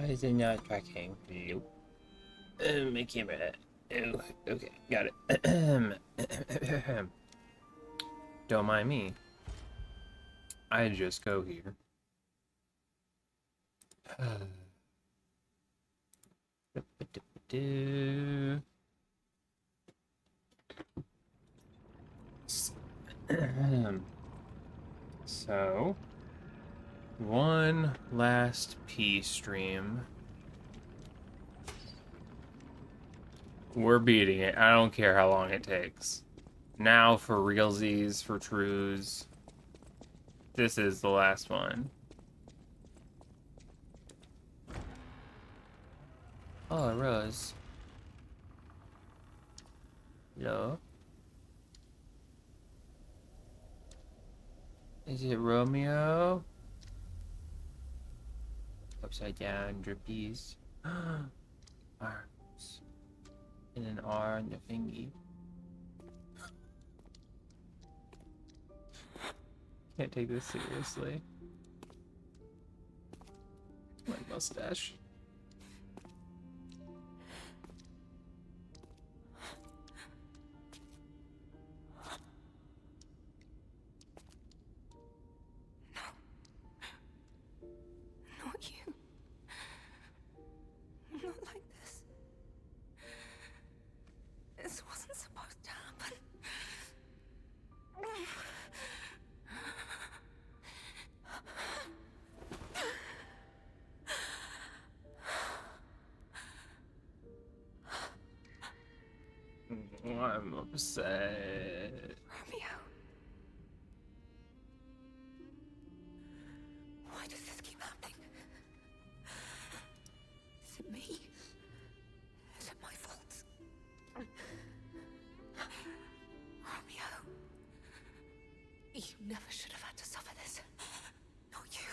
Why is it not tracking? Nope. My camera. Oh, okay, got it. Don't mind me. I just go here. So, one last P stream. We're beating it. I don't care how long it takes. Now for realsies, for trues. This is the last one. Oh, Rose. Hello? Is it Romeo? Upside down, drippies. Arms. And an R on the thingy. Can't take this seriously. My mustache. Not you. Not like this. This wasn't supposed to happen. I'm upset. Romeo. Why does this keep happening? Is it me? Is it my fault? Romeo. You never should have had to suffer this. Not you.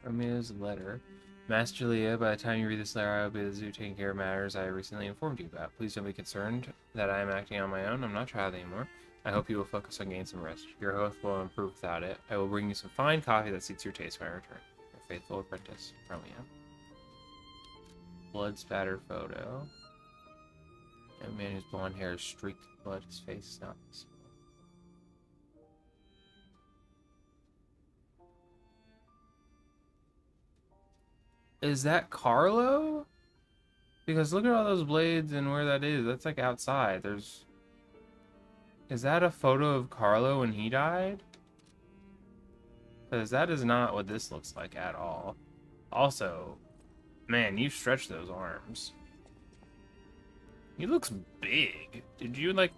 Romeo's letter. Master Leo, by the time you read this letter, I will be at the zoo taking care of matters I recently informed you about. Please don't be concerned that I am acting on my own. I'm not child anymore. I hope you will focus on getting some rest. Your health will improve without it. I will bring you some fine coffee that suits your taste when I return. Your faithful apprentice, Romeo. Blood spatter photo. A man whose blonde hair is streaked with blood. His face is not visible. Is that Carlo? Because look at all those blades and where that is. That's like outside. There's... Is that a photo of Carlo when he died? Because that is not what this looks like at all. Also, man, you stretched those arms. He looks big. Did you like...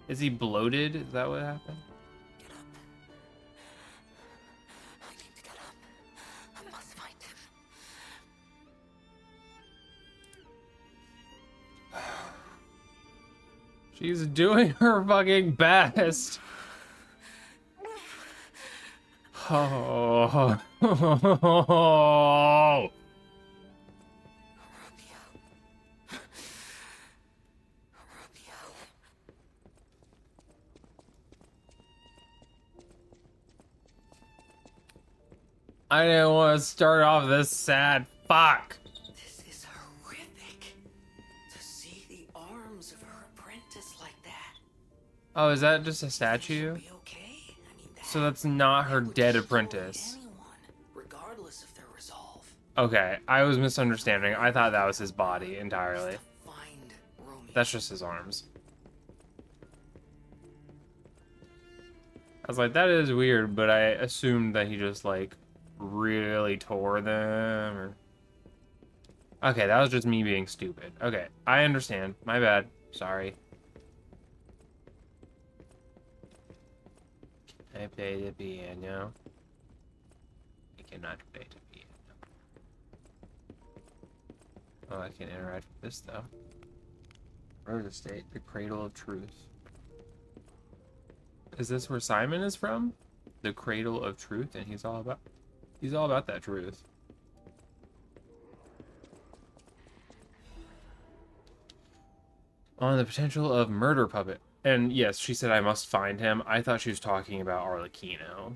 Is he bloated? Is that what happened? Get up. I need to get up. I must find him. She's doing her fucking best. Oh. Romeo. Romeo. I didn't want to start off this sad. Fuck. This is horrific. To see the arms of her apprentice like that. Oh, is that just a She'll statue? be okay. I mean, So that's not her would dead destroy apprentice. anyone, regardless of their resolve. Okay, I was misunderstanding. I thought that was his body entirely. Find Romeo. That's just his arms. I was like, that is weird, but I assumed that he just, like, really tore them, or... Okay, that was just me being stupid. Okay, I understand. My bad. Sorry. Can I play the piano? I cannot play the piano. Oh, I can interact with this, though. Rose Estate, the Cradle of Truth. Is this where Simon is from? The Cradle of Truth, and he's all about that truth. On the potential of Murder Puppet. And yes, she said I must find him. I thought she was talking about Arlecchino.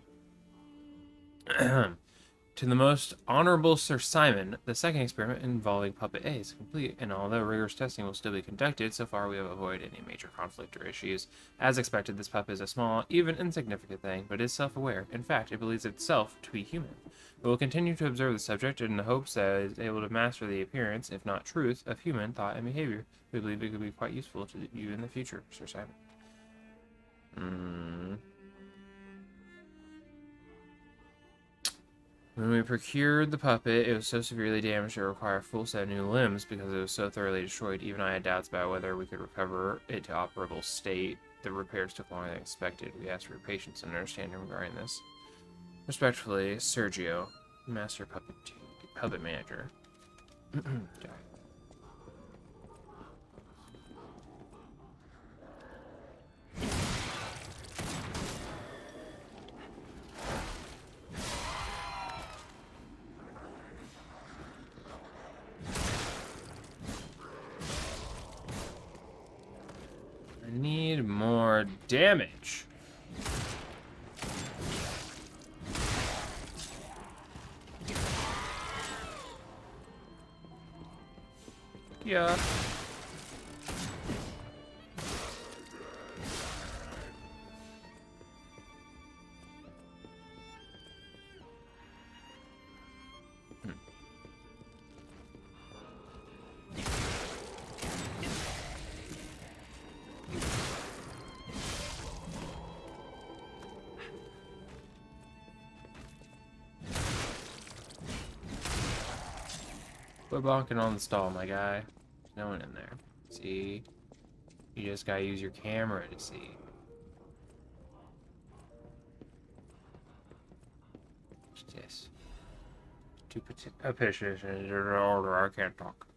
To the most honorable Sir Simon, the second experiment involving Puppet A is complete, and although rigorous testing will still be conducted, so far we have avoided any major conflict or issues. As expected, this pup is a small, even insignificant thing, but is self-aware. In fact, it believes itself to be human. We will continue to observe the subject in the hopes that it is able to master the appearance, if not truth, of human thought and behavior. We believe it could be quite useful to you in the future, Sir Simon. When we procured the puppet, it was so severely damaged it required a full set of new limbs because it was so thoroughly destroyed. Even I had doubts about whether we could recover it to operable state. The repairs took longer than expected. We asked for your patience and understanding regarding this. Respectfully, Sergio, Master Puppet Manager. I need more damage. Yeah. Quit bonking on the stall, my guy. There's no one in there. See? You just gotta use your camera to see. What's this? A petition in order. I can't talk.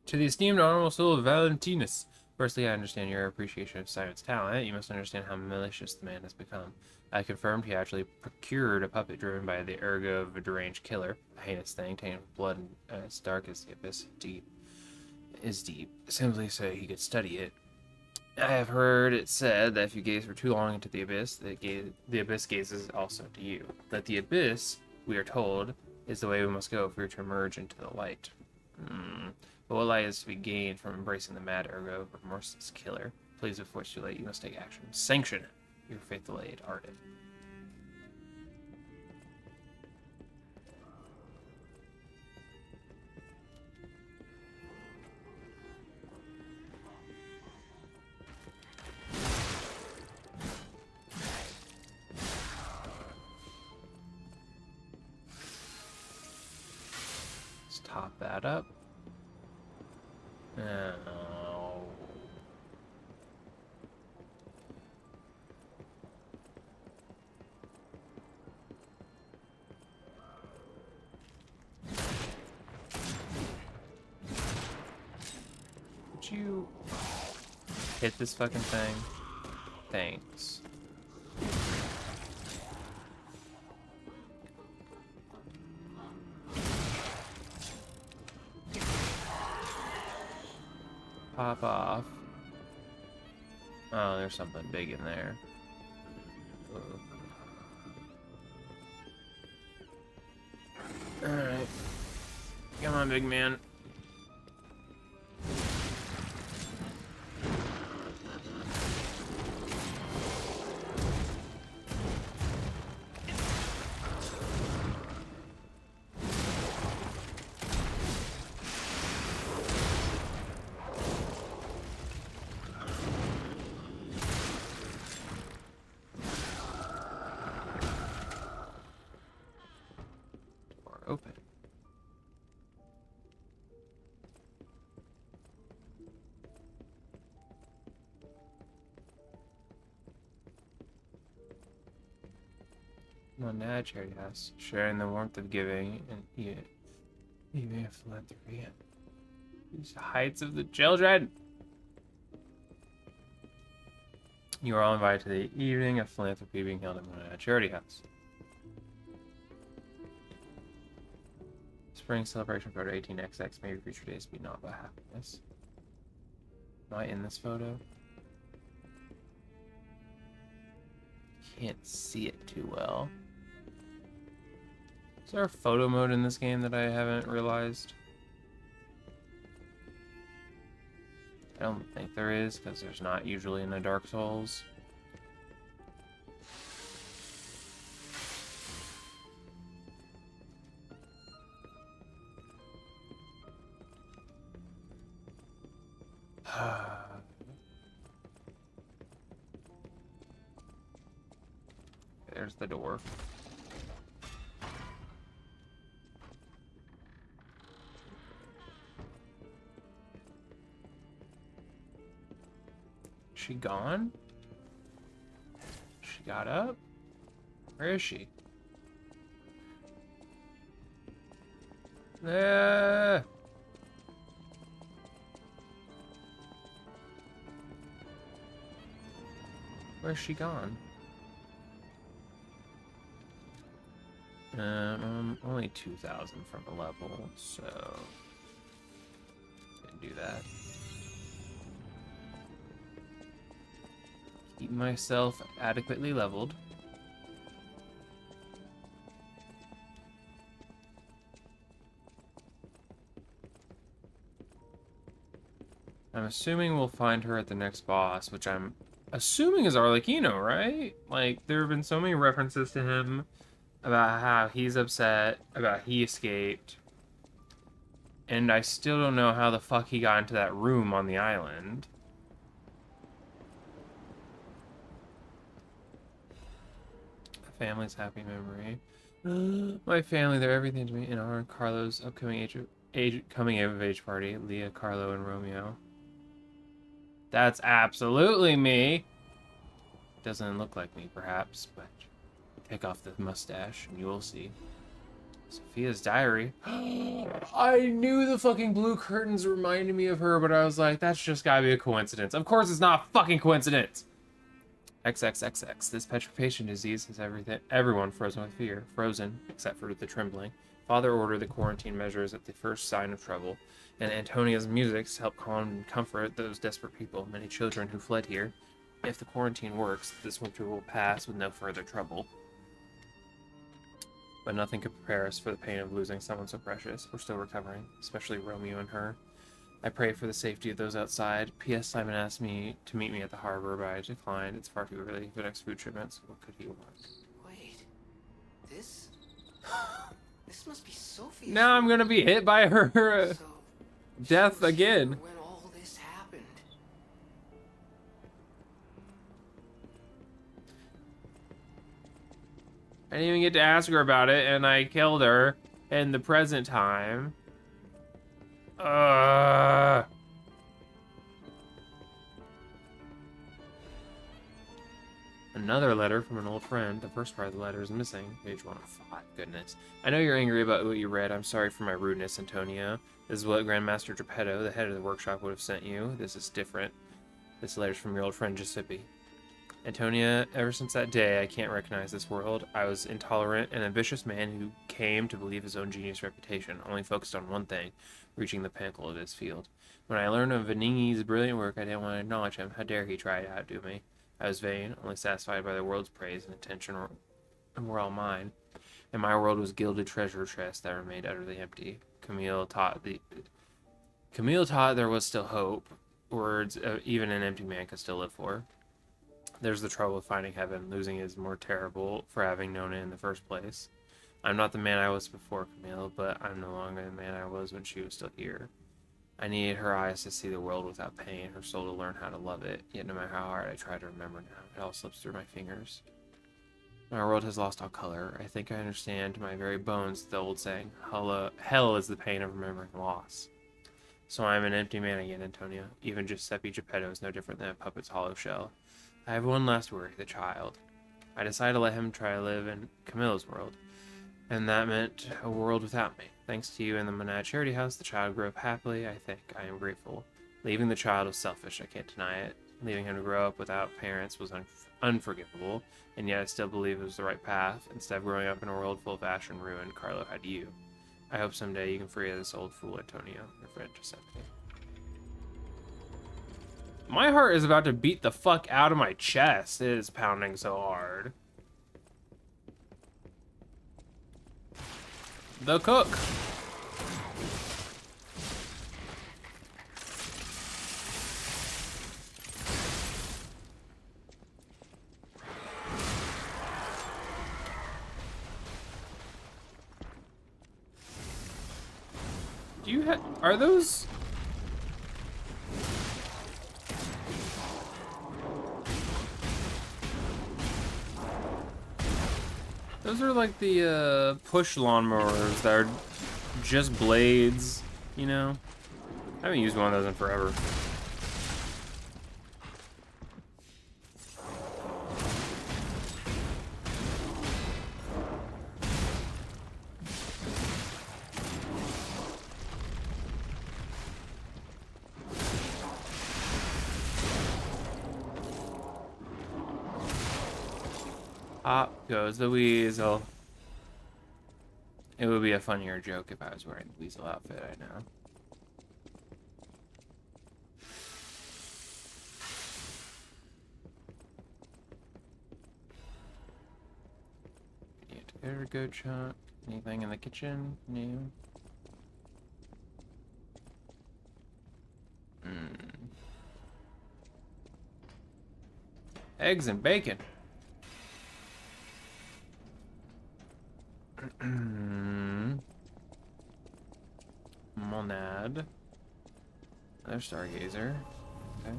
To the esteemed Honorable Soul of Valentinus. Firstly, I understand your appreciation of Simon's talent. You must understand how malicious the man has become. I confirmed he actually procured a puppet driven by the ergo of a deranged killer. A heinous thing, tainted with blood and as dark as the abyss is deep, simply so he could study it. I have heard it said that if you gaze for too long into the abyss, the abyss gazes also to you. That the abyss, we are told, is the way we must go if we are to emerge into the light. But what light is to be gained from embracing the mad ergo of a remorseless killer? Please, before it's too late, you must take action. Sanction it. Your faithful aide, Arden. Let's top that up. Oh. Would you hit this fucking thing? Thanks. Pop off. Oh, there's something big in there. Alright. Come on, big man. Open. Monad charity house, sharing the warmth of giving and even philanthropy. These heights of the children. You are all invited to the evening of philanthropy being held at Monad charity house. Spring celebration photo 18XX. Maybe future days be not about happiness. Am I in this photo? Can't see it too well. there a photo mode in this game that I haven't realized? I don't think there is, because there's not usually in the Dark Souls. There's the door. She gone? She got up? Where is she? Where's she gone? Only 2,000 from a level, so didn't do that. Keep myself adequately leveled. I'm assuming we'll find her at the next boss, which I'm assuming is Arlecchino, right? Like, there have been so many references to him about how he's upset about he escaped. And I still don't know how the fuck he got into that room on the island. A family's happy memory. My family, they're everything to me. In honor of Carlo's upcoming coming of age party. Leah, Carlo, and Romeo. That's absolutely me. Doesn't look like me, perhaps, but take off the mustache and you will see. Sophia's diary. I knew the fucking blue curtains reminded me of her, but I was like, that's just gotta be a coincidence. Of course it's not a fucking coincidence. XXXX. This petrification disease has everyone frozen with fear. Frozen, except for the trembling. Father ordered the quarantine measures at the first sign of trouble, and Antonia's music helped calm and comfort those desperate people, many children who fled here. If the quarantine works, this winter will pass with no further trouble. But nothing could prepare us for the pain of losing someone so precious. We're still recovering, especially Romeo and her. I pray for the safety of those outside. P.S. Simon asked me to meet me at the harbor, but I declined. It's far too early for next food shipments. What could he want? Wait, this must be Sophie. Now I'm gonna be hit by her So, death she was again. here when all this happened. I didn't even get to ask her about it, and I killed her in the present time. Another letter from an old friend. The first part of the letter is missing. Page 105. Goodness. I know you're angry about what you read. I'm sorry for my rudeness, Antonio. This is what Grandmaster Geppetto, the head of the workshop, would have sent you. This is different. This letter's from your old friend Giuseppe. Antonia, ever since that day, I can't recognize this world. I was intolerant, an ambitious man who came to believe his own genius reputation, only focused on one thing, reaching the pinnacle of his field. When I learned of Venigni's brilliant work, I didn't want to acknowledge him. How dare he try to outdo me? I was vain, only satisfied by the world's praise and attention were all mine. And my world was gilded treasure chests that remained utterly empty. Camille taught there was still hope. Words even an empty man could still live for. There's the trouble of finding heaven. Losing is more terrible for having known it in the first place. I'm not the man I was before Camille, but I'm no longer the man I was when she was still here. I needed her eyes to see the world without pain, her soul to learn how to love it. Yet no matter how hard I try to remember now, it all slips through my fingers. My world has lost all color. I think I understand to my very bones the old saying, hell is the pain of remembering loss. So I am an empty man again, Antonio. Even Giuseppe Geppetto is no different than a puppet's hollow shell. I have one last worry, the child. I decided to let him try to live in Camille's world, and that meant a world without me. Thanks to you and the Monad Charity House, the child grew up happily. I think I am grateful. Leaving the child was selfish, I can't deny it. Leaving him to grow up without parents was unforgivable, and yet I still believe it was the right path. Instead of growing up in a world full of ash and ruin, Carlo had you. I hope someday you can free this old fool, Antonio, your friend Giuseppe. My heart is about to beat the fuck out of my chest. It is pounding so hard. The cook. Do you have? Are those? Those are like the push lawnmowers that are just blades, you know? I haven't used one of those in forever. Up goes the weasel. It would be a funnier joke if I was wearing the weasel outfit, I know. Ergo chunk. Anything in the kitchen? No. Eggs and bacon. Monad. Another stargazer. Okay.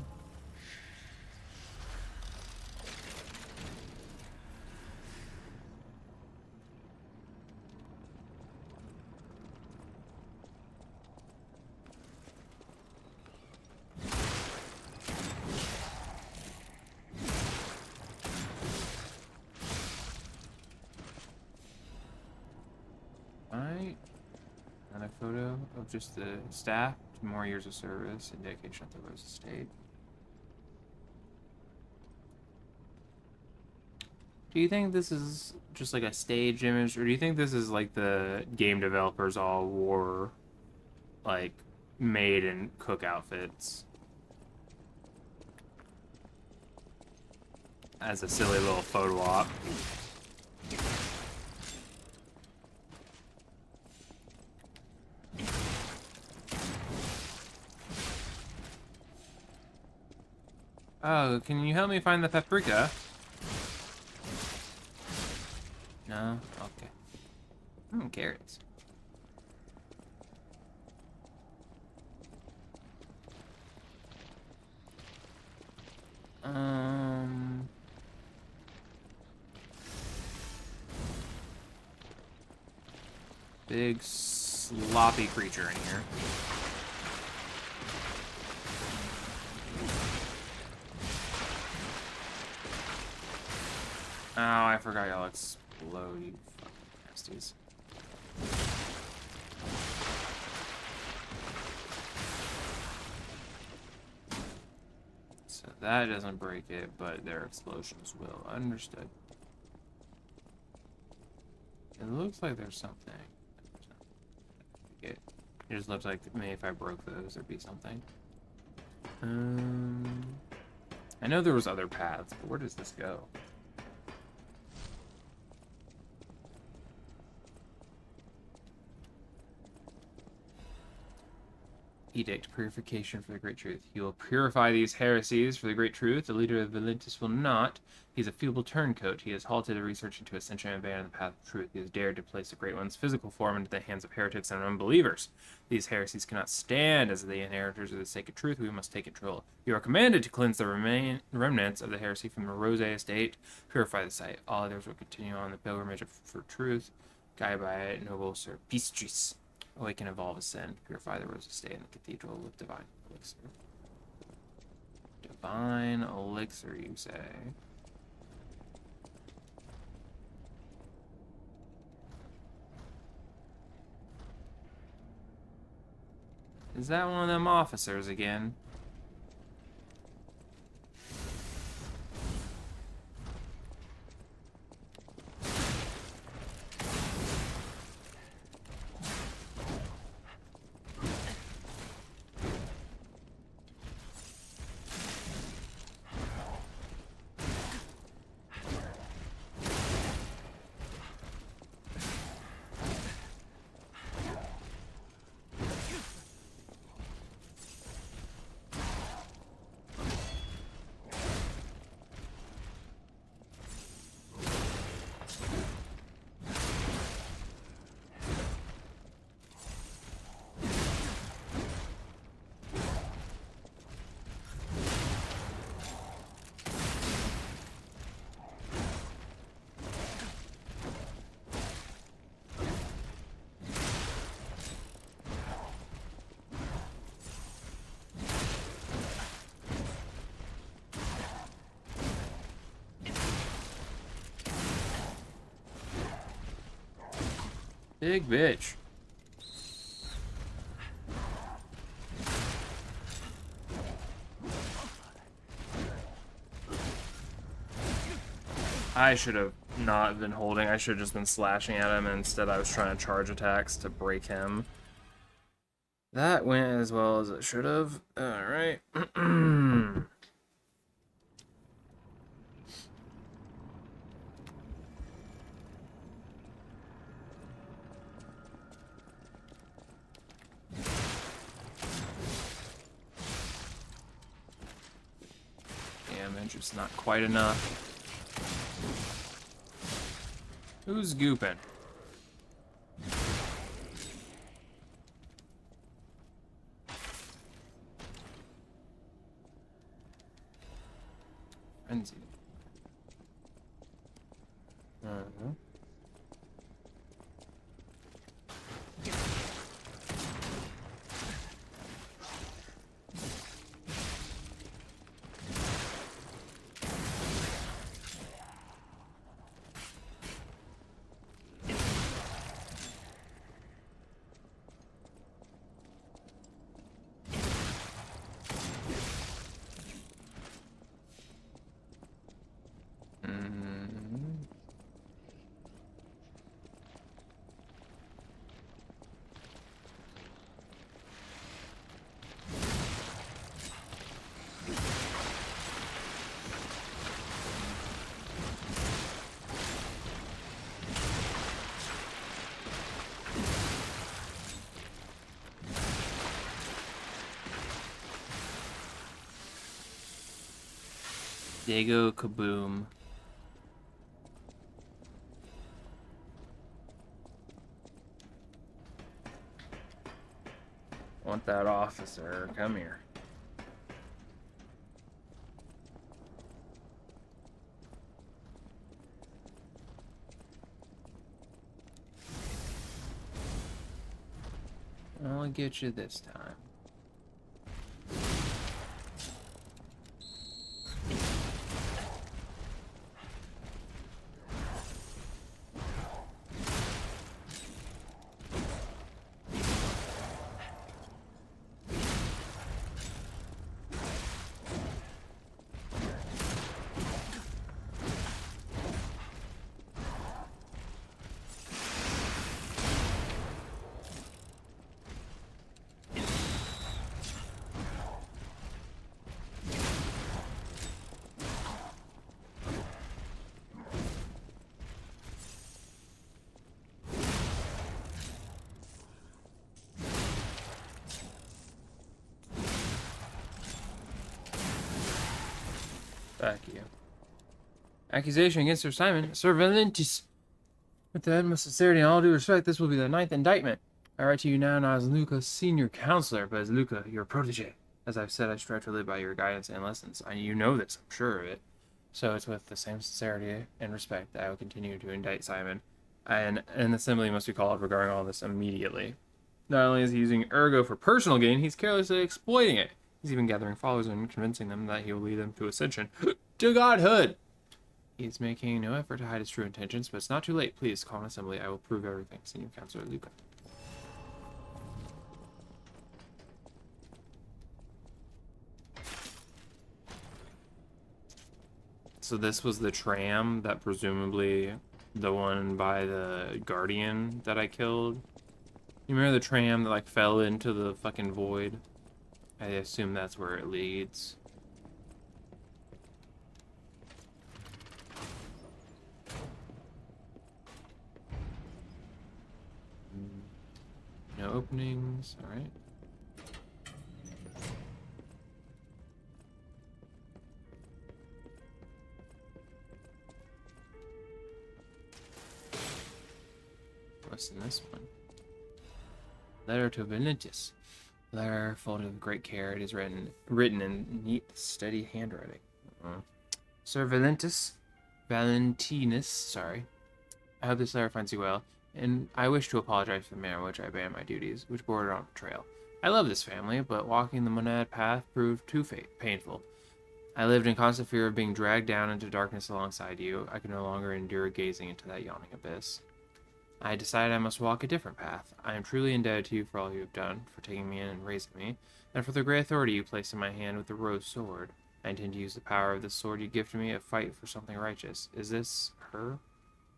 And a photo of just the staff, more years of service, and dedication at the Rose Estate. Do you think this is just like a stage image, or do you think this is like the game developers all wore, like, maid and cook outfits as a silly little photo op? Oh, can you help me find the paprika? No? Okay. Carrots. Big sloppy creature in here. Oh, I forgot y'all explode, you fucking nasties. So that doesn't break it, but their explosions will. Understood. It looks like there's something. It just looks like maybe if I broke those, there'd be something. I know there was other paths, but where does this go? Edict, purification for the great truth. He will purify these heresies for the great truth. The leader of Valentis will not. He is a feeble turncoat. He has halted the research into ascension and abandoned the path of truth. He has dared to place the Great One's physical form into the hands of heretics and unbelievers. These heresies cannot stand as the inheritors of the sacred truth. We must take control. You are commanded to cleanse the remnants of the heresy from the Rose Estate. Purify the site. All others will continue on the pilgrimage for truth. Guided by noble Sir Pistris. Awaken, evolve, ascend, purify the Rose Estate in the cathedral with divine elixir. Divine elixir, you say? Is that one of them officers again? Big bitch. I should have not been holding. I should have just been slashing at him. Instead, I was trying to charge attacks to break him. That went as well as it should have. Alright. Damage is not quite enough. Who's gooping? Frenzy. Dago Kaboom. Want that officer? Come here. I'll get you this time. Back you. Accusation against Sir Simon, Sir Valentis. With the utmost sincerity and all due respect, this will be the 9th indictment. I write to you now not as Luca's senior counselor, but as Luca, your protege. As I've said, I strive to live by your guidance and lessons. You know this, I'm sure of it. So it's with the same sincerity and respect that I will continue to indict Simon. And an assembly must be called regarding all this immediately. Not only is he using Ergo for personal gain, he's carelessly exploiting it. He's even gathering followers and convincing them that he will lead them to ascension to godhood. He's making no effort to hide his true intentions, but it's not too late. Please call an assembly. I will prove everything. Senior Counselor Luca. So this was the tram that presumably the one by the Guardian that I killed. You remember the tram that like fell into the fucking void? I assume that's where it leads. No openings, alright. What's in this one? Letter to Valentis. Letter folded with great care. It is written in neat, steady handwriting. Sir Valentinus, sorry. I hope this letter finds you well, and I wish to apologize for the manner in which I abandoned my duties, which bordered on betrayal. I love this family, but walking the monad path proved too painful. I lived in constant fear of being dragged down into darkness alongside you. I could no longer endure gazing into that yawning abyss. I decided I must walk a different path. I am truly indebted to you for all you have done, for taking me in and raising me, and for the great authority you placed in my hand with the rose sword. I intend to use the power of this sword you gifted me to fight for something righteous. Is this her?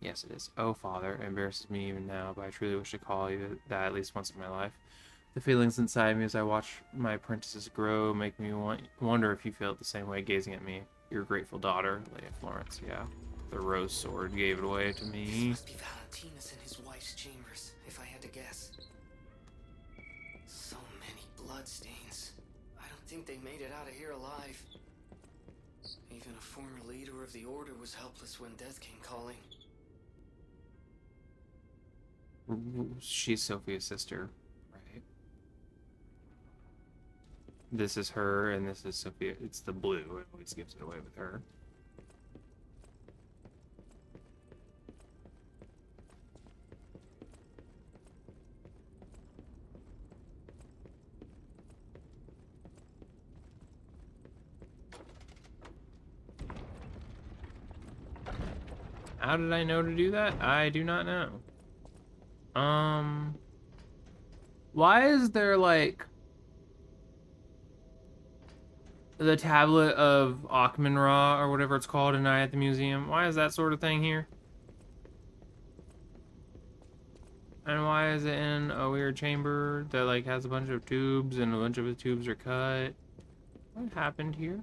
Yes, it is. Oh, Father, it embarrasses me even now, but I truly wish to call you that at least once in my life. The feelings inside me as I watch my apprentices grow make me wonder if you feel the same way gazing at me. Your grateful daughter, Leia Florence, yeah. The rose sword gave it away to This me. must be Valentinus in his wife's chambers, if I had to guess. So many bloodstains. I don't think they made it out of here alive. Even a former leader of the Order was helpless when death came calling. She's Sophia's sister, right? This is her, and this is Sophia. It's the blue. It always gives it away with her. How did I know to do that? I do not know. Why is there like the tablet of Akhman-Ra or whatever it's called tonight at the museum? Why is that sort of thing here? And why is it in a weird chamber that like has a bunch of tubes and a bunch of the tubes are cut? What happened here?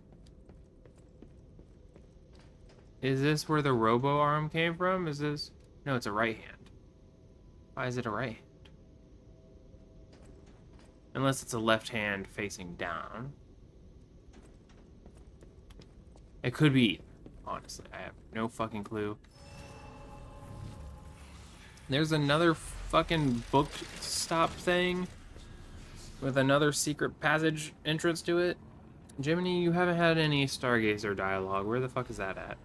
Is this where the robo arm came from? Is this? No, it's a right hand. Why is it a right hand? Unless it's a left hand facing down. It could be, honestly. I have no fucking clue. There's another fucking book stop thing with another secret passage entrance to it. Jiminy, you haven't had any Stargazer dialogue. Where the fuck is that at?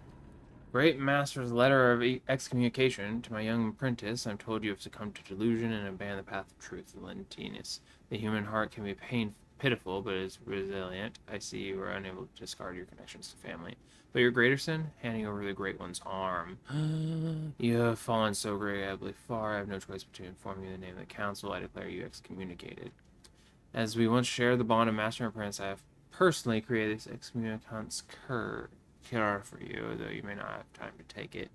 Great Master's letter of excommunication to my young apprentice. I'm told you have succumbed to delusion and abandoned the path of truth, Valentinus. The human heart can be pitiful, but is resilient. I see you are unable to discard your connections to family. But your greater sin? Handing over the Great One's arm. You have fallen so regrettably far, I have no choice but to inform you in the name of the Council. I declare you excommunicated. As we once shared the bond of master and apprentice, I have personally created this excommunicant's cure for you, though you may not have time to take it.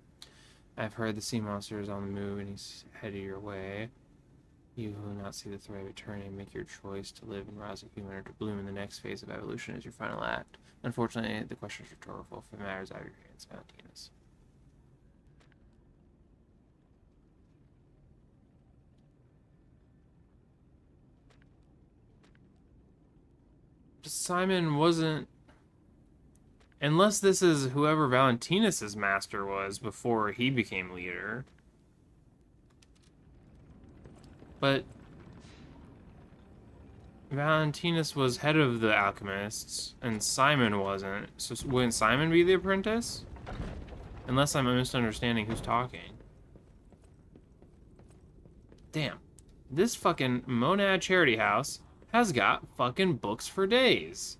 I've heard the sea monster is on the move and he's headed your way. You who will not see the threat of eternity, make your choice to live and rise a human or to bloom in the next phase of evolution as your final act. Unfortunately, the question is rhetorical, for matters out of your hands, Valentinus. Simon wasn't... Unless this is whoever Valentinus's master was before he became leader. But Valentinus was head of the alchemists, and Simon wasn't. So wouldn't Simon be the apprentice? Unless I'm misunderstanding who's talking. Damn. This fucking Monad Charity House has got fucking books for days.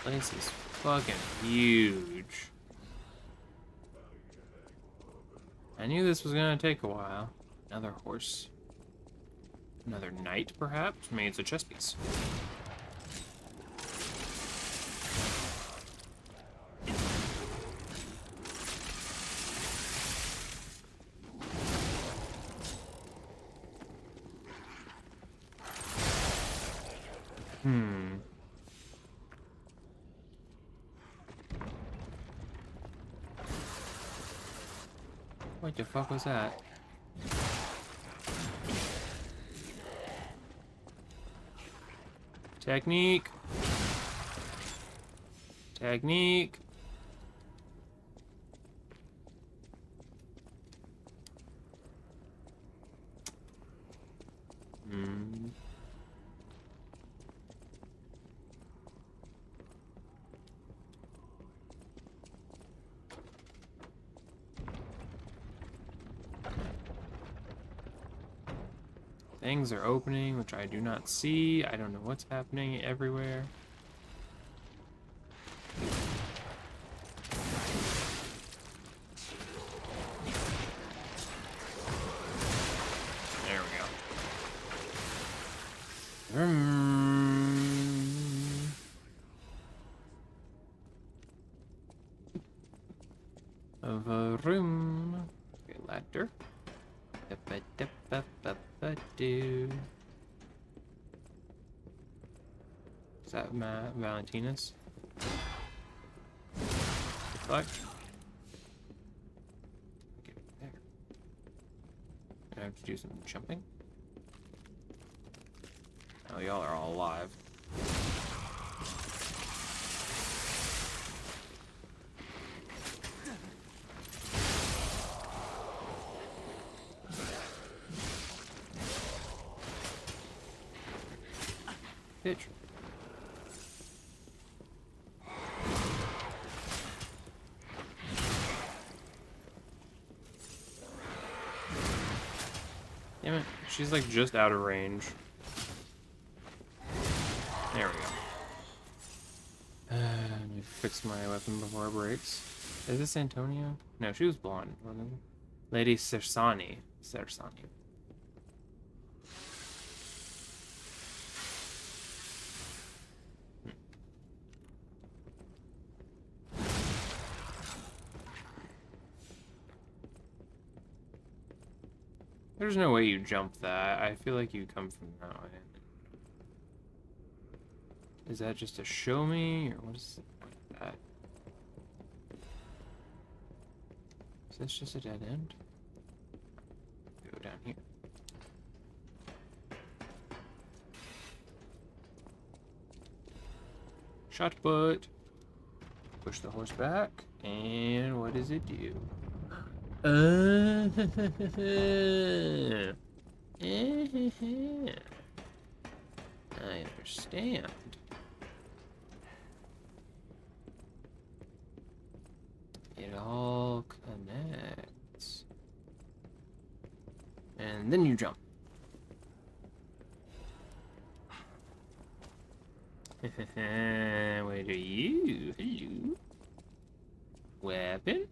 Place is fucking huge. I knew this was gonna take a while. Another horse. Another knight, perhaps? Maybe it's a chess piece. What the fuck was that? Technique. Technique. Things are opening, which I do not see. I don't know what's happening everywhere. There we go. Of a room. Okay, ladder. Do. Is that Valentina's? Fuck. Get there. I have to do some jumping. Oh, y'all are all alive. Bitch. Damn it. She's like just out of range. There we go. Let me fix my weapon before it breaks. Is this Antonio? No, she was blonde, wasn't it? Lady Sersani. Sersani. There's no way you jump that. I feel like you come from that way. Is that just to show me, or what is that? Is this just a dead end? Go down here. Shot put. Push the horse back, and what does it do? I understand. It all connects. And then you jump. What are you? Hello. Weapon?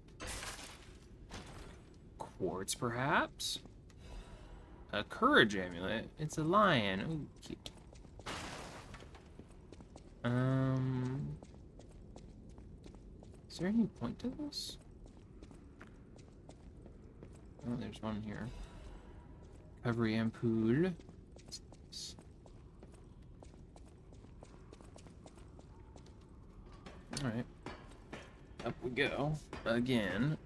Quartz, perhaps? A courage amulet. It's a lion. Ooh, cute. Is there any point to this? Oh, there's one here. Recovery ampoule. Alright. Up we go. Again.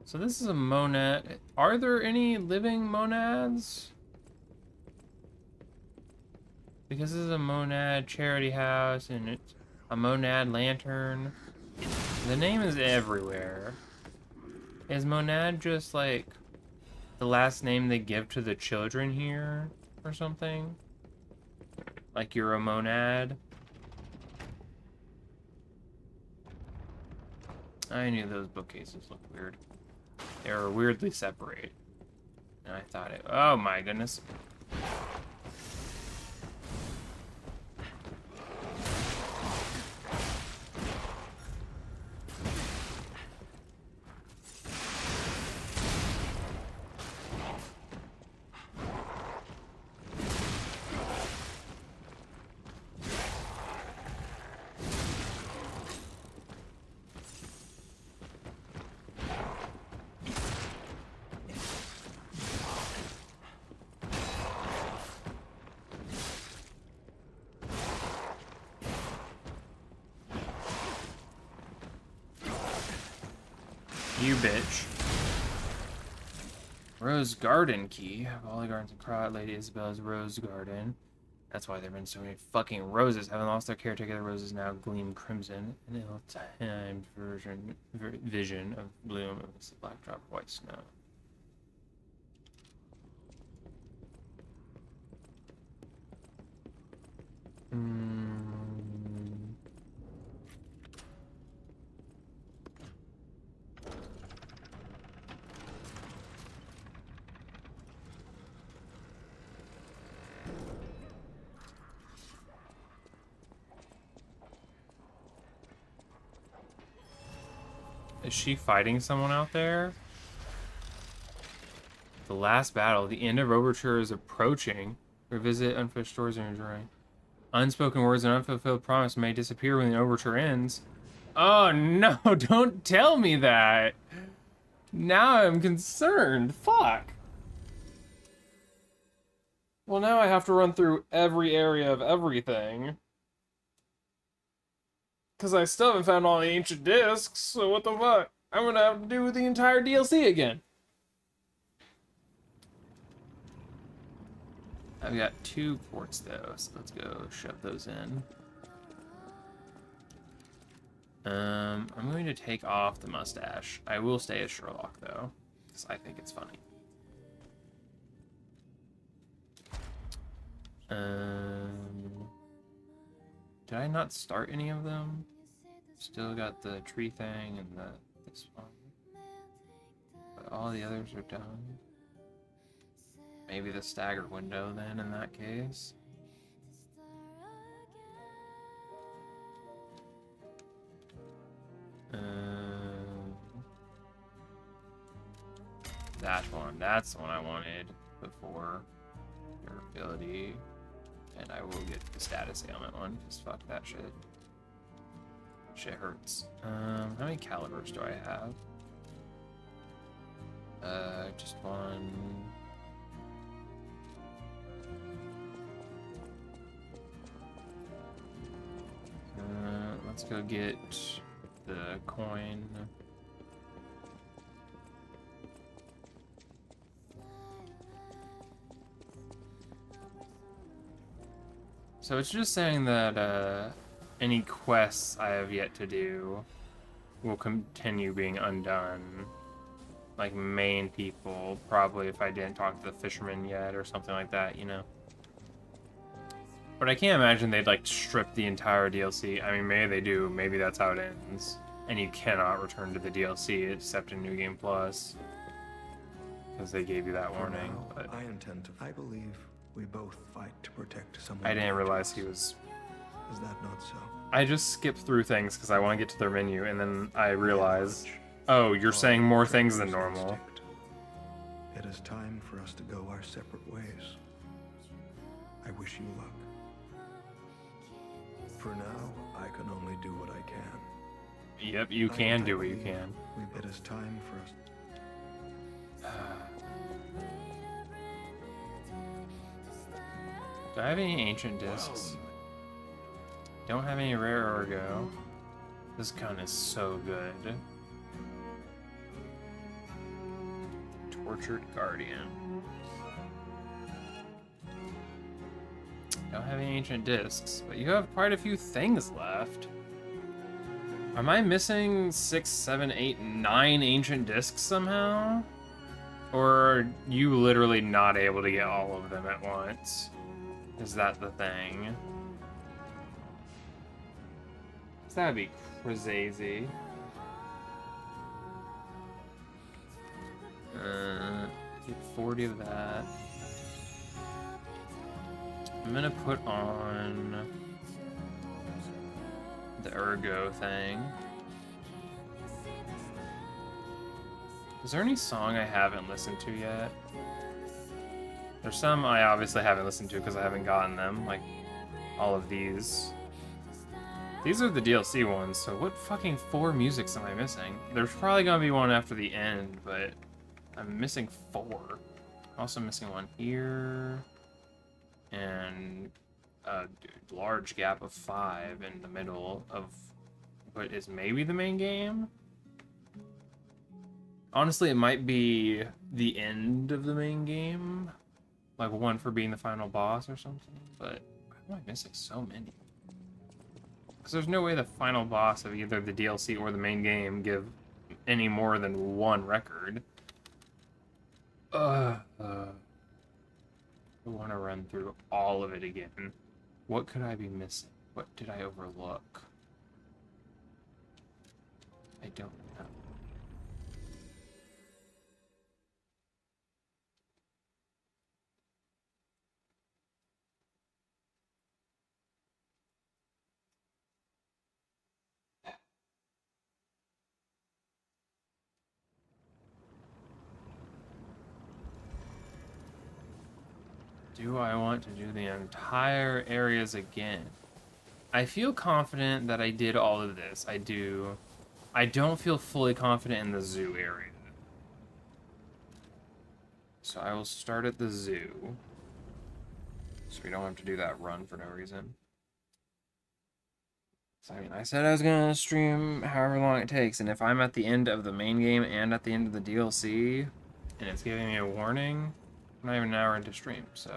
So this is a monad. Are there any living monads? Because this is a monad charity house and it's a monad lantern. The name is everywhere. Is monad just like the last name they give to the children here or something? Like you're a monad? I knew those bookcases looked weird. They were weirdly separated. And I thought it, oh my goodness. You bitch. Rose Garden key. Of all the gardens in Krat, Lady Isabella's Rose Garden. That's why there have been so many fucking roses. Having lost their caretaker, the roses now gleam crimson. An ill-timed vision of bloom amidst the black drop of white snow. Is she fighting someone out there? The last battle. The end of Overture is approaching. Revisit unfinished stories in your journey. Unspoken words and unfulfilled promise may disappear when the Overture ends. Oh no, don't tell me that! Now I'm concerned. Fuck. Well, now I have to run through every area of everything. Because I still haven't found all the ancient discs, so what the fuck? I'm gonna have to do the entire DLC again. I've got 2 ports though, so let's go shove those in. I'm going to take off the mustache. I will stay as Sherlock though, because I think it's funny. Did I not start any of them? Still got the tree thing and this one. But all the others are done. Maybe the staggered window then in that case. That one. That's the one I wanted before. Durability. And I will get the status ailment one, because fuck that shit. Shit hurts. How many calibers do I have? Just one. Let's go get the coin. So it's just saying that any quests I have yet to do will continue being undone. Like main people, probably if I didn't talk to the fisherman yet or something like that, you know. But I can't imagine they'd like strip the entire DLC. I mean, maybe they do. Maybe that's how it ends. And you cannot return to the DLC except in New Game Plus. Because they gave you that warning. Now, But I intend to. I believe we both fight to protect someone. I didn't dear to realize us. he was... Is that not so? I just skipped through things because I want to get to their menu, and then I realized, oh, you're saying more things than normal. It is time for us to go our separate ways. I wish you luck. For now, I can only do what I can. Yep, you can do what you can. It is time for us. Do I have any ancient discs? Don't have any rare Ergo. This gun is so good. Tortured Guardian. Don't have any ancient discs, but you have quite a few things left. Am I missing 6, 7, 8, 9 ancient discs somehow? Or are you literally not able to get all of them at once? Is that the thing? That'd be crazy. Get 40 of that. I'm gonna put on the Ergo thing. Is there any song I haven't listened to yet? There's some I obviously haven't listened to because I haven't gotten them, like all of these. These are the DLC ones, so what fucking 4 musics am I missing? There's probably gonna be one after the end, but I'm missing 4. Also missing one here, and a large gap of 5 in the middle of what is maybe the main game. Honestly, it might be the end of the main game, like one for being the final boss or something, but why am I missing so many? Because there's no way the final boss of either the DLC or the main game give any more than 1 record. I want to run through all of it again. What could I be missing? What did I overlook? I don't know. Do I want to do the entire areas again? I feel confident that I did all of this. I do. I don't feel fully confident in the zoo area. So I will start at the zoo. So we don't have to do that run for no reason. So, I mean, I said I was going to stream however long it takes, and if I'm at the end of the main game and at the end of the DLC, and it's giving me a warning, I'm not even an hour into stream, so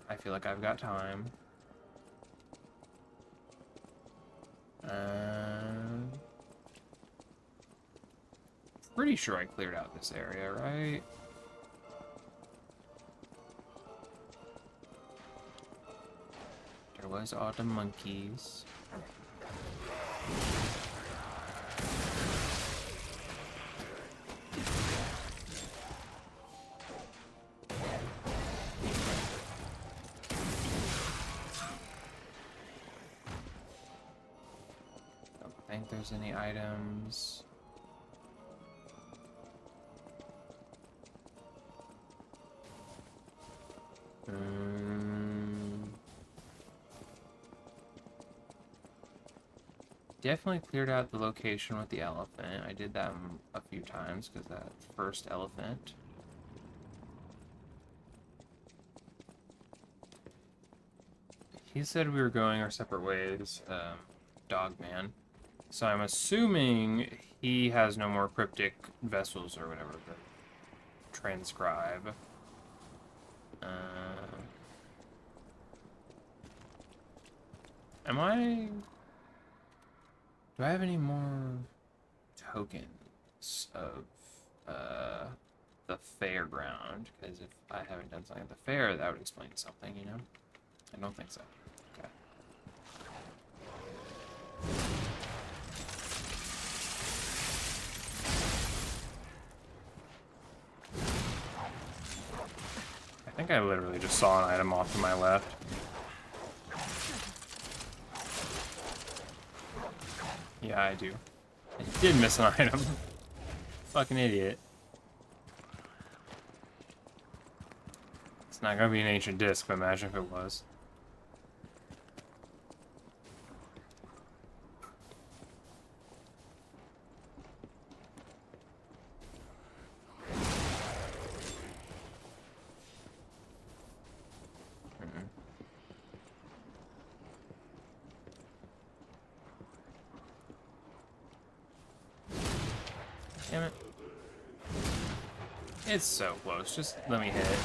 I feel like I've got time. Pretty sure I cleared out this area, right? There was all the monkeys. Don't think there's any items. Definitely cleared out the location with the elephant. I did that a few times because that first elephant. He said we were going our separate ways, Dogman. So I'm assuming he has no more cryptic vessels or whatever to transcribe. Do I have any more tokens of the fairground? Because if I haven't done something at the fair, that would explain something, you know? I don't think so. Okay. I think I literally just saw an item off to my left. Yeah, I do. I did miss an item. Fucking idiot. It's not gonna be an ancient disc, but imagine if it was. Damn it. It's so close. Just let me hit it.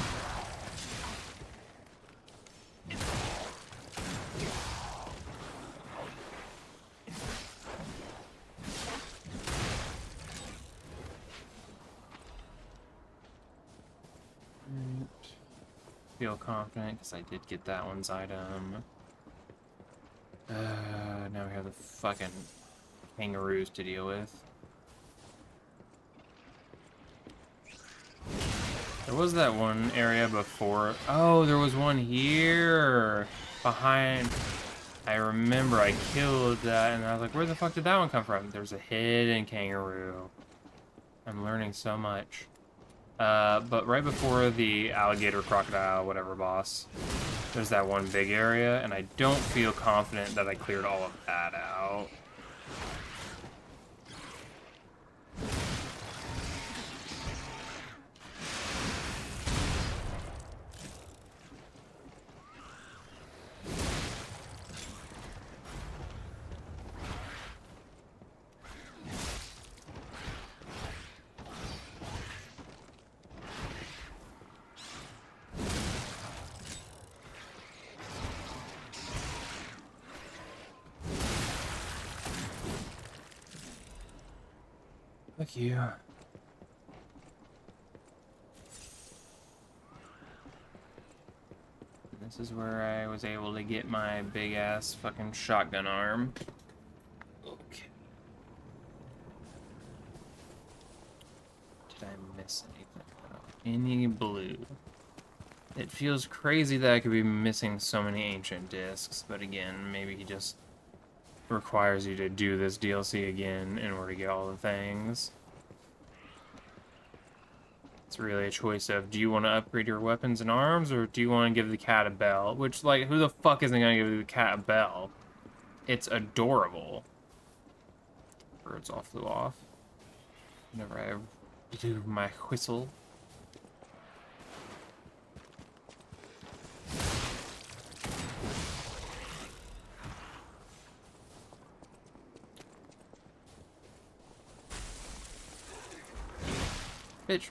Feel confident because I did get that one's item. Now we have the fucking kangaroos to deal with. There was that one area before. Oh, there was one here behind. I remember I killed that and I was like, where the fuck did that one come from? There's a hidden kangaroo. I'm learning so much. But right before the alligator, crocodile, whatever boss, there's that one big area, and I don't feel confident that I cleared all of that out. Fuck you. This is where I was able to get my big ass fucking shotgun arm. Okay. Did I miss anything? Any blue? It feels crazy that I could be missing so many ancient discs, but again, maybe he just requires you to do this DLC again in order to get all the things. It's really a choice of, do you want to upgrade your weapons and arms, or do you want to give the cat a bell? Which, like, who the fuck isn't going to give the cat a bell? It's adorable. Birds all flew off. Whenever I do my whistle. Bitch.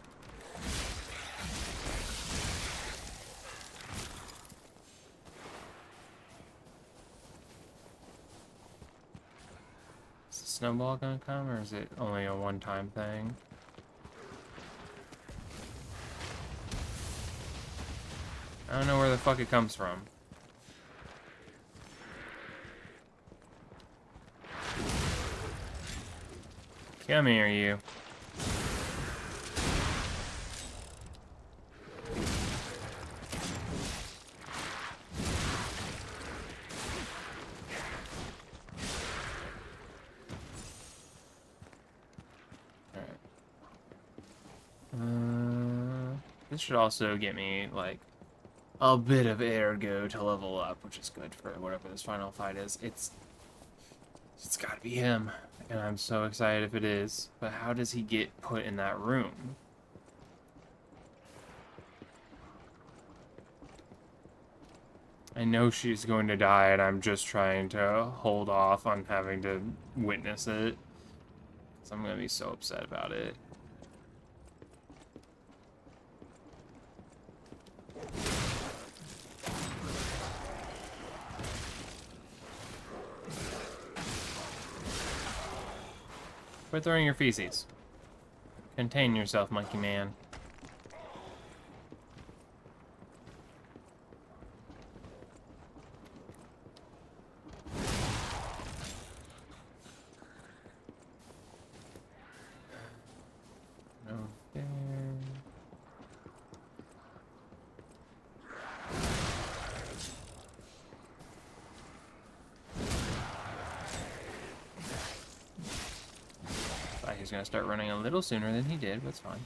Is the snowball gonna come, or is it only a one-time thing? I don't know where the fuck it comes from. Come here, you. This should also get me, like, a bit of ergo to level up, which is good for whatever this final fight is. It's gotta be him, and I'm so excited if it is. But how does he get put in that room? I know she's going to die, and I'm just trying to hold off on having to witness it. So I'm gonna be so upset about it. Quit throwing your feces. Contain yourself, monkey man. No there. Thought he was gonna start running a little sooner than he did, but it's fine.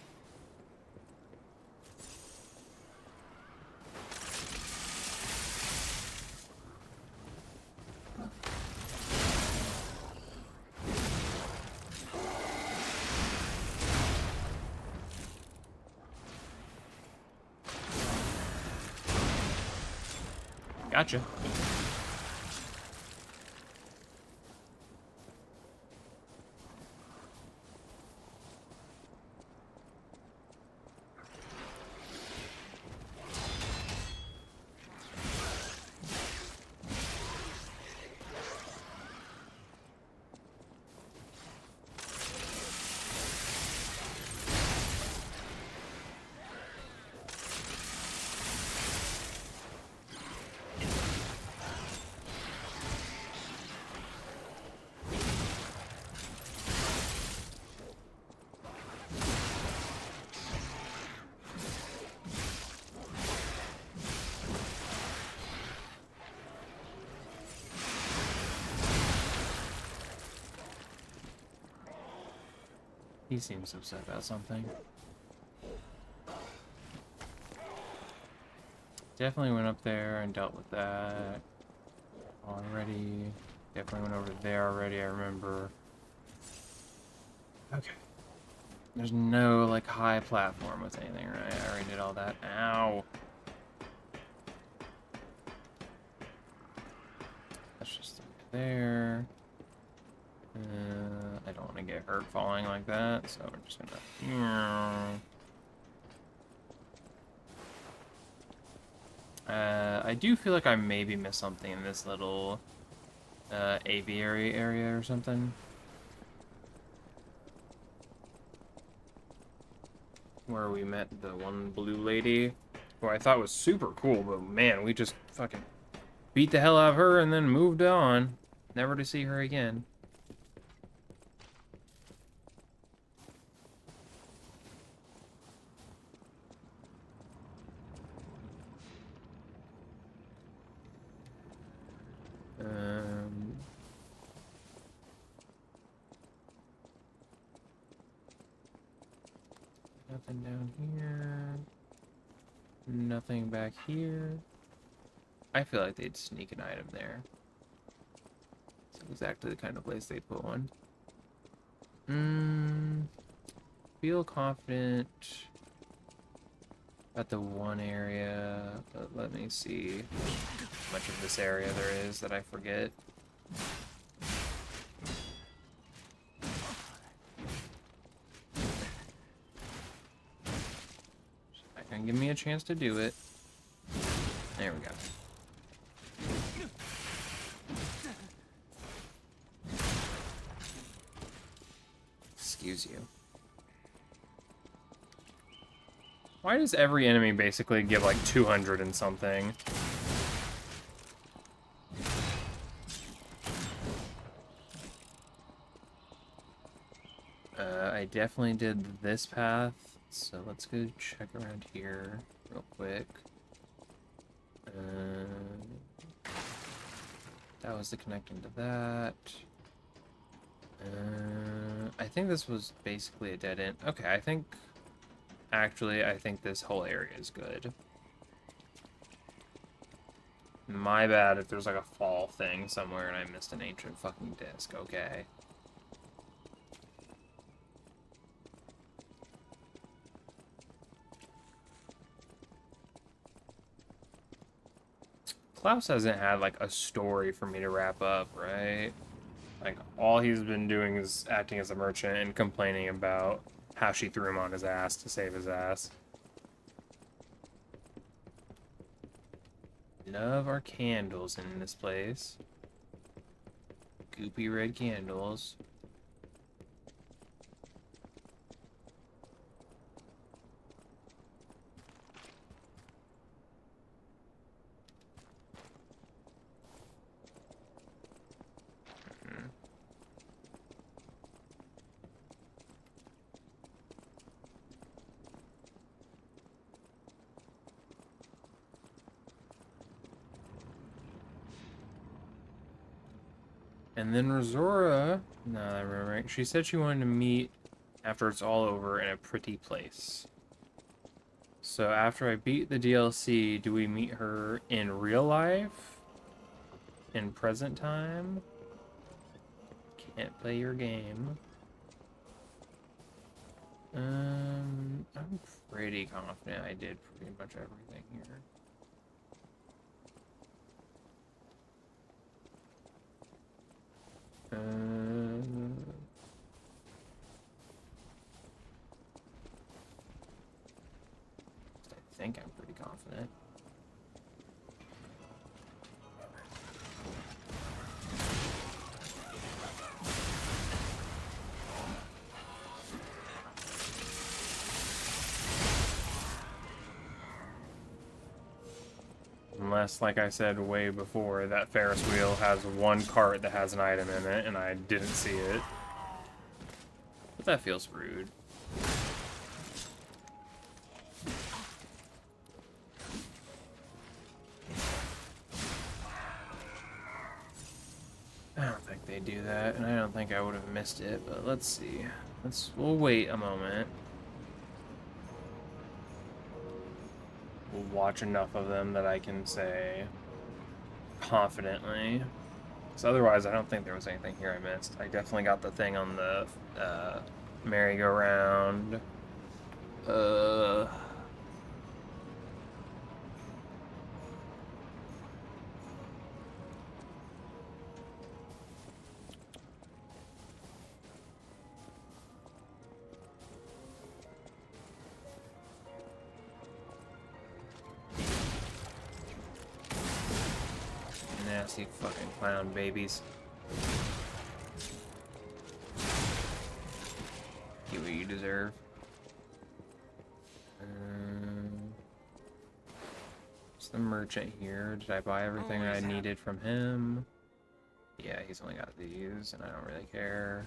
Gotcha. He seems upset about something. Definitely went up there and dealt with that already. Definitely went over there already, I remember. Okay. There's no, like, high platform with anything, right? I already did all that. Ow! That's just there. I don't want to get hurt falling like that, so we're just gonna... I do feel like I maybe missed something in this little aviary area or something. Where we met the one blue lady, who I thought was super cool, but man, we just fucking beat the hell out of her and then moved on. Never to see her again. Nothing down here. Nothing back here. I feel like they'd sneak an item there. It's exactly the kind of place they'd put one. Feel confident about the one area, but let me see how much of this area there is that I forget. Not gonna give me a chance to do it. There we go. Excuse you. Why does every enemy basically give like 200 and something? I definitely did this path, so let's go check around here real quick. That was the connecting to that. I think this was basically a dead end. Okay, I think this whole area is good. My bad if there's like a fall thing somewhere and I missed an ancient fucking disc, okay. Klaus hasn't had like a story for me to wrap up, right? Like, all he's been doing is acting as a merchant and complaining about how she threw him on his ass to save his ass. Love our candles in this place. Goopy red candles. And then Rosora, no, I remember right. She said she wanted to meet after it's all over in a pretty place. So after I beat the DLC, do we meet her in real life? In present time? Can't play your game. I'm pretty confident I did pretty much everything here. I think I'm pretty confident. Unless, like I said way before, that Ferris wheel has one cart that has an item in it, and I didn't see it. But that feels rude. I don't think they do that, and I don't think I would have missed it, but let's see. We'll wait a moment. We'll watch enough of them that I can say confidently. Because otherwise, I don't think there was anything here I missed. I definitely got the thing on the merry-go-round. Nasty fucking clown babies. Get what you deserve. It's the merchant here. Did I buy everything I needed from him? Yeah, he's only got these, and I don't really care.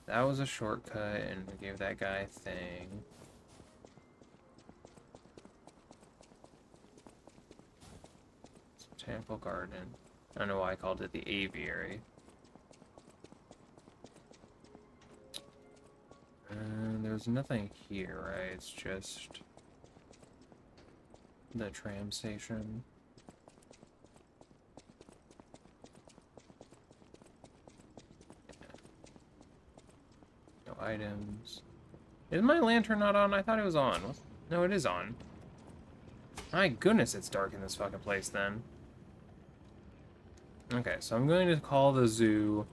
That was a shortcut, and we gave that guy a thing. Temple Garden. I don't know why I called it the aviary. And there's there's nothing here, right? It's just the tram station. No items. Is my lantern not on? I thought it was on. No, it is on. My goodness, it's dark in this fucking place then. Okay, so I'm going to call the zoo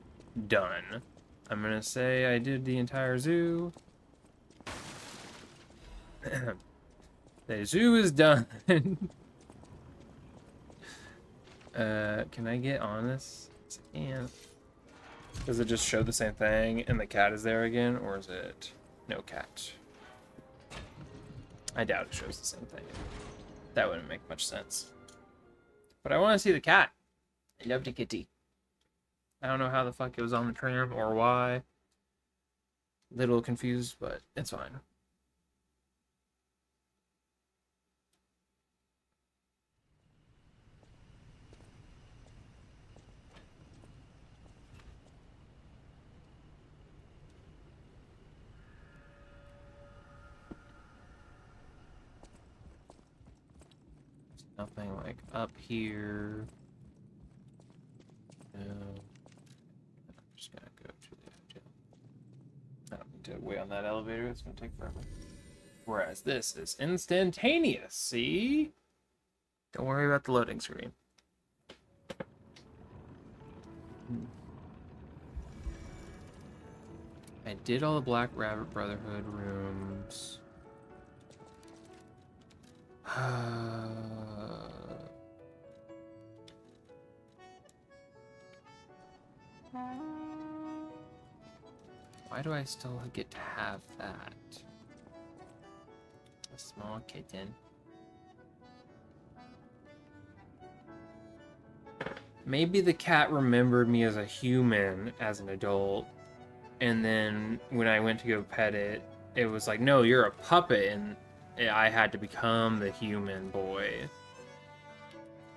done. I'm going to say I did the entire zoo. The zoo is done. Can I get on this? Yes, I can. Does it just show the same thing and the cat is there again, or is it no cat? I doubt it shows the same thing. That wouldn't make much sense. But I want to see the cat. I love the kitty. I don't know how the fuck it was on the tram or why. Little confused, but it's fine. Nothing like up here. No. I'm just gonna go to the hotel. I don't need to wait on that elevator, it's gonna take forever. Whereas this is instantaneous, see? Don't worry about the loading screen. I did all the Black Rabbit Brotherhood rooms. Why do I still get to have that? A small kitten. Maybe the cat remembered me as a human as an adult, and then when I went to go pet it, it was like, no, you're a puppet, and I had to become the human boy.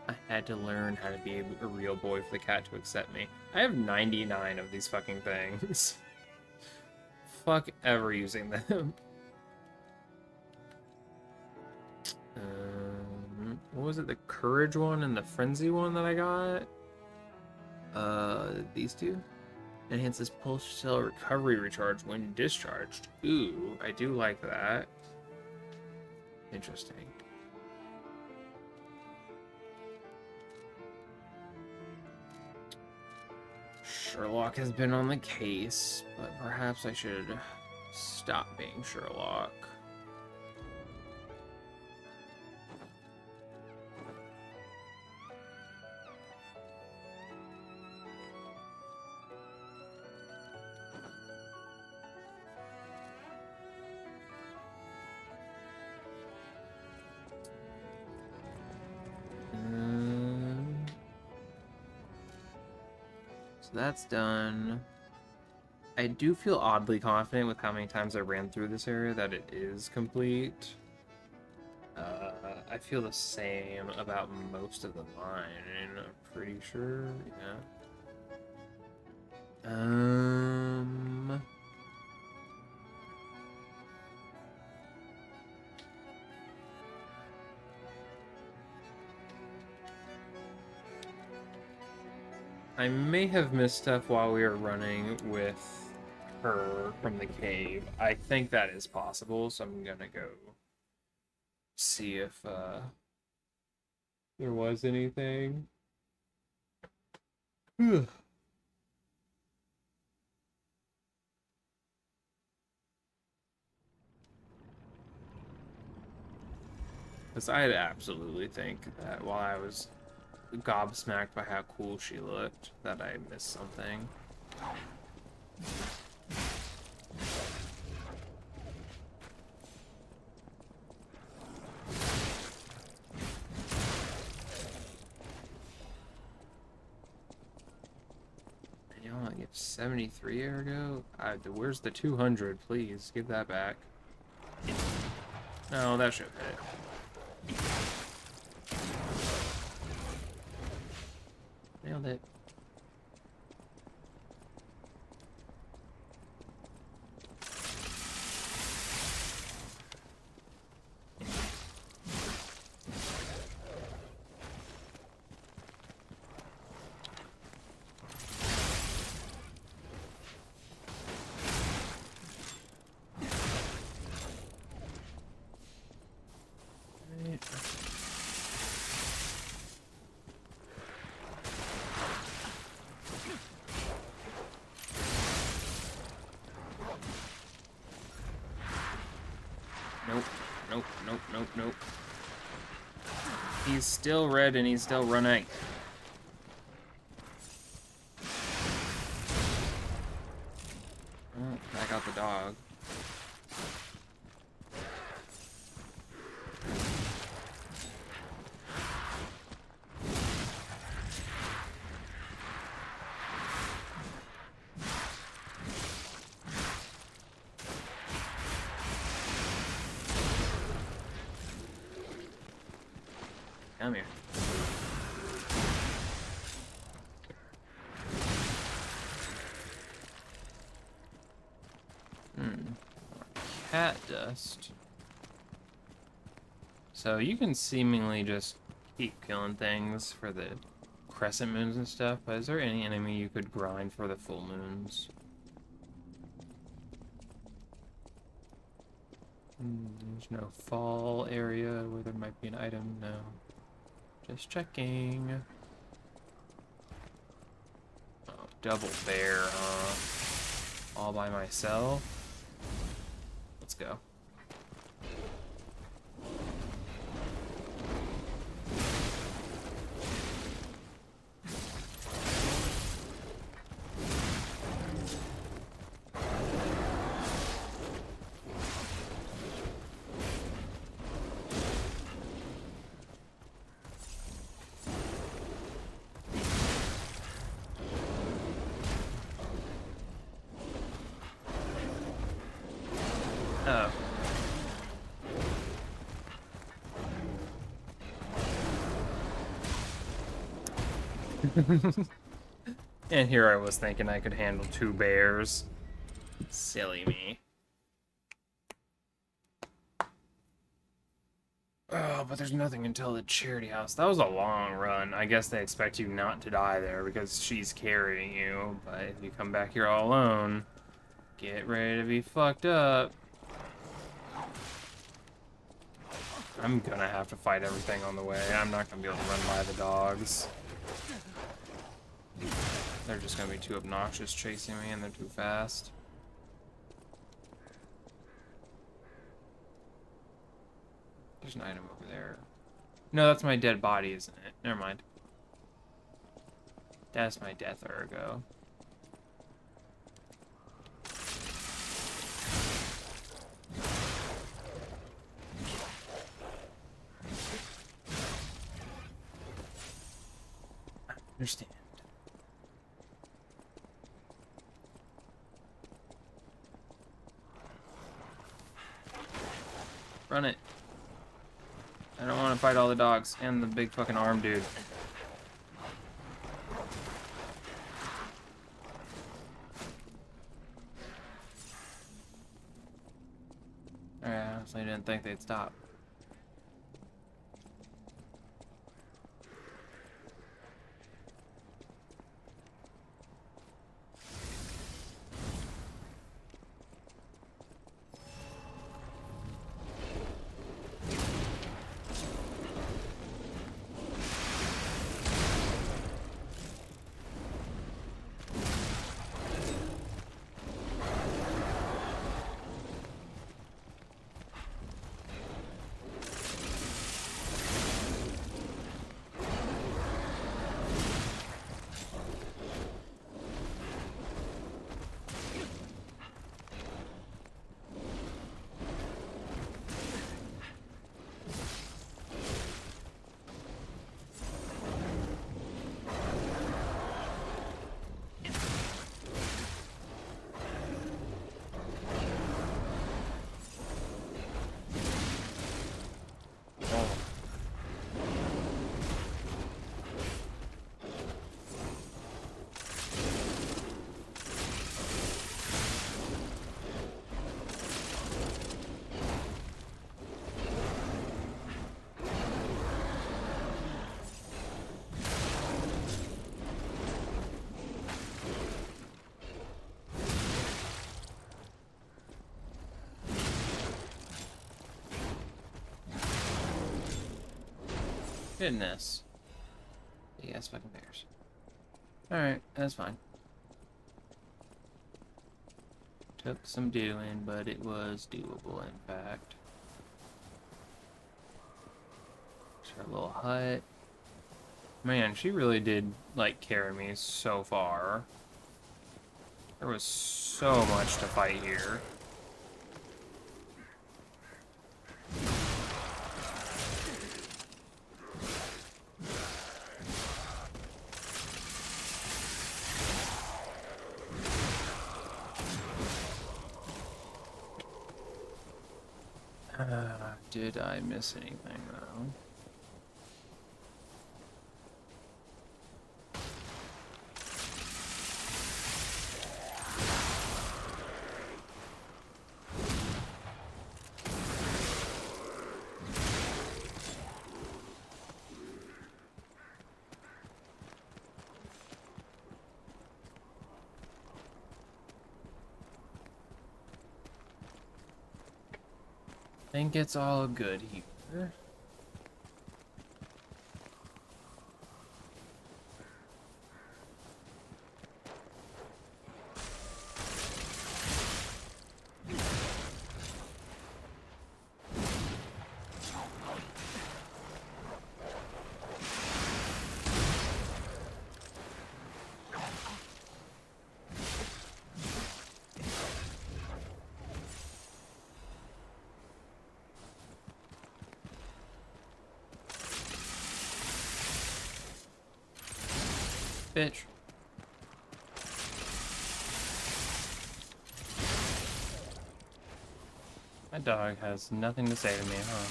I had to learn how to be a real boy for the cat to accept me. I have 99 of these fucking things. Fuck ever using them. What was it? The courage one and the frenzy one that I got? These two? Enhances pulse cell recovery recharge when discharged. Ooh, I do like that. Interesting. Sherlock has been on the case, but perhaps I should stop being Sherlock. So that's done. I do feel oddly confident with how many times I ran through this area that it is complete. I feel the same about most of the line, I'm pretty sure, yeah. I may have missed stuff while we were running with her from the cave. I think that is possible, so I'm gonna go see if there was anything. Because I absolutely think that while I was gobsmacked by how cool she looked, that I missed something. And you only get 73 ergo? Where's the 200? Please, give that back. No, that should hit. Nailed it. Nope. Nope. Nope. Nope. Nope. He's still red and he's still running. Oh, I got the dog. Come here. Cat dust. So you can seemingly just keep killing things for the crescent moons and stuff, but is there any enemy you could grind for the full moons? There's no fall area where there might be an item. No. Just checking. Oh, double bear, huh? All by myself? Let's go. Oh. And here I was thinking I could handle 2 bears. Silly me. Oh, but there's nothing until the charity house. That was a long run. I guess they expect you not to die there because she's carrying you. But if you come back here all alone, get ready to be fucked up. I'm gonna have to fight everything on the way. I'm not gonna be able to run by the dogs. They're just gonna be too obnoxious chasing me and they're too fast. There's an item over there. No, that's my dead body, isn't it? Never mind. That's my death ergo. I understand. Run it. I don't want to fight all the dogs and the big fucking arm dude. I honestly didn't think they'd stop. Goodness. Big ass fucking bears. Alright, that's fine. Took some doing, but it was doable, in fact. Her little hut. Man, she really did, like, carry me so far. There was so much to fight here. Did I miss anything, though? I think it's all good here. Bitch. My dog has nothing to say to me, huh?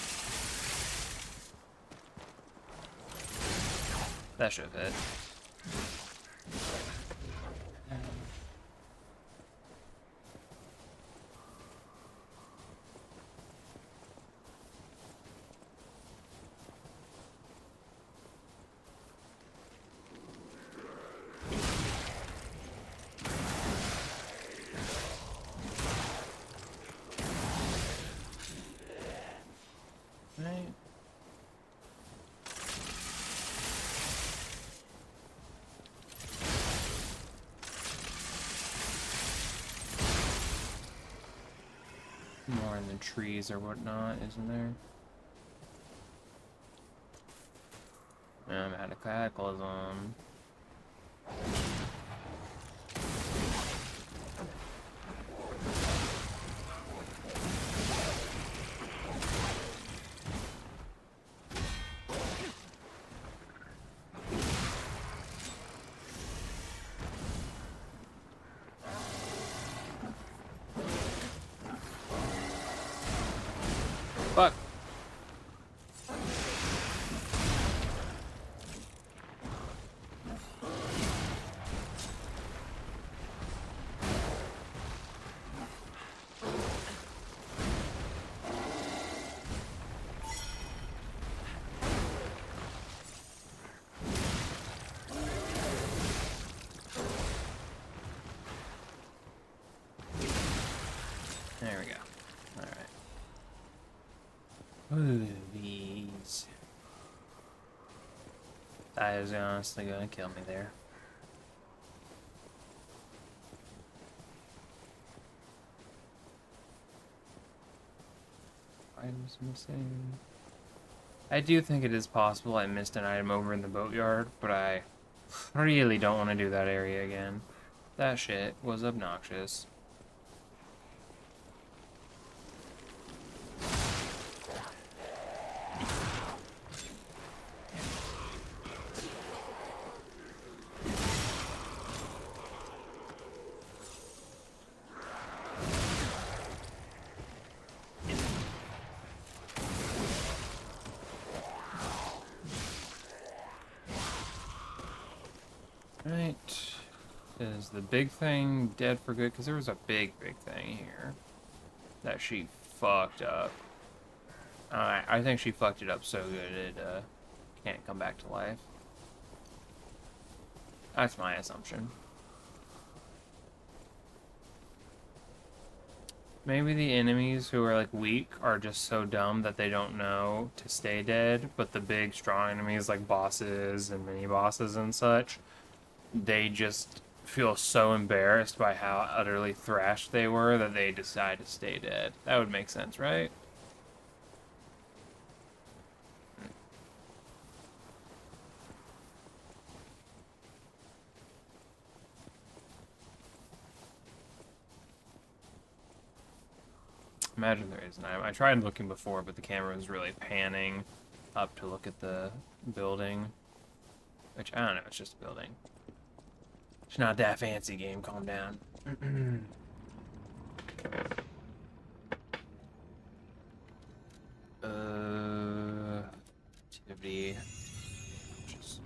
That should have hit. Right. More in the trees or whatnot, isn't there? I'm out of cataclysm. Fuck. There we go. Alright. Movies. That is honestly gonna kill me there. Items missing. I do think it is possible I missed an item over in the boatyard, but I really don't want to do that area again. That shit was obnoxious. Right. Is the big thing dead for good? Because there was a big thing here that she fucked up. I think she fucked it up so good it can't come back to life. That's my assumption. Maybe the enemies who are like weak are just so dumb that they don't know to stay dead, but the big strong enemies like bosses and mini bosses and such, they just feel so embarrassed by how utterly thrashed they were that they decide to stay dead. That would make sense, right? Imagine there isn't. I tried looking before, but the camera was really panning up to look at the building. Which, I don't know, it's just a building. It's not that fancy, game. Calm down. Activity. Just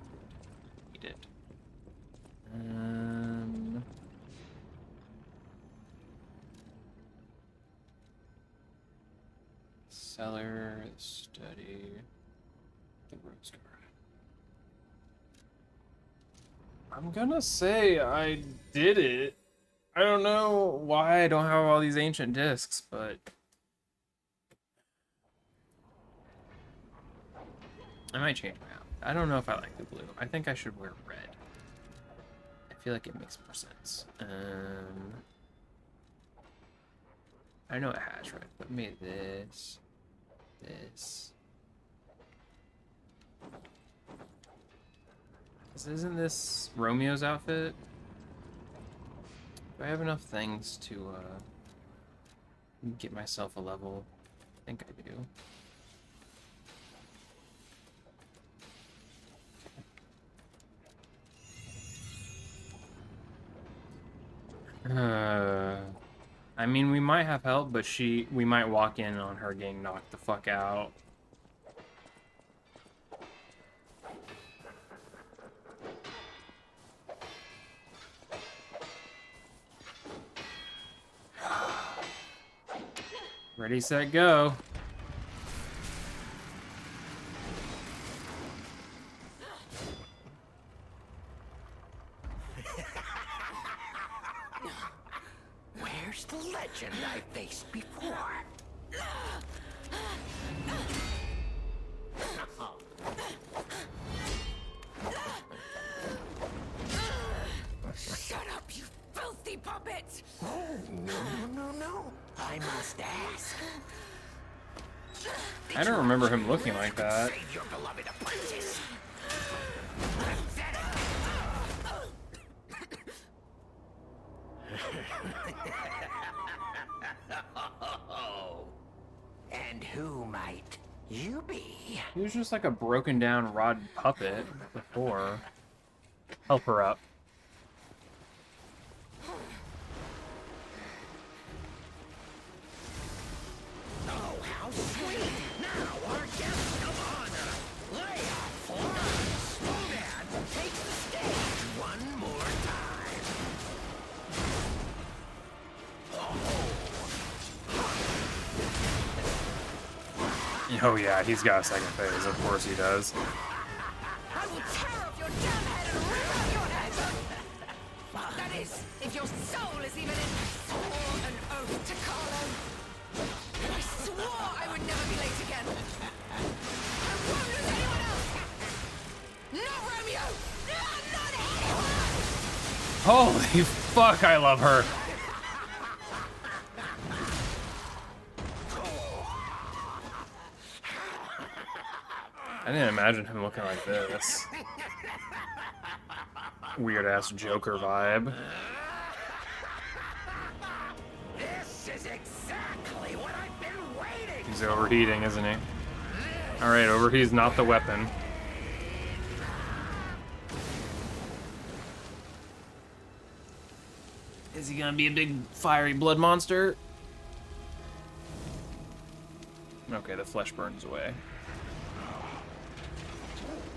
eat it. Cellar, study, the rose garden. I'm gonna say I did it. I don't know why I don't have all these ancient discs, but I might change my outfit. I don't know if I like the blue. I think I should wear red. I feel like it makes more sense. I know it has red, but maybe this. Isn't this Romeo's outfit? Do I have enough things to get myself a level? I think I do. I mean, we might have help, but we might walk in on her getting knocked the fuck out. Ready, set, go. Where's the legend I faced before? Shut up, you filthy puppet! Oh, no. I must ask. I don't remember him looking like that. Save your beloved apprentice. And who might you be? He was just like a broken down rod puppet before. Help her up. Oh, how sweet! Now our guest of honor, Leia Florence Snowman, takes the stage one more time. Oh yeah, he's got a second phase. Of course he does. I will tear off your damn head and rip out your head! That is, if your soul is even in. Swore an oath to Carlo. I swore I would never be late again. I won't lose anyone else! Not Romeo! Not anyone! Holy fuck, I love her. I didn't imagine him looking like this. Weird ass Joker vibe. This is exactly what I've been waiting. He's overheating, isn't he? Alright, overheat's not the weapon. Is he gonna be a big fiery blood monster? Okay, the flesh burns away.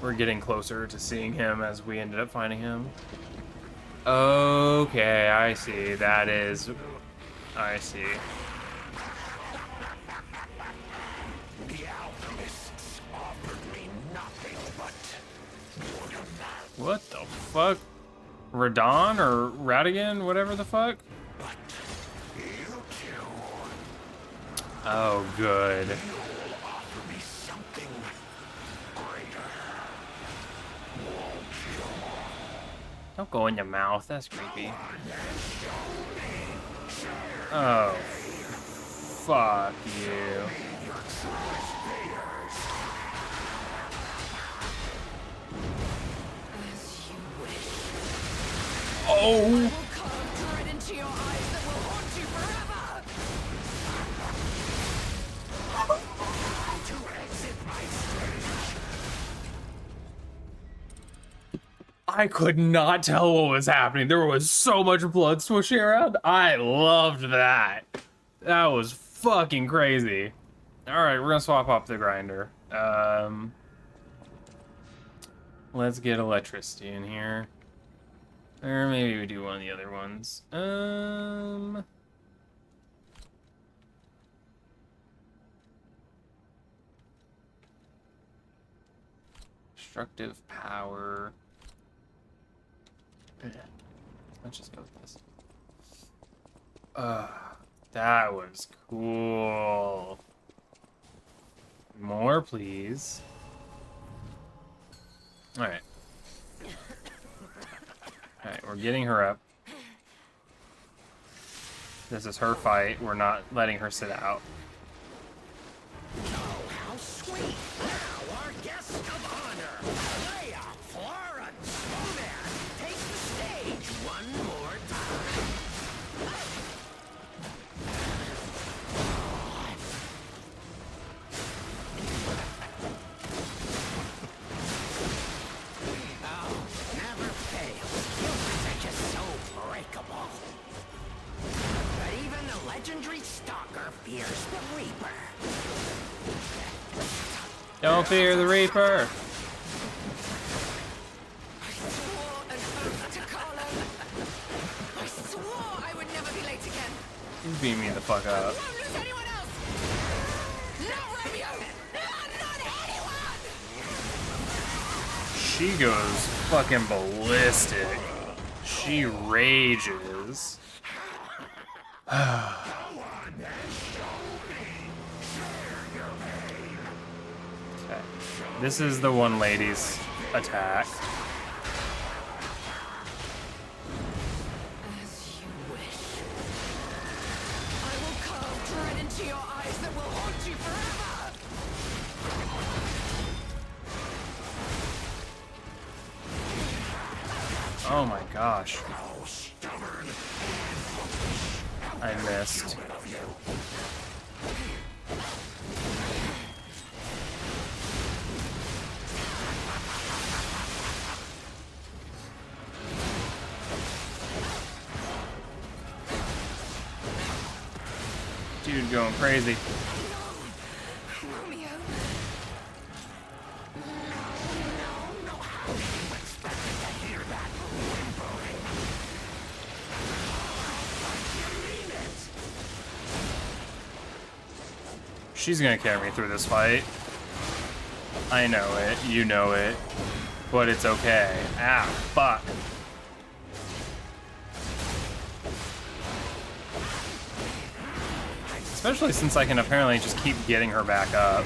We're getting closer to seeing him as we ended up finding him. Okay, I see. That is... I see. The alchemists offered me nothing but What the fuck? Radon or Radigan? Whatever the fuck? you two. Oh, good. Offer me something greater. Don't go in your mouth. That's creepy. Oh. Fuck you. As you wish. Oh! I will carve dread into your eyes that will haunt you forever! I could not tell what was happening. There was so much blood swooshing around. I loved that. That was fucking crazy. Alright, we're gonna swap up the grinder. Let's get electricity in here. Or maybe we do one of the other ones. Destructive power. Let's just go with this. That was cool. More, please. Alright. Alright, we're getting her up. This is her fight. We're not letting her sit out. Oh, how sweet! Now our guest of honor, Leia Florence Snowman, takes the stage one more time. Oh, never fails. Humans are just so breakable. But even the legendary Stalker fears the Reaper. Don't fear the Reaper! I swore an oath to Carlo. I swore I would never be late again. You beat me the fuck up. Won't lose anyone else. Not Romeo. Not anyone. She goes fucking ballistic. She rages. Okay. This is the one lady's attack. As you wish. I will carve dread into your eyes that will haunt you forever. Oh my gosh. I missed. Dude going crazy. Romeo. She's gonna carry me through this fight. I know it, you know it, but it's okay. Ah, fuck. Especially since I can apparently just keep getting her back up.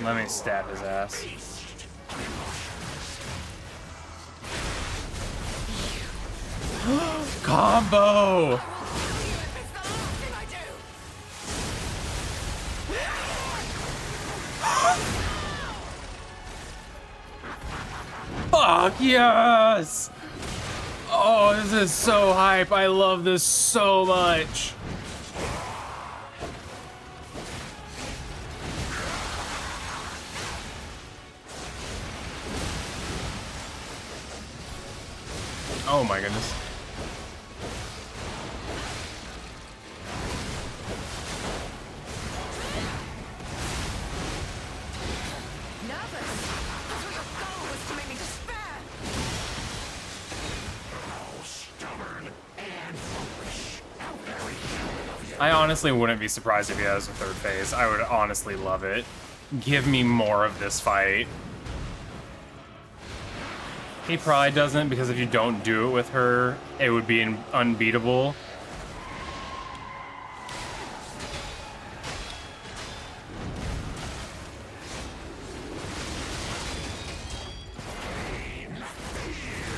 Let me stab his ass. Combo! Fuck yes! Oh, this is so hype. I love this so much. Oh my goodness. Nervous? I thought your goal was to make me despair. I honestly wouldn't be surprised if he has a third phase. I would honestly love it. Give me more of this fight. He probably doesn't, because if you don't do it with her, it would be unbeatable.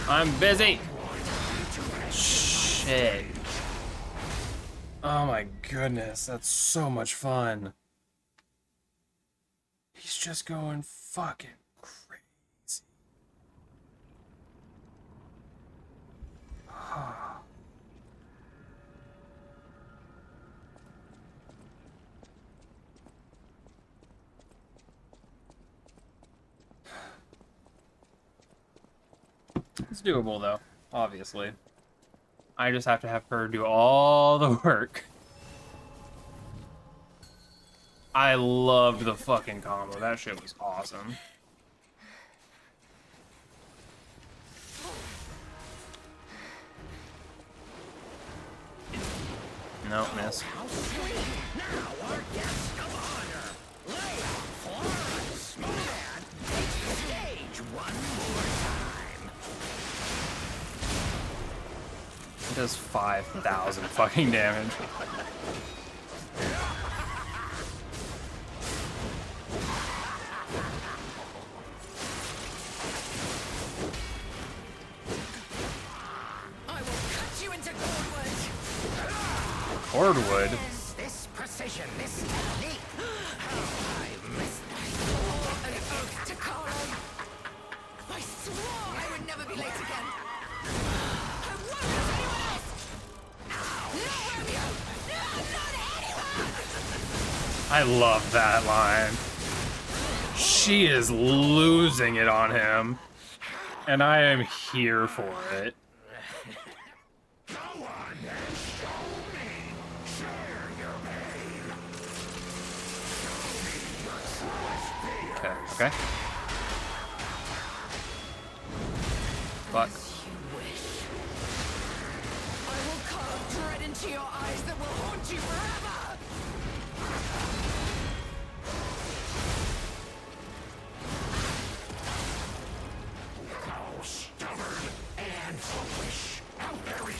I'm busy. Shit. Oh my goodness, that's so much fun. He's just going fucking crazy. It's doable, though, obviously. I just have to have her do all the work. I loved the fucking combo. That shit was awesome. Nope, miss. How sweet! Now our guest of honor, Leia Florence Modan, takes the stage one more time. It does 5,000 fucking damage. I will cut you into cordwood. Cordwood? This precision, this technique. How I missed I swore an oath to Carlo. I swore I would never be late again. I won't let anyone else. Not Romeo. No, not anyone. I love that line. She is losing it on him. And I am here for it. Okay, okay. Fuck. You wish. I will carve dread into your eyes that will haunt you forever. stubborn and foolish. How very you.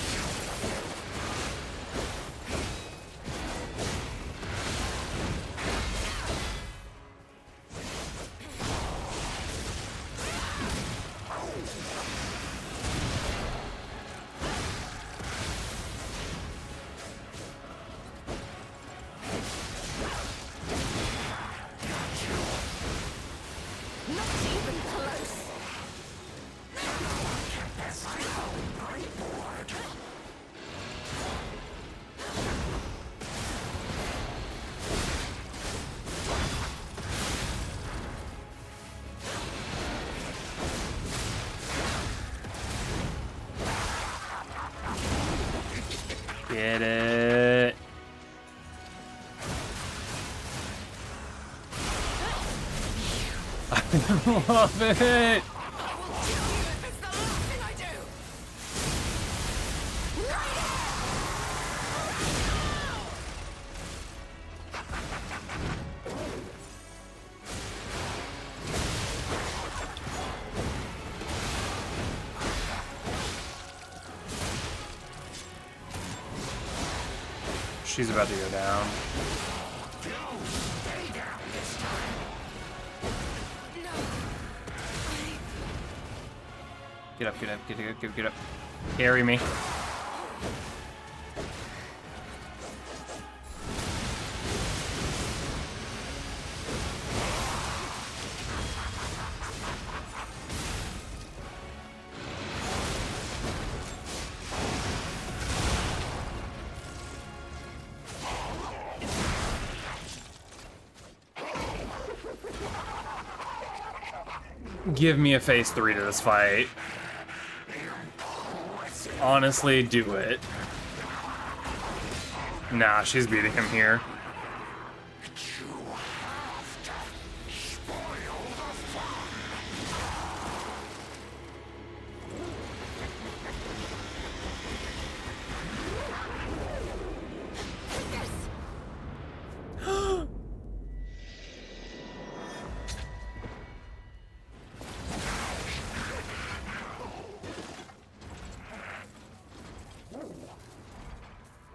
Not even close. Get it. I love it. I will kill you if it's the last thing I do. Right She's about to go down. No. Get up, get up, get up, get up. Carry me. Give me a phase 3 to this fight. Honestly, do it. Nah, she's beating him here.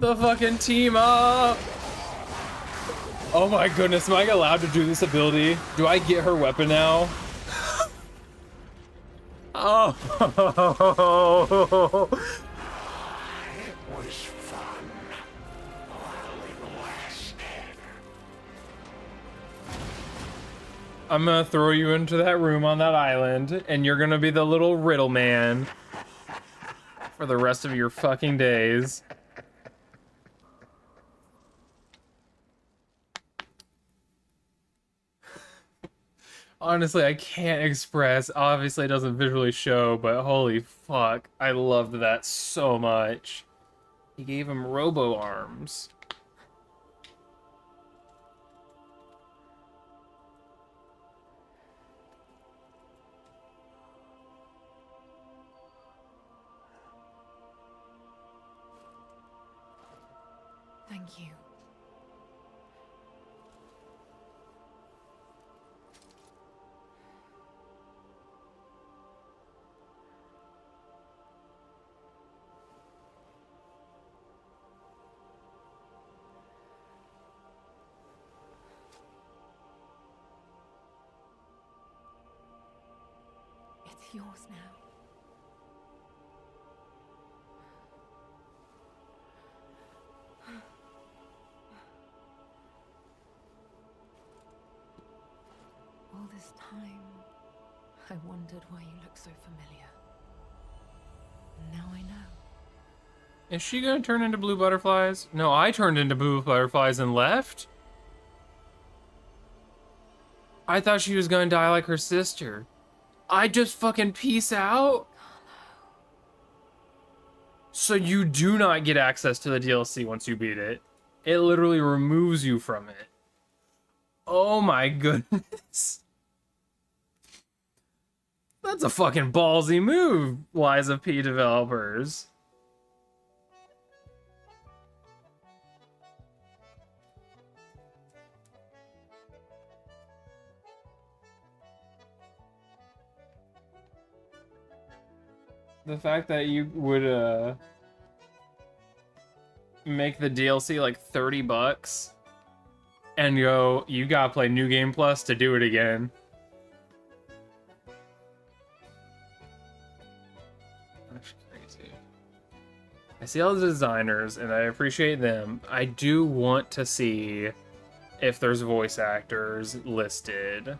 The fucking team up! Oh my goodness, am I allowed to do this ability? Do I get her weapon now? Oh! It was fun while it lasted. I'm gonna throw you into that room on that island, and you're gonna be the little riddle man for the rest of your fucking days. Honestly, I can't express. Obviously, it doesn't visually show, but holy fuck. I loved that so much. He gave him robo arms. Thank you. It's yours now. All this time, I wondered why you look so familiar. Now I know. Is she gonna turn into blue butterflies? No, I turned into blue butterflies and left? I thought she was gonna die like her sister. I just fucking peace out? So you do not get access to the DLC once you beat it. It literally removes you from it. Oh my goodness. That's a fucking ballsy move, Liza P developers. The fact that you would make the DLC like 30 bucks and go, you gotta play New Game Plus to do it again. That's crazy. I see all the designers and I appreciate them. I do want to see if there's voice actors listed.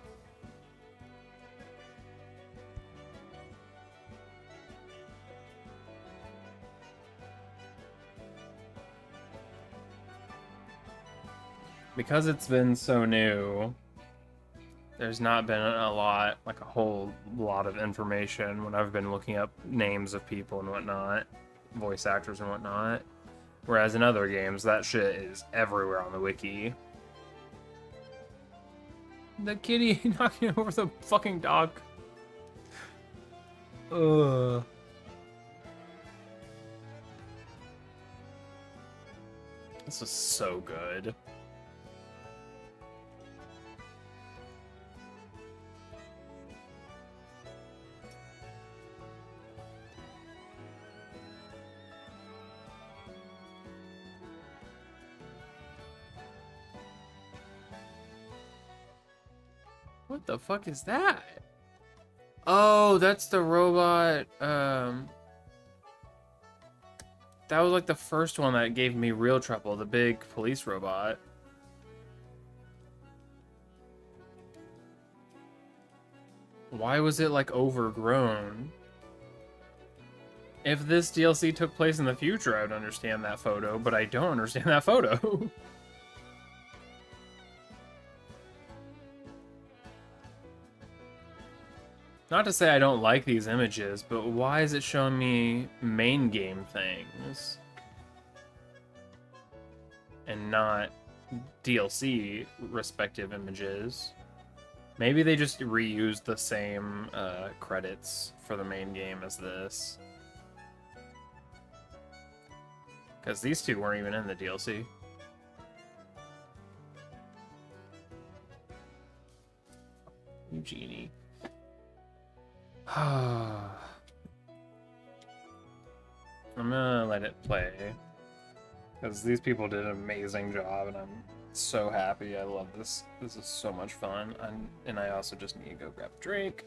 Because it's been so new, there's not been a lot, like a whole lot of information when I've been looking up names of people and whatnot, voice actors and whatnot. Whereas in other games, that shit is everywhere on the wiki. The kitty knocking over the fucking dog. Ugh. This is so good. What the fuck is that? Oh, that's the robot. That was like the first one that gave me real trouble, the big police robot. Why was it like overgrown? If this DLC took place in the future, I would understand that photo, but I don't understand that photo. Not to say I don't like these images, but why is it showing me main game things? And not DLC respective images. Maybe they just reused the same credits for the main game as this. Because these two weren't even in the DLC. Eugenie. I'm gonna let it play. Because these people did an amazing job and I'm so happy. I love this. This is so much fun. And I also just need to go grab a drink.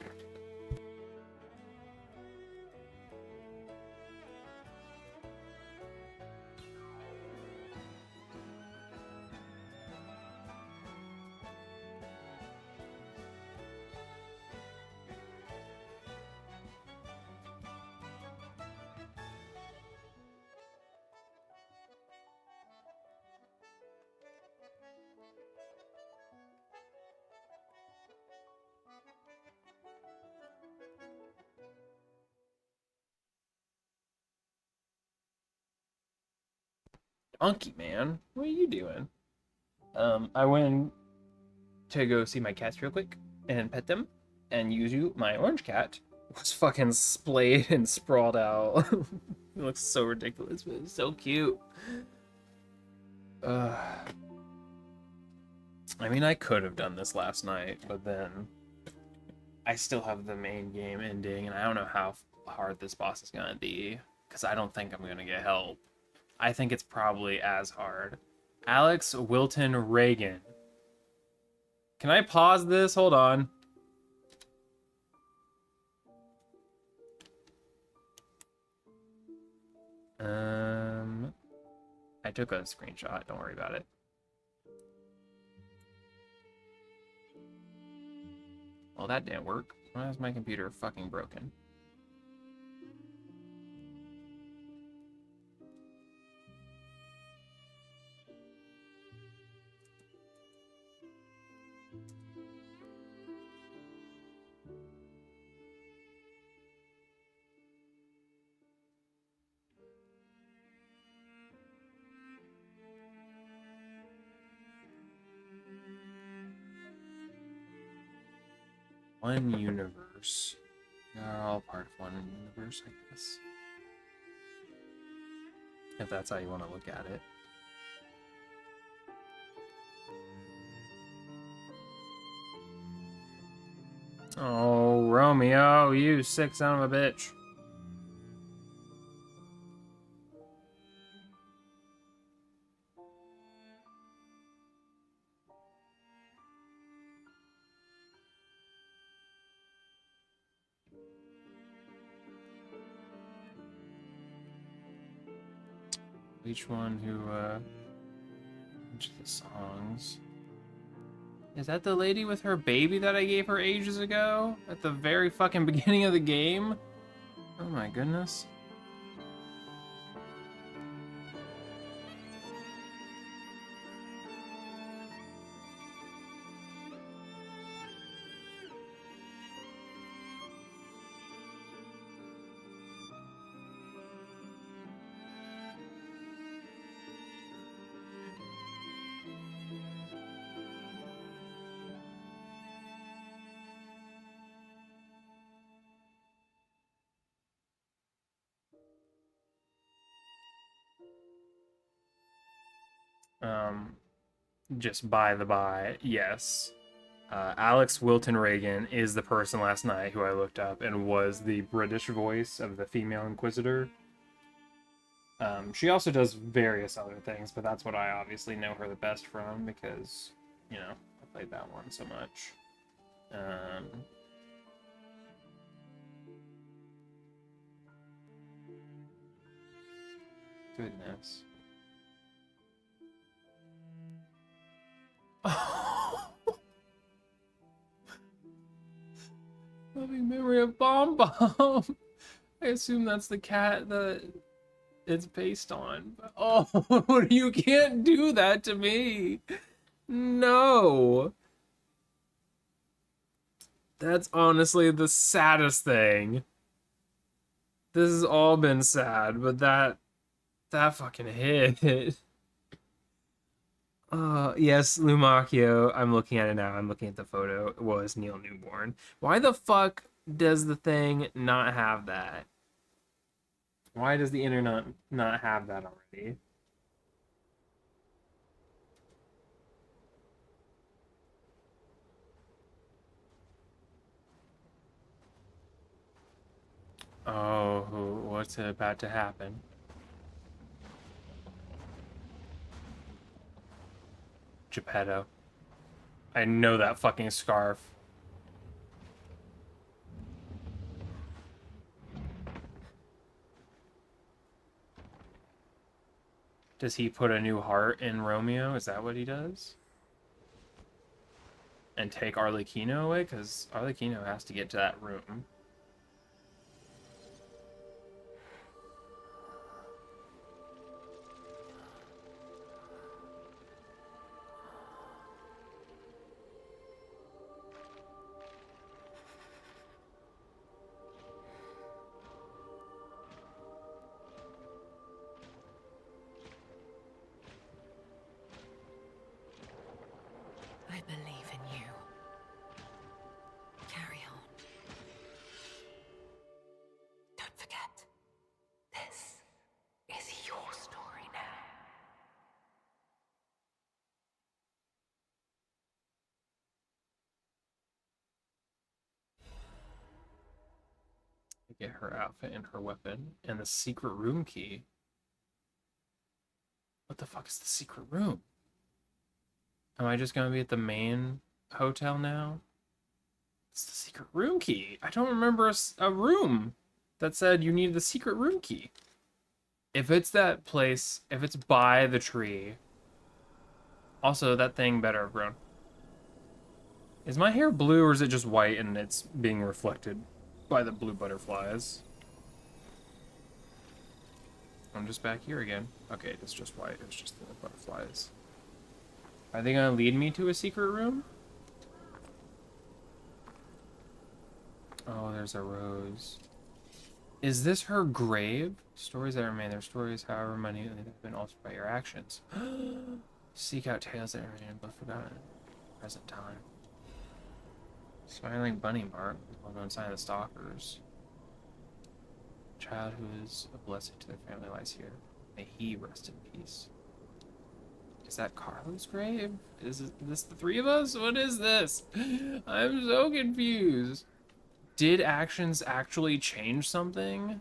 Unky, man. What are you doing? I went to go see my cats real quick and pet them. And Yuzu, my orange cat, was fucking splayed and sprawled out. It looks so ridiculous, but it's so cute. I mean, I could have done this last night, but then I still have the main game ending, and I don't know how hard this boss is gonna be, because I don't think I'm gonna get help. I think it's probably as hard. Alex Wilton Reagan. Can I pause this? Hold on. I took a screenshot. Don't worry about it. Well, that didn't work. Why is my computer fucking broken? One universe. They're all part of one universe, I guess. If that's how you want to look at it. Oh, Romeo, you sick son of a bitch. Each one who, each of the songs. Is that the lady with her baby that I gave her ages ago? At the very fucking beginning of the game? Oh my goodness. Just by the by, yes. Alex Wilton Reagan is the person last night who I looked up and was the British voice of the female Inquisitor. She also does various other things, but that's what I obviously know her the best from because, you know, I played that one so much. Goodness. Loving memory of Bomb Bomb. I assume that's the cat that it's based on. Oh, you can't do that to me. No. That's honestly the saddest thing. This has all been sad, but that fucking hit. Yes, Lumacchio. I'm looking at it now. I'm looking at the photo. It was Neil Newborn. Why the fuck does the thing not have that? Why does the internet not have that already? Oh, what's about to happen? Geppetto. I know that fucking scarf. Does he put a new heart in Romeo? Is that what he does? And take Arlecchino away? Because Arlecchino has to get to that room. Get her outfit and her weapon. And the secret room key. What the fuck is the secret room? Am I just gonna be at the main hotel now? It's the secret room key. I don't remember a room that said you needed the secret room key. If it's that place, if it's by the tree. Also, that thing better have grown. Is my hair blue or is it just white and it's being reflected by the blue butterflies? I'm just back here again. Okay, it's just white. It's just the butterflies. Are they gonna lead me to a secret room? Oh, there's a rose. Is this her grave? Stories that remain their stories, however many have been altered by your actions. Seek out tales that remain but forgotten. Present time. Smiling bunny mark, well-known sign of the stalkers. Child who is a blessing to their family lies here. May he rest in peace. Is that Carlos' grave? Is this the three of us? What is this? I'm so confused. Did actions actually change something?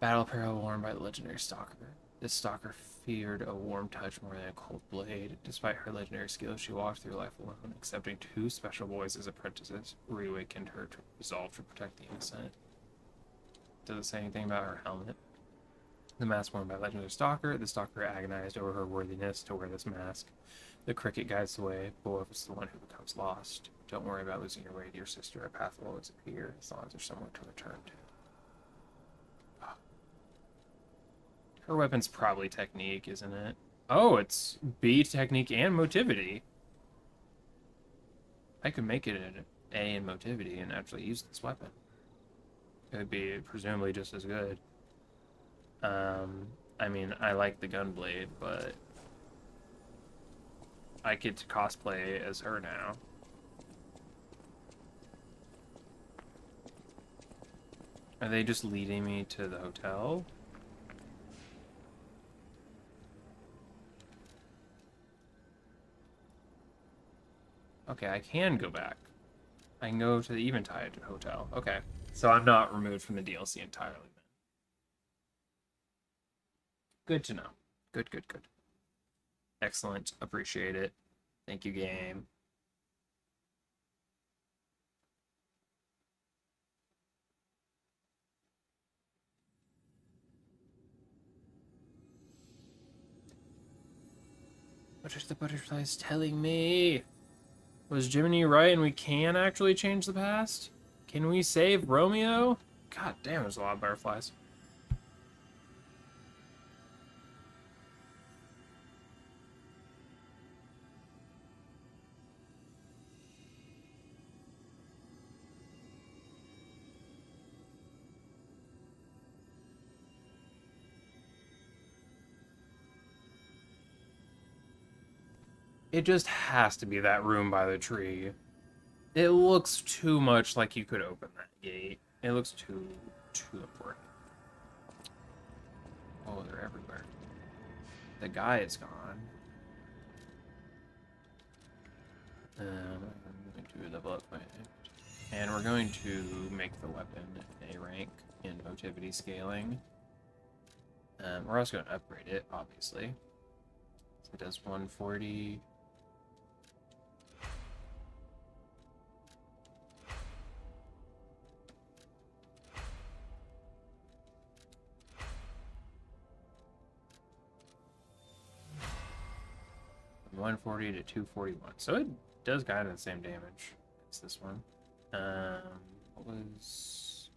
Battle apparel worn by the legendary stalker. This stalker feared a warm touch more than a cold blade. Despite her legendary skills, she walked through life alone, accepting 2 special boys as apprentices. Reawakened her to resolve to protect the innocent. Does it say anything about her helmet? The mask worn by legendary stalker. The stalker agonized over her worthiness to wear this mask. The cricket guides the way. Bulwark is the one who becomes lost. Don't worry about losing your way to your sister. A path will always appear as long as there's somewhere to return to. Her weapon's probably technique, isn't it? Oh, it's B technique and motivity. I could make it an A in motivity and actually use this weapon. It would be presumably just as good. I mean, I like the gunblade, but I get to cosplay as her now. Are they just leading me to the hotel? Okay, I can go back. I can go to the Eventide Hotel. Okay. So I'm not removed from the DLC entirely then. Good to know. Good, good, good. Excellent. Appreciate it. Thank you, game. What are the butterflies telling me? Was Jiminy right and we can actually change the past? Can we save Romeo? God damn, there's a lot of butterflies. It just has to be that room by the tree. It looks too much like you could open that gate. It looks too important. Oh, they're everywhere. The guy is gone. I'm going to level up my... And we're going to make the weapon A rank in motivity scaling. We're also going to upgrade it, obviously. So it does 140... From 140 to 241. So it does kind of the same damage as this one. What was...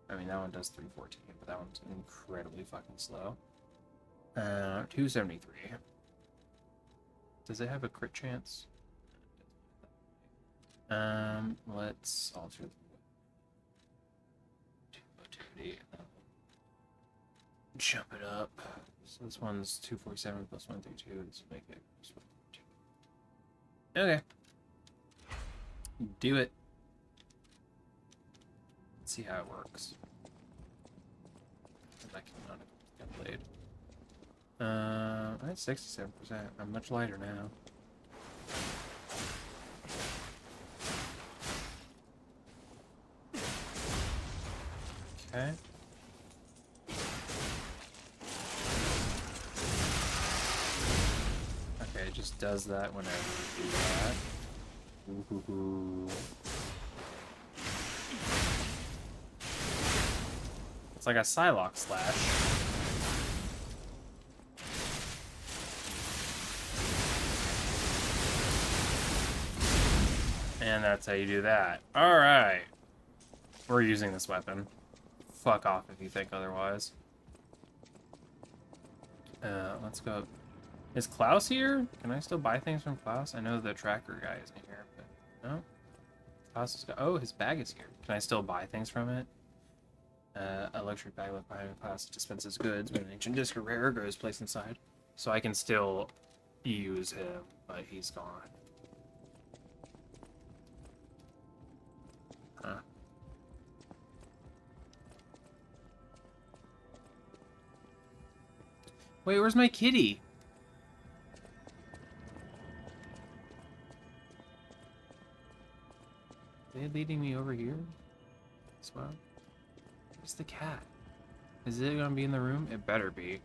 I mean, that one does 314, but that one's incredibly fucking slow. 273. Does it have a crit chance? Let's alter the motivity. Jump it up. So this one's 247 plus 132. This will make it plus 132. Okay. Do it. Let's see how it works. I cannot get played. I'm at 67%. I'm much lighter now. Okay. Okay, it just does that whenever we do that. Ooh. It's like a Psylocke slash. And that's how you do that. Alright. We're using this weapon. Fuck off if you think otherwise. Let's go. Is Klaus here? Can I still buy things from Klaus? I know the tracker guy isn't here, but no. Klaus is oh, his bag is here. Can I still buy things from it? A luxury bag left behind in Klaus dispenses goods when an ancient disc or rare ergo is placed inside. So I can still use him, but he's gone. Huh. Wait, where's my kitty? Are they leading me over here as well? Where's the cat? Is it gonna be in the room? It better be.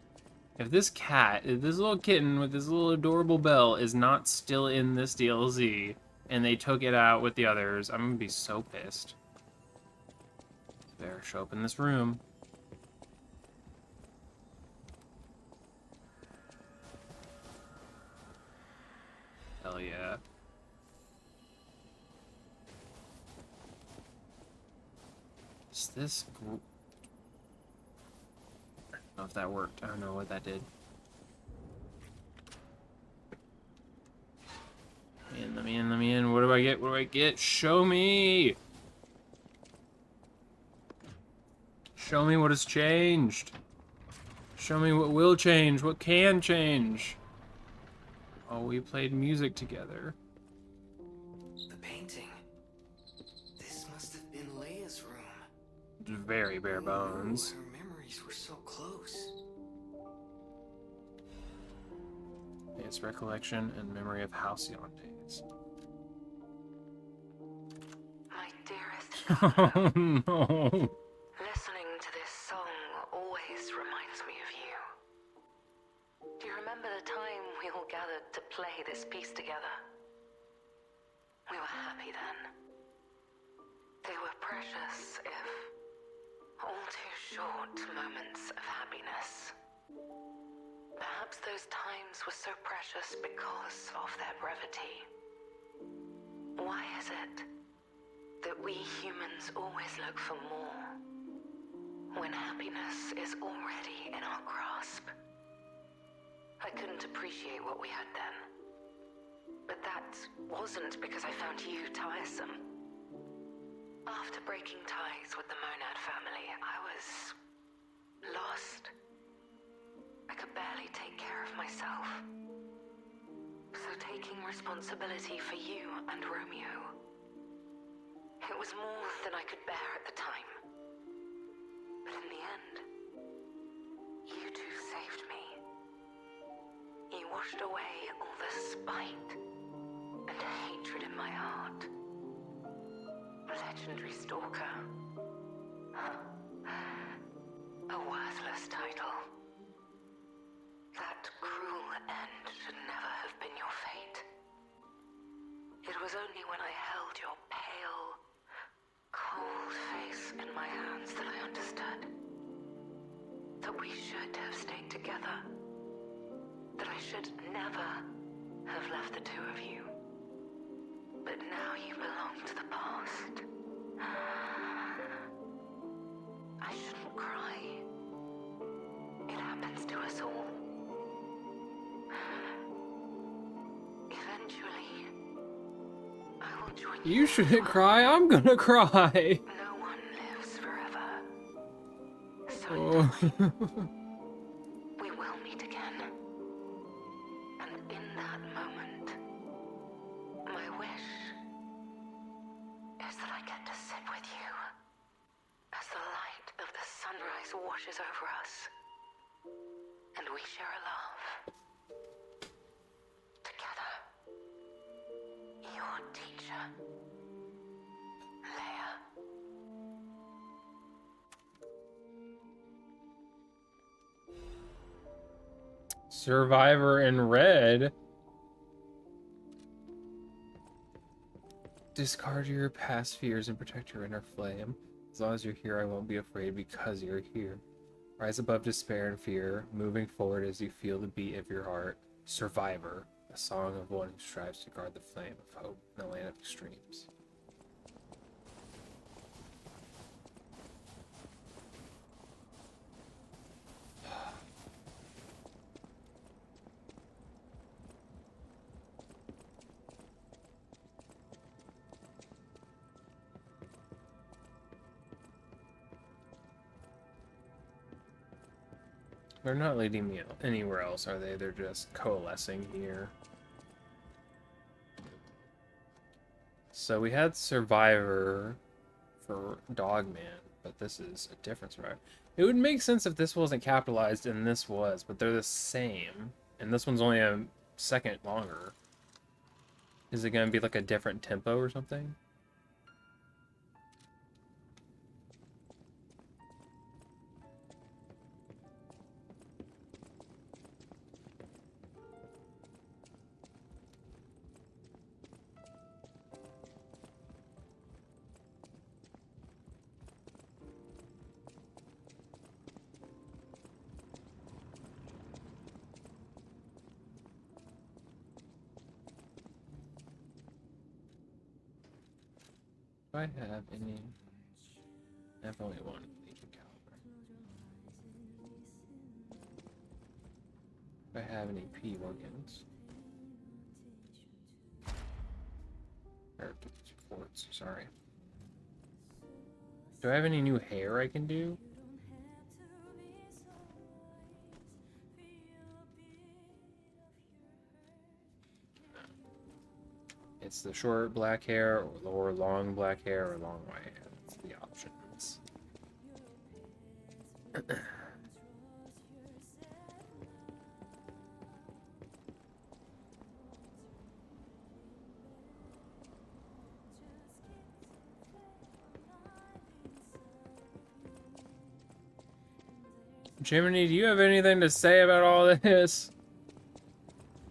If this cat, if this little kitten with this little adorable bell is not still in this DLC, and they took it out with the others, I'm gonna be so pissed. Better show up in this room. Hell yeah. Is this group? I don't know if that worked. I don't know what that did. Let me in, let me in. What do I get? What do I get? Show me! Show me what has changed. Show me what will change, what can change. Oh, we played music together. The painting. This must have been Leia's room. Very bare bones. Ooh, her memories were so close. Its recollection and memory of Halcyon days. My dearest, Oh no. listening to this song always reminds me of you. Do you remember the time we all gathered to play this piece together? We were happy then. They were precious, if all too short moments of happiness. Perhaps those times were so precious because of their brevity. Why is it that we humans always look for more when happiness is already in our grasp? I couldn't appreciate what we had then. But that wasn't because I found you tiresome. After breaking ties with the Monad family, I was lost. I could barely take care of myself. So taking responsibility for you and Romeo, it was more than I could bear at the time. But in the end, you two saved me. You washed away all the spite and hatred in my heart. Legendary Stalker. A worthless title. That cruel end should never have been your fate. It was only when I held your pale, cold face in my hands that I understood that we should have stayed together. That I should never have left the two of you. But now you belong to the past. I shouldn't cry. It happens to us all. Eventually, I will join you. You shouldn't cry. I'm gonna cry. No one lives forever. So Oh. we will meet again. And in that moment, my wish is that I get to sit with you as the light of the sunrise washes over us, and we share a love together. Your teacher, Leia. Survivor in red. Discard your past fears and protect your inner flame. As long as you're here, I won't be afraid because you're here. Rise above despair and fear, moving forward as you feel the beat of your heart. Survivor, a song of one who strives to guard the flame of hope in the land of extremes. They're not leading me anywhere else, are they? They're just coalescing here. So we had Survivor for Dogman, but this is a different Survivor. It would make sense if this wasn't capitalized and this was, but they're the same. And this one's only a second longer. Is it going to be like a different tempo or something? Do I have any? I have only one Legion caliber. Do I have any P organs? Or quartz, sorry. Do I have any new hair I can do? It's the short black hair, or long black hair, or long white hair. That's the options. Jiminy, do you have anything to say about all this?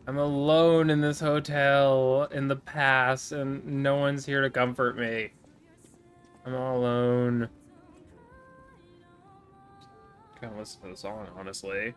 I'm alone in this hotel in the past, and no one's here to comfort me. I'm all alone. Can't listen to the song, honestly.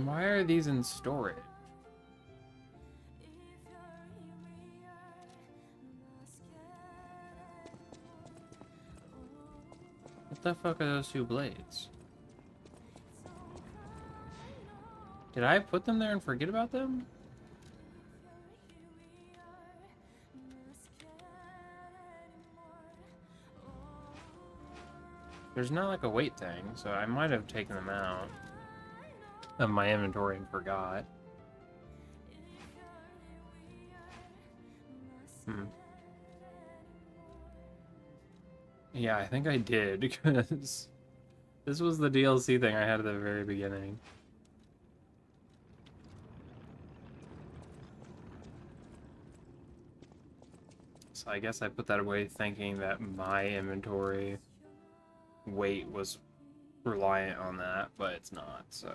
Why are these in storage? What the fuck are those two blades? Did I put them there and forget about them? There's not like a weight thing, so I might have taken them out of my inventory and forgot. Yeah, I think I did, because this was the DLC thing I had at the very beginning. So I guess I put that away thinking that my inventory weight was reliant on that, but it's not, so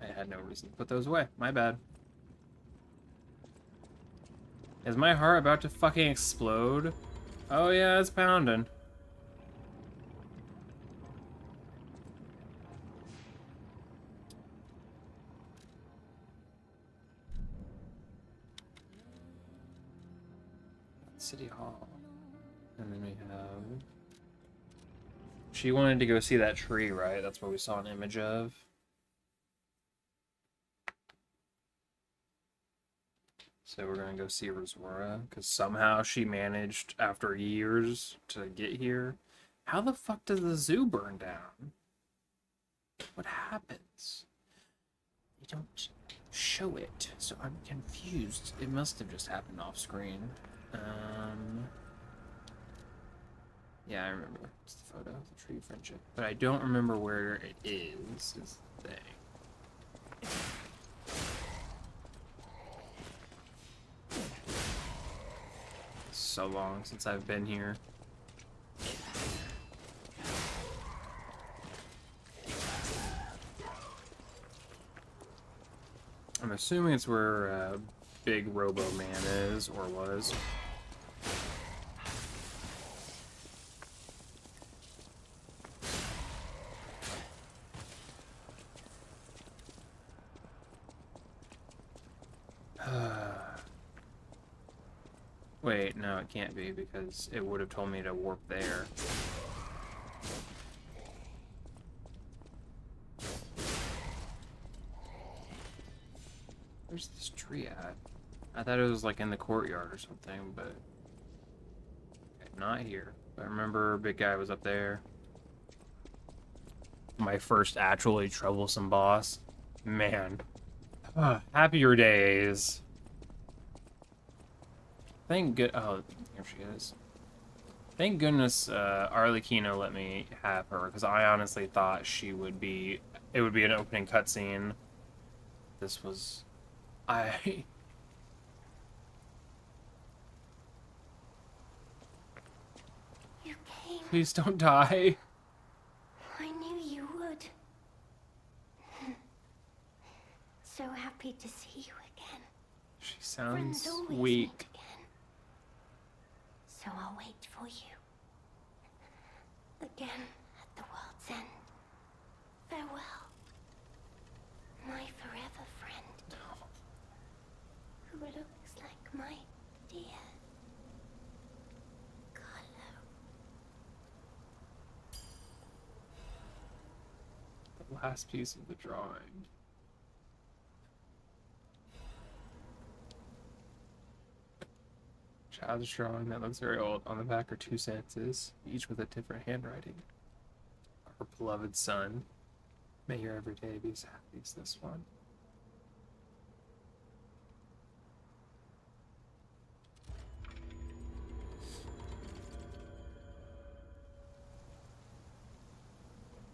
I had no reason to put those away. My bad. Is my heart about to fucking explode? Oh yeah, it's pounding. City Hall. And then we have... She wanted to go see that tree, right? That's what we saw an image of. So we're gonna go see Rosora, because somehow she managed, after years, to get here. How the fuck does the zoo burn down? What happens? They don't show it, so I'm confused. It must have just happened off screen. Yeah, I remember. It's the photo of the tree friendship. But I don't remember where it is the thing. So long since I've been here. I'm assuming it's where Big Robo Man is, or was. Wait, no, it can't be, because it would have told me to warp there. Where's this tree at? I thought it was like in the courtyard or something, but okay, not here. But I remember big guy was up there. My first actually troublesome boss. Man. Happier days. Thank good. Oh, here she is. Thank goodness Arlecchino let me have her, because I honestly thought she would be. It would be an opening cutscene. This was. You came. Please don't die. I knew you would. So happy to see you again. She Friends sounds always weak. meet again. So I'll wait for you. Again at the world's end. Farewell. My forever friend. Who looks like my dear Carlo. The last piece of the drawing. Child's drawing that looks very old. On the back are two sentences, each with a different handwriting. Our beloved son, may your every day be as happy as this one.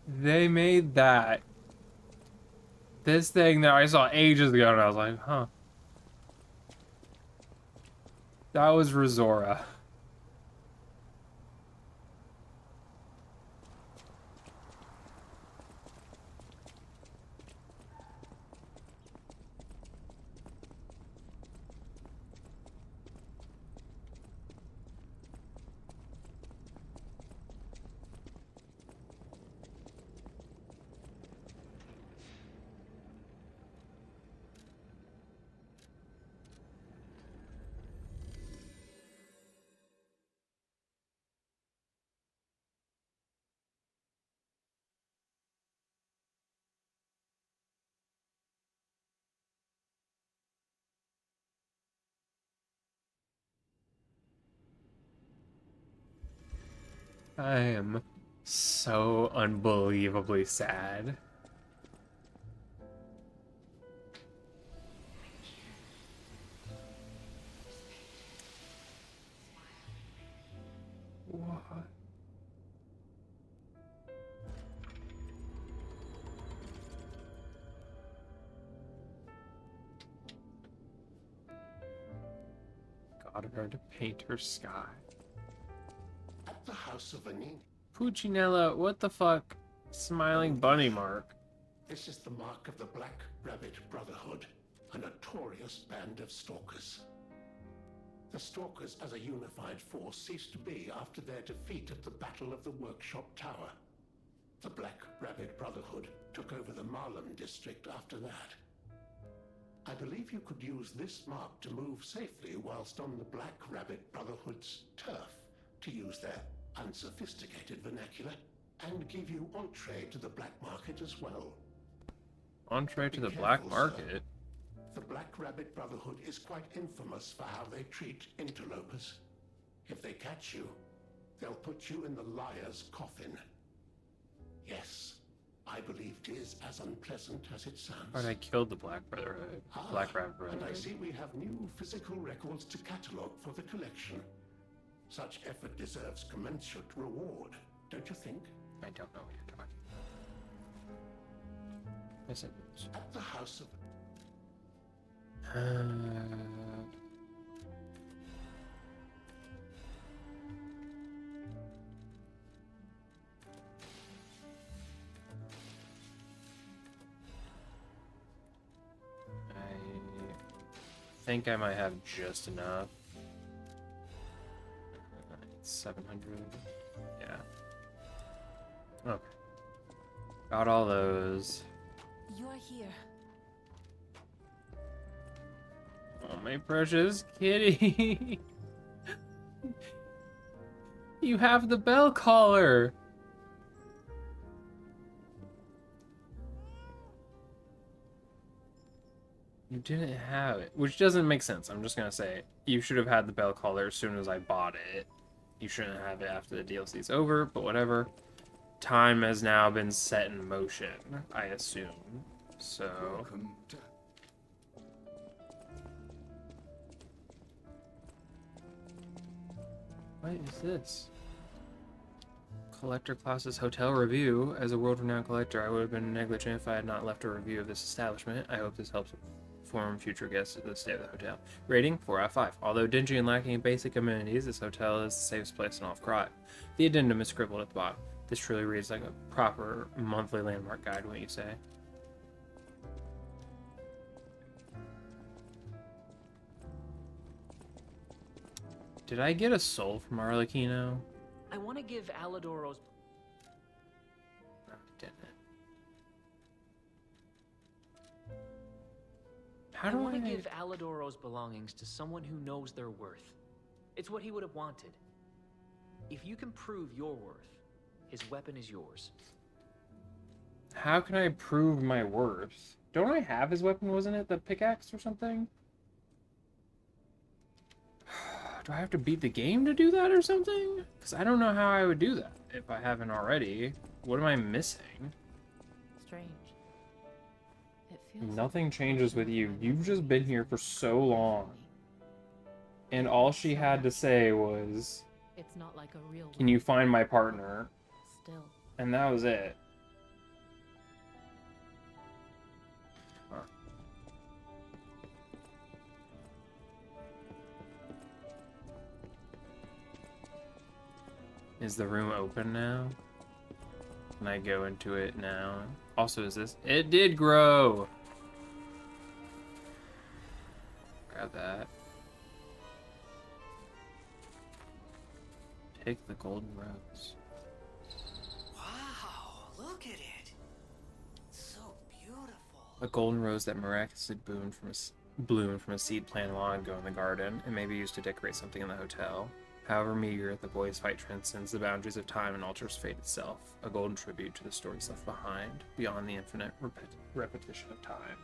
They made that. This thing that I saw ages ago, and I was like, huh. That was Rosora. I am so unbelievably sad. What? Got her to paint her sky. At the House of Vanini. Puccinella, what the fuck? Smiling bunny mark. This is the mark of the Black Rabbit Brotherhood, a notorious band of stalkers. The Stalkers as a unified force ceased to be after their defeat at the Battle of the Workshop Tower. The Black Rabbit Brotherhood took over the Marlem district after that. I believe you could use this mark to move safely whilst on the Black Rabbit Brotherhood's turf, to use their unsophisticated vernacular, and give you entree to the black market as well. Entree to Be the black careful, sir. market? The Black Rabbit Brotherhood is quite infamous for how they treat interlopers. If they catch you, they'll put you in the liar's coffin. Yes, I believe it is as unpleasant as it sounds. But I killed the Black Brotherhood. Black Rabbit And I Brotherhood. see we have new physical records to catalogue for the collection. Such effort deserves commensurate reward, don't you think? I don't know what you're talking about. Yes, it is. At the House of... I think I might have just enough. It's 700. Yeah. Okay. Got all those. You're here. Oh, my precious kitty. You have the bell collar. You didn't have it, which doesn't make sense. I'm just gonna say you should have had the bell collar as soon as I bought it. You shouldn't have it after the DLC's over, but whatever. Time has now been set in motion, I assume. So Welcome to... what is this? Collector classes hotel review. As a world-renowned collector, I would have been negligent if I had not left a review of this establishment. I hope this helps inform future guests of the stay of the hotel. Rating 4 out of 5. Although dingy and lacking in basic amenities, this hotel is the safest place in all of Crot. The addendum is scribbled at the bottom. This truly reads like a proper monthly landmark guide, wouldn't you say? Did I get a soul from Arlecchino? I want to give Alidoro's... No, I didn't. How I do want I to give Alidoro's belongings to someone who knows their worth. It's what he would have wanted. If you can prove your worth, his weapon is yours. How can I prove my worth? Don't I have his weapon? Wasn't it the pickaxe or something? Do I have to beat the game to do that or something? Because I don't know how I would do that if I haven't already. What am I missing? Strange. It feels Nothing changes with you. You've just been here for so long. And all she had to say was, it's not like a real "Can you find my partner?" still. And that was it. Huh. Is the room open now? Can I go into it now? Also, is this... It did grow! Grab that. Take the golden rose. Wow, look at it. It's so beautiful. A golden rose that miraculously bloomed from a seed planted long ago in the garden and may be used to decorate something in the hotel. However meager, the boy's fight transcends the boundaries of time and alters fate itself, a golden tribute to the stories left behind, beyond the infinite repetition of time.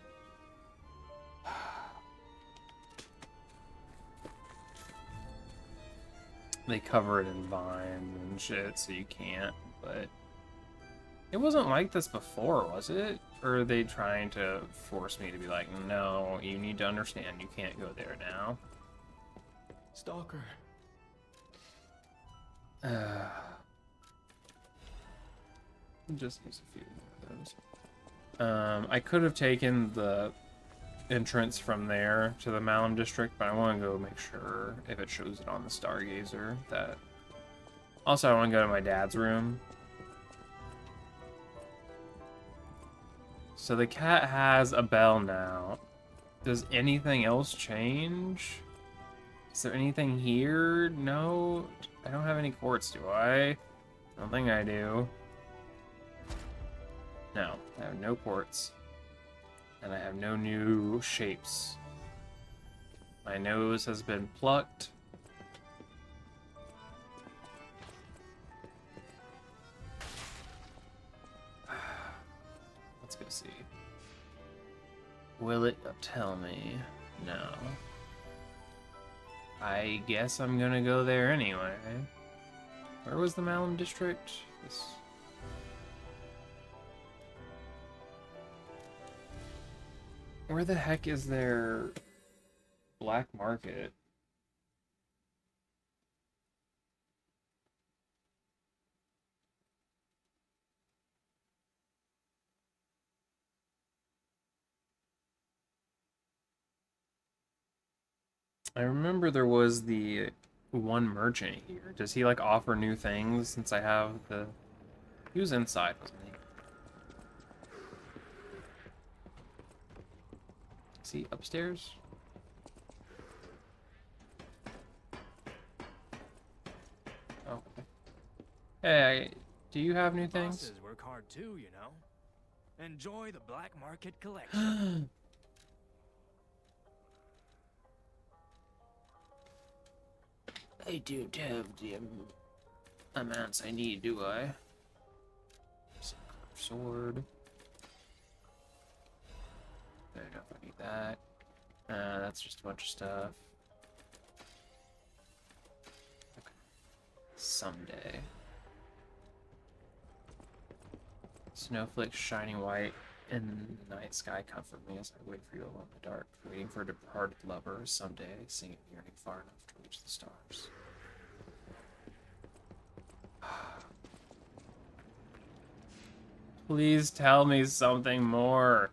They cover it in vines and shit, so you can't, but... It wasn't like this before, was it? Or are they trying to force me to be like, no, you need to understand, you can't go there now? Stalker. Just use a few more of those. I could have taken the entrance from there to the Malum district, but I want to go make sure if it shows it on the Stargazer that... Also, I want to go to my dad's room. So the cat has a bell now. Does anything else change? Is there anything here? No. I don't have any quartz, do I? I don't think I do. No, I have no quartz. And I have no new shapes. My nose has been plucked. Let's go see. Will it tell me? No. I guess I'm gonna go there anyway. Where was the Malum district? This... Where the heck is their black market? I remember there was the one merchant here. Does he like offer new things since I have the... He was inside, wasn't he? Is he upstairs? Oh. Hey, do you have new things? Bosses work hard too, you know. Enjoy the black market collection. I don't have the amounts I need, do I? Some sword. I don't know if I need that. That's just a bunch of stuff. Okay. Someday. Snowflakes shining white in the night sky comfort me as I wait for you alone in the dark, waiting for a departed lover someday, singing yearning far enough to reach the stars. Please tell me something more.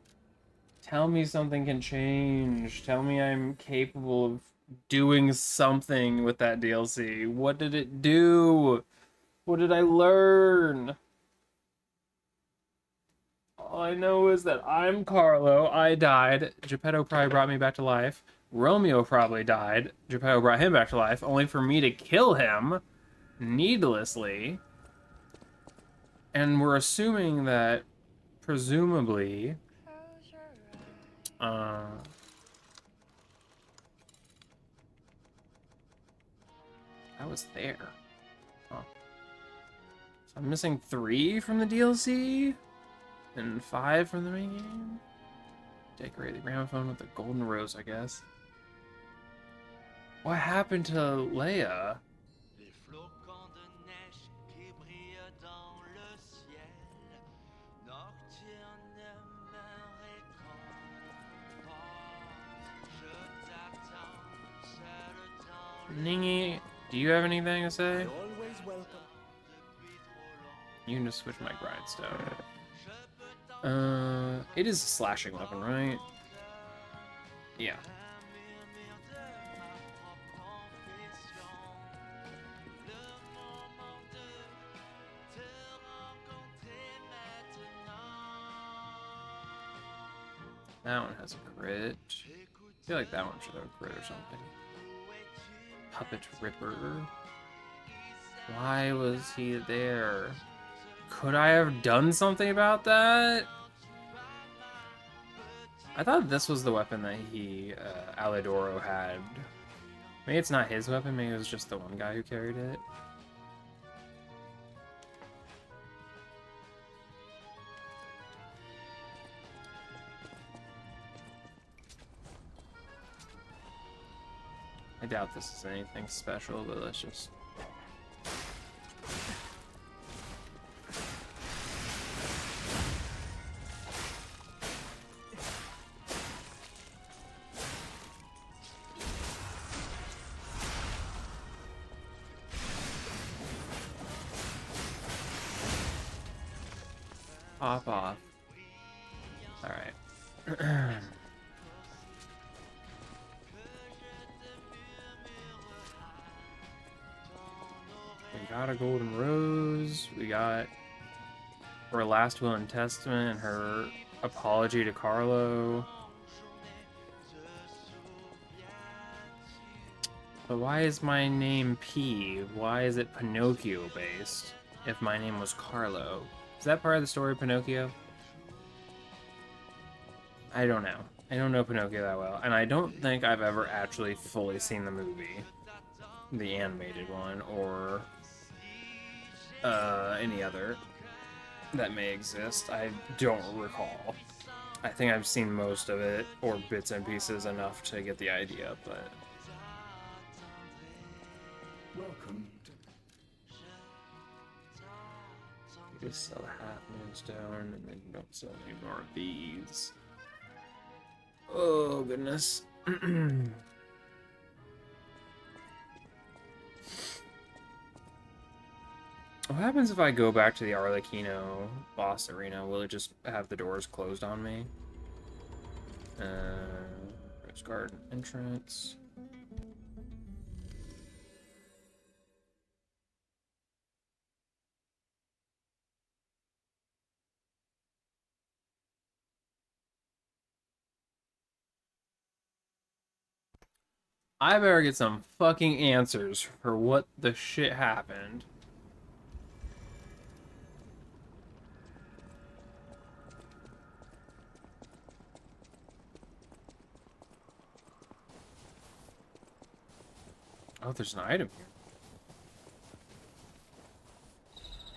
Tell me something can change. Tell me I'm capable of doing something with that DLC. What did it do? What did I learn? All I know is that I'm Carlo. I died. Geppetto probably brought me back to life. Romeo probably died. Geppetto brought him back to life, only for me to kill him needlessly. And we're assuming that, presumably, I was there. Huh. So I'm missing 3 from the DLC? And 5 from the main game? Decorate the gramophone with a golden rose, I guess. What happened to Leia? Ningy, do you have anything to say? Always welcome. You can just switch my grindstone. It is a slashing weapon, right? Yeah. That one has a crit. I feel like that one should have a crit or something. Puppet Ripper. Why was he there? Could I have done something about that? I thought this was the weapon that he, Alidoro had. Maybe it's not his weapon, maybe it was just the one guy who carried it. I doubt this is anything special, but let's just... Pop off. Alright. We got a golden rose. We got her last will and testament and her apology to Carlo. But why is my name P? Why is it Pinocchio based if my name was Carlo? Is that part of the story, Pinocchio? I don't know. I don't know Pinocchio that well, and I don't think I've ever actually fully seen the movie, the animated one, or any other that may exist. I don't recall. I think I've seen most of it, or bits and pieces enough to get the idea, but... Welcome to... You just sell hat moonstone, and then you don't sell any more of these. Oh, goodness. What happens if I go back to the Arlecchino boss arena? Will it just have the doors closed on me? Rose Garden entrance. I better get some fucking answers for what the shit happened. Oh, there's an item here.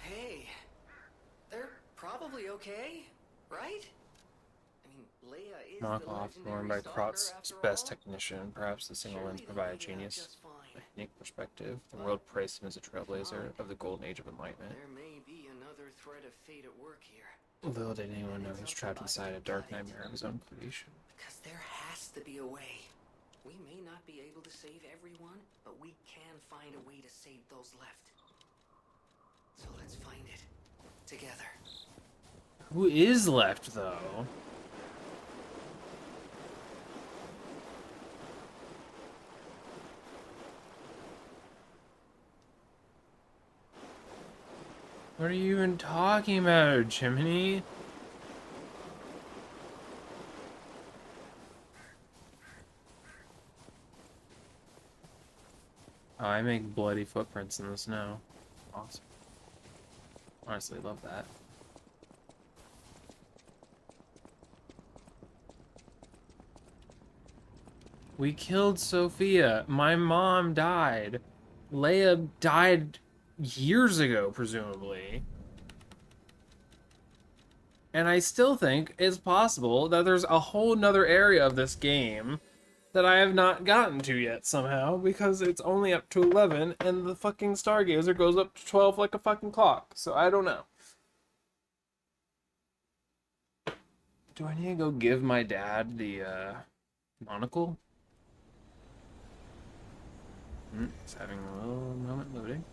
Hey, they're probably okay, right? I mean, Leia is Knock the off, legendary worn by stalker Krot's after best all. technician. Perhaps the single lens Surely they'll provide a make it out genius. just fine. A unique perspective. The world praised him as a trailblazer of the golden age of enlightenment. There may be another thread of fate at work here. Little did anyone know he was trapped inside a dark nightmare of his own creation. Because there has to be a way. We may not be able to save everyone, but we can find a way to save those left. So let's find it. Together. Who is left, though? What are you even talking about, Jiminy? Oh, I make bloody footprints in the snow. Awesome. Honestly, love that. We killed Sophia. My mom died. Leia died years ago, presumably. And I still think it's possible that there's a whole nother area of this game that I have not gotten to yet somehow, because it's only up to 11 and the fucking Stargazer goes up to 12 like a fucking clock. So I don't know. Do I need to go give my dad the monocle? It's having a little moment loading.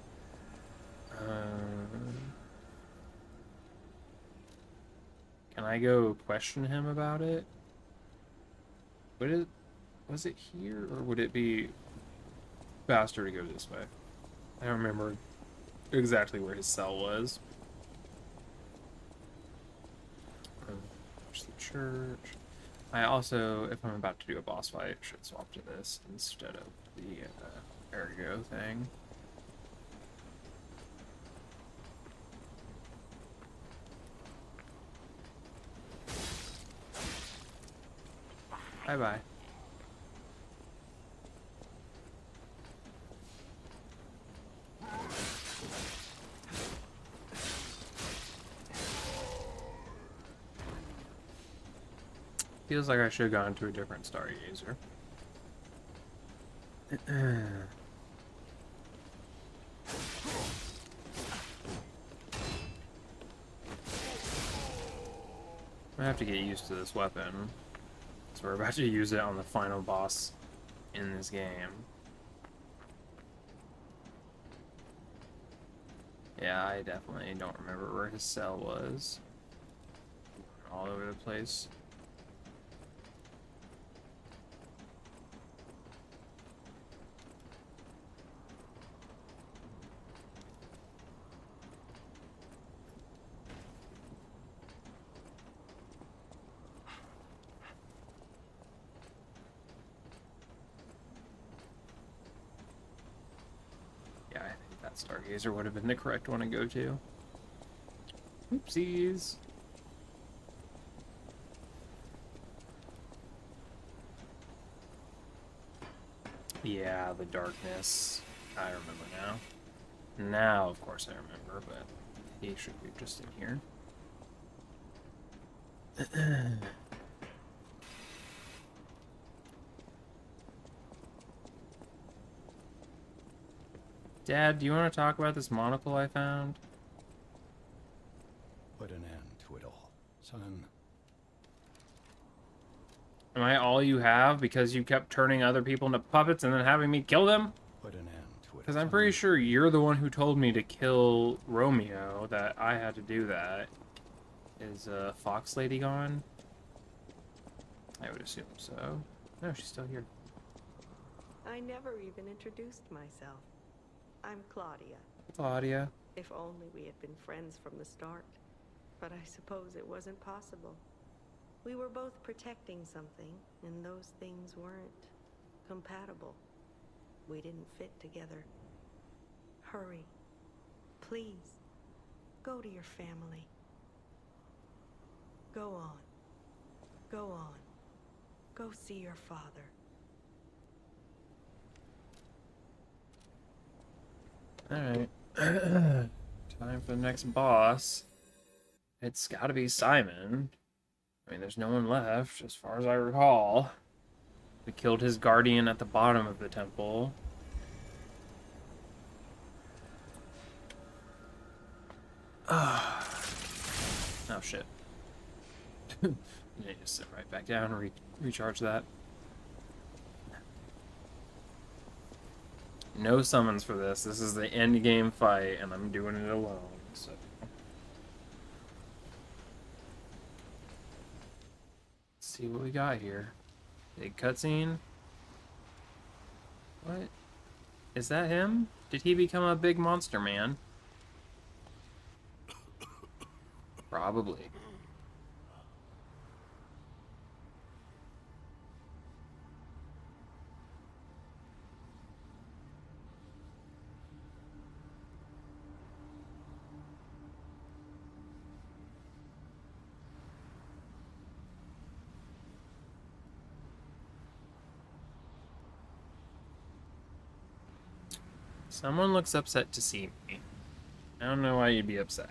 Can I go question him about it? Was it here, or would it be faster to go this way? I don't remember exactly where his cell was. There's the church. I also, if I'm about to do a boss fight, should swap to this instead of the ergo thing. Bye-bye. Feels like I should have gone to a different Stargazer. I have to get used to this weapon. So we're about to use it on the final boss in this game. Yeah, I definitely don't remember where his cell was. All over the place. Stargazer would have been the correct one to go to. Oopsies. Yeah, the darkness. I remember now. Now, of course, I remember, but he should be just in here. Dad, do you want to talk about this monocle I found? Put an end to it all, son. Am I all you have because you kept turning other people into puppets and then having me kill them? Put an end to it. Because I'm pretty sure you're the one who told me to kill Romeo, that I had to do that. Is Fox Lady gone? I would assume so. No, she's still here. I never even introduced myself. I'm Claudia. Claudia. If only we had been friends from the start. But I suppose it wasn't possible. We were both protecting something, and those things weren't compatible. We didn't fit together. Hurry. Please. Go to your family. Go on. Go on. Go see your father. Alright. Time for the next boss. It's gotta be Simon. I mean, there's no one left, as far as I recall. We killed his guardian at the bottom of the temple. Oh shit. Yeah, just sit right back down and recharge that. No summons for this. This is the end game fight, and I'm doing it alone. So. Let's see what we got here. Big cutscene. What? Is that him? Did he become a big monster man? Probably. Someone looks upset to see me. I don't know why you'd be upset.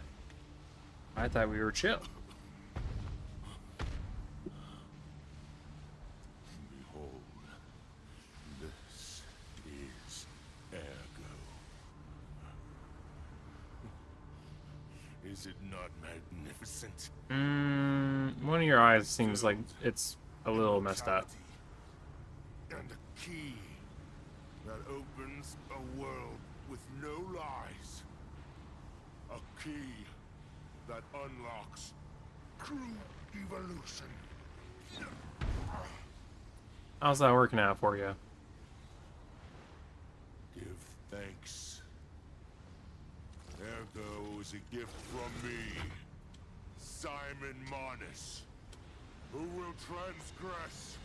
I thought we were chill. Behold, this is Ergo. Is it not magnificent? One of your eyes seems like it's a little messed up. And a key that opens a world with no lies. A key that unlocks true evolution. How's that working out for you? Give thanks. Ergo is a gift from me, Simon Manus, who will transgress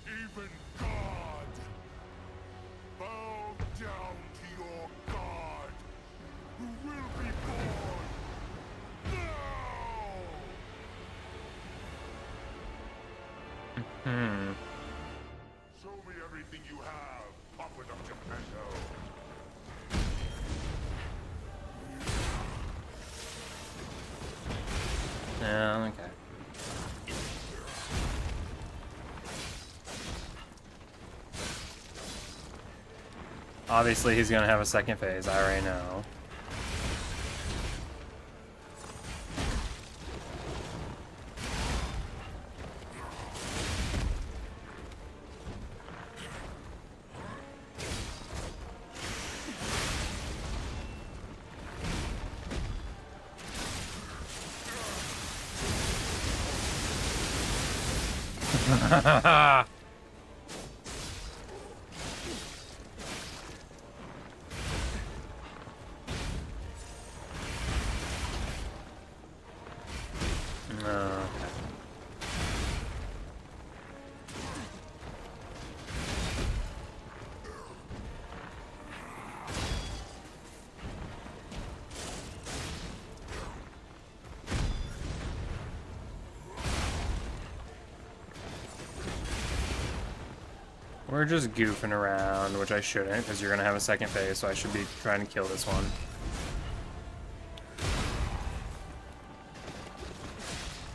even God. Bow down to your God, who will be born now! Show me everything you have, Papa of Geppetto. Okay. Obviously, he's gonna have a second phase. I already know. We're just goofing around, which I shouldn't, because you're gonna have a second phase, so I should be trying to kill this one.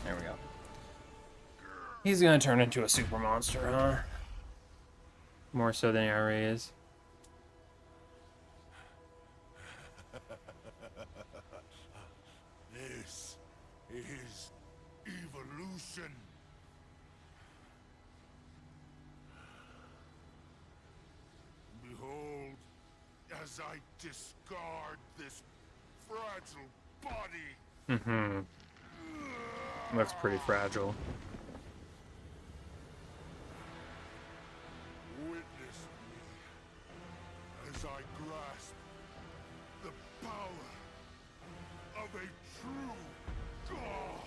There we go. He's gonna turn into a super monster, huh? More so than he already is. This is evolution. Behold, as I discard this fragile body. Mm-hmm. Looks pretty fragile. Witness me as I grasp the power of a true god.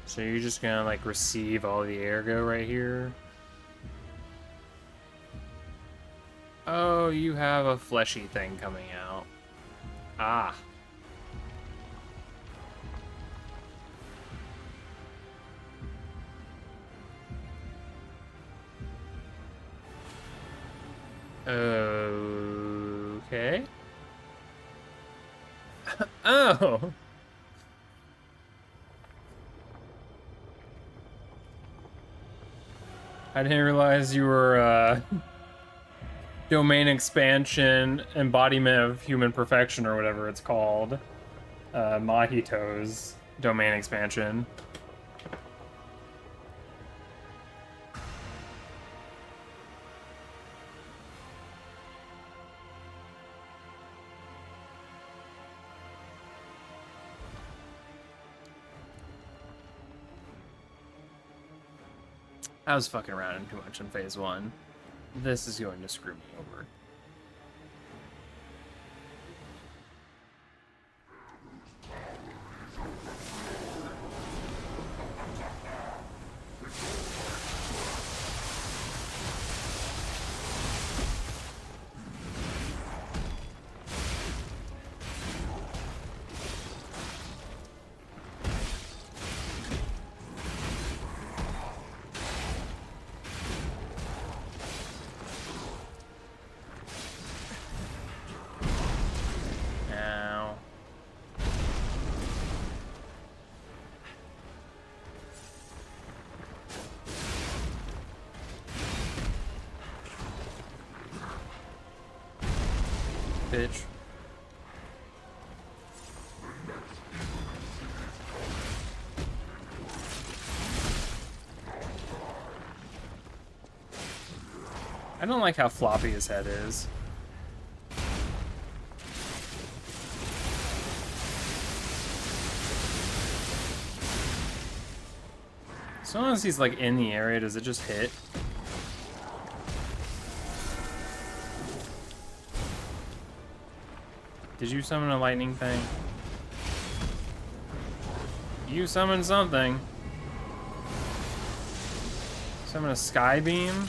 So you're just gonna like receive all the ergo right here? Oh, you have a fleshy thing coming out. Ah. Okay. Oh. I didn't realize you were domain expansion, embodiment of human perfection, or whatever it's called. Mahito's domain expansion. I was fucking around too much in phase 1. This is going to screw me over. Bitch. I don't like how floppy his head is. As long as he's like in the area, does it just hit? Did you summon a lightning thing? You summoned something. Summon a sky beam?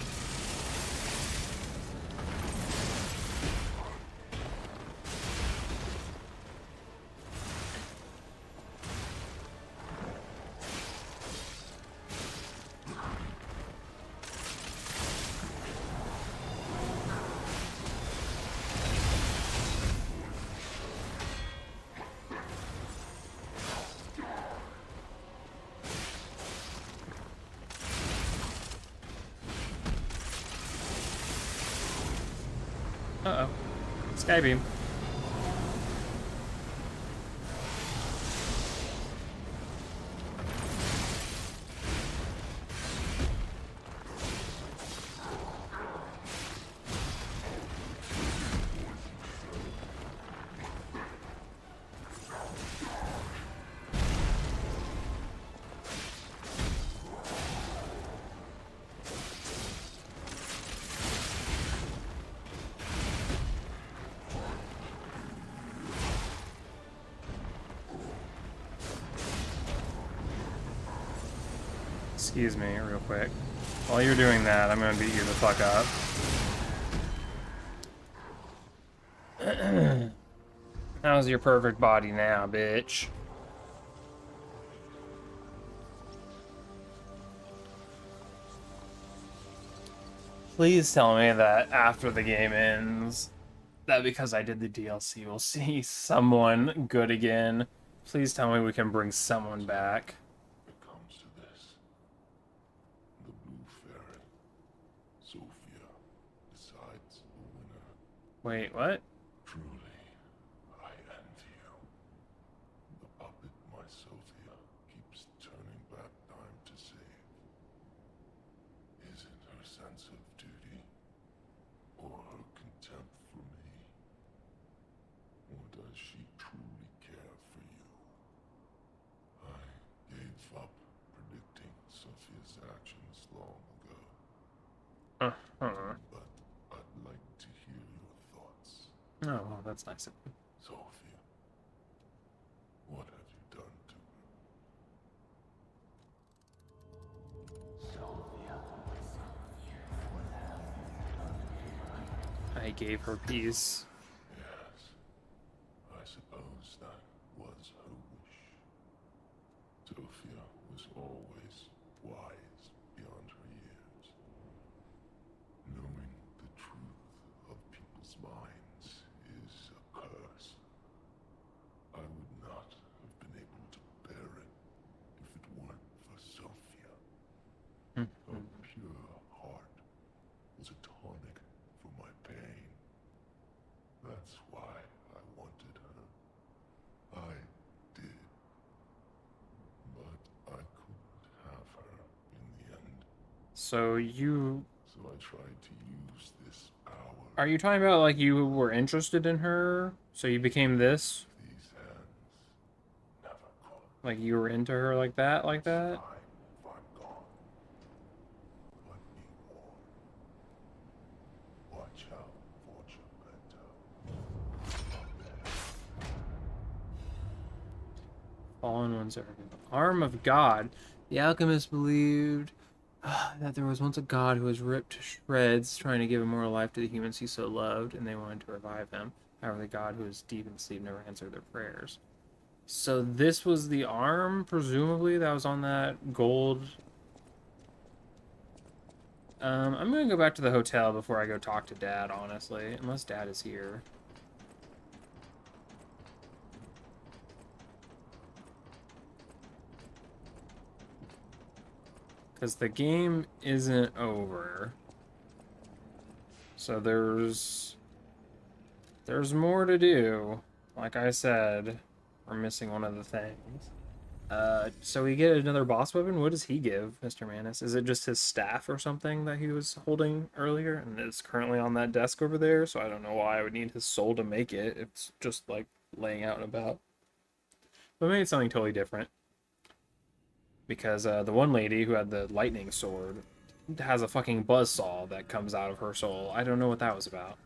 Uh-oh. Skybeam. Excuse me, real quick. While you're doing that, I'm gonna beat you the fuck up. How's your perfect body now, bitch? Please tell me that after the game ends, that because I did the DLC, we'll see someone good again. Please tell me we can bring someone back. It comes to this. The Blue Fairy, Sophia, decides the winner. Wait, what? Truly, I envy you. The puppet my Sophia keeps turning back time to save. Is it her sense of duty? Or her contempt for me? Or does she truly care for you? I gave up predicting Sophia's actions long ago. Uh-huh. But I'd like to hear your thoughts. Oh, well, that's nice of you. Sophia, what have you done to her? I gave her peace. Yes, I suppose that was her wish. Sophia was always wise beyond her years. Knowing the truth of people's minds is a curse. I would not have been able to bear it if it weren't for Sophia. Her pure heart was a tonic for my pain. That's why I wanted her. I did. But I couldn't have her in the end. So you... So I tried to use this power. Are you talking about, like, you were interested in her? So you became this? These hands never could. Like, you were into her like that? Like that? Time if I'm gone. But be warned. Watch out for Geppetto. Fallen ones are... Arm of God. The alchemist believed that there was once a god who was ripped to shreds, trying to give immortal life to the humans he so loved, and they wanted to revive him. However, the god who was deep in sleep never answered their prayers. So this was the arm, presumably, that was on that gold... I'm gonna go back to the hotel before I go talk to Dad, honestly. Unless Dad is here. Because the game isn't over. So there's more to do. Like I said, we're missing one of the things. So we get another boss weapon. What does he give, Mr. Manus? Is it just his staff or something that he was holding earlier? And it's currently on that desk over there, so I don't know why I would need his soul to make it. It's just, like, laying out and about. But maybe it's something totally different. Because the one lady who had the lightning sword has a fucking buzzsaw that comes out of her soul. I don't know what that was about.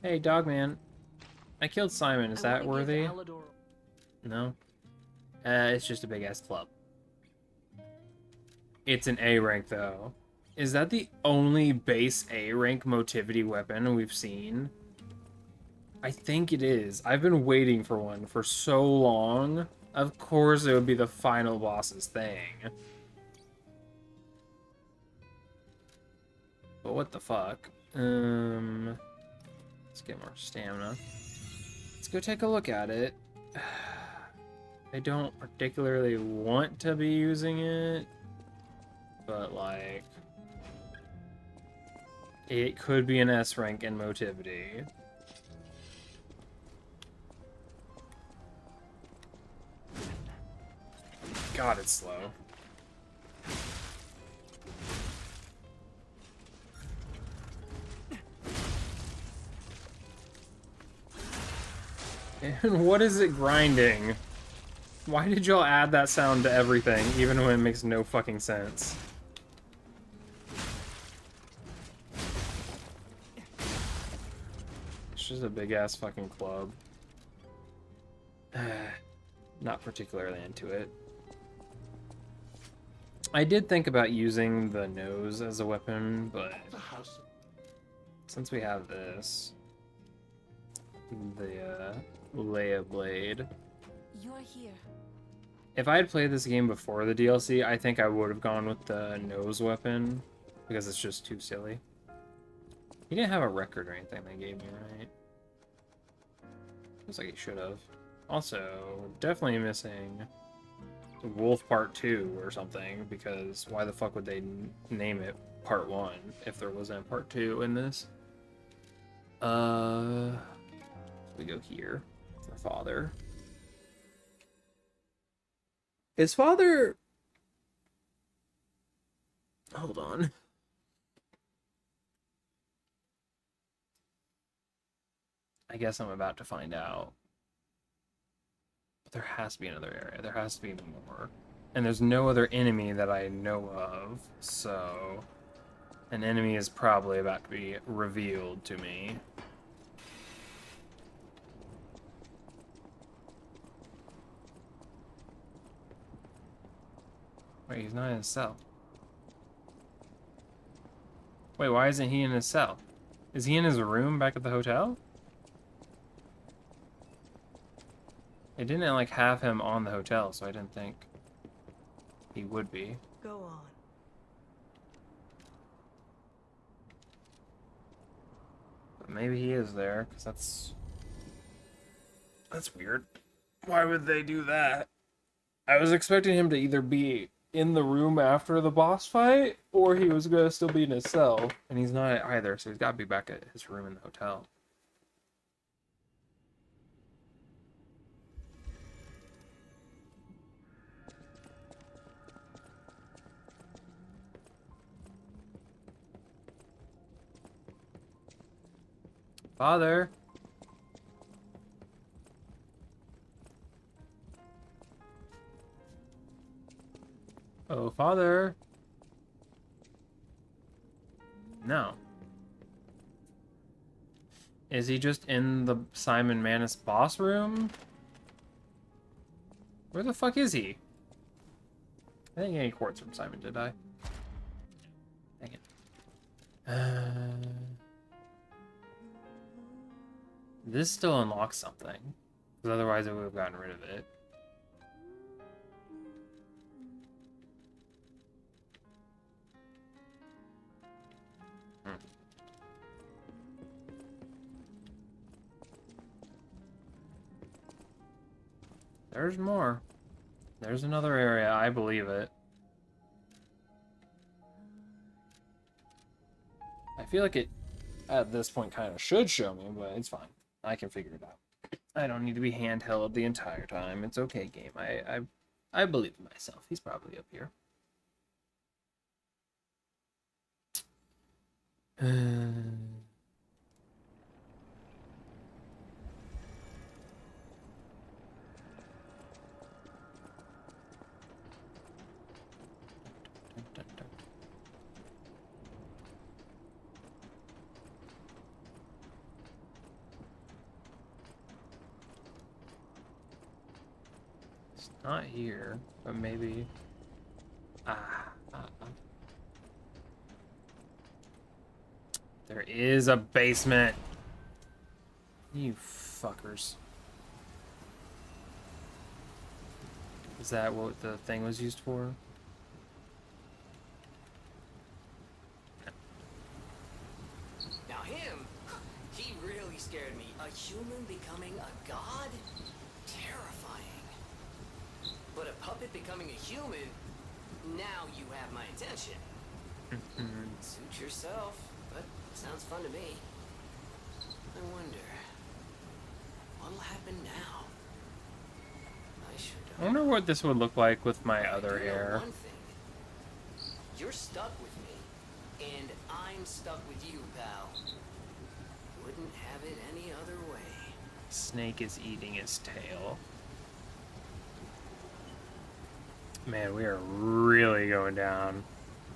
Hey, Dogman. I killed Simon. Is that worthy? No? It's just a big-ass club. It's an A rank, though. Is that the only base A rank motivity weapon we've seen? I think it is. I've been waiting for one for so long. Of course it would be the final boss's thing. But what the fuck? Let's get more stamina. Let's go take a look at it. I don't particularly want to be using it, but like, it could be an S rank in motivity. God, it's slow. And what is it grinding? Why did y'all add that sound to everything, even when it makes no fucking sense? It's just a big-ass fucking club. Not particularly into it. I did think about using the nose as a weapon, but since we have this... the Leia blade. You're here. If I had played this game before the DLC, I think I would have gone with the nose weapon because it's just too silly. He didn't have a record or anything they gave me, right? Looks like he should have. Also, definitely missing Wolf Part 2 or something, because why the fuck would they name it Part 1 if there wasn't a Part 2 in this? We go here for Father. Is Father... Hold on. I guess I'm about to find out. But there has to be another area. There has to be more. And there's no other enemy that I know of, so... An enemy is probably about to be revealed to me. Wait, he's not in his cell. Wait, why isn't he in his cell? Is he in his room back at the hotel? It didn't, like, have him on the hotel, so I didn't think he would be. Go on. But maybe he is there, because that's weird. Why would they do that? I was expecting him to either be in the room after the boss fight, or he was going to still be in his cell. And he's not either, so he's got to be back at his room in the hotel. Father? Oh, Father? No. Is he just in the Simon Manus boss room? Where the fuck is he? I didn't get any quartz from Simon, did I? Dang it. This still unlocks something. Because otherwise I would have gotten rid of it. There's more. There's another area, I believe it. I feel like it, at this point, kind of should show me, but it's fine. I can figure it out. I don't need to be handheld the entire time. It's okay, game. I believe in myself. He's probably up here. It's not here, but maybe... There is a basement. You fuckers. Is that what the thing was used for? Now him, he really scared me. A human becoming a god? Terrifying. But a puppet becoming a human, now you have my attention. Suit yourself, but sounds fun to me. I wonder, what'll happen now? I sure I wonder what this would look like with my other hair. one thing. You're stuck with me, and I'm stuck with you, pal. Wouldn't have it any other way. Snake is eating his tail. Man, we are really going down.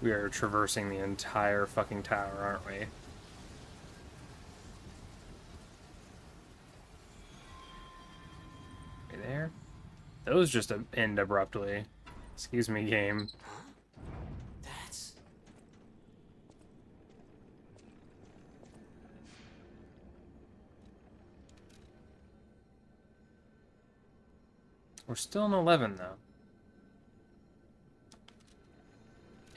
We are traversing the entire fucking tower, aren't we? Right there? Those just end abruptly. Excuse me, game. That's... We're still in 11, though.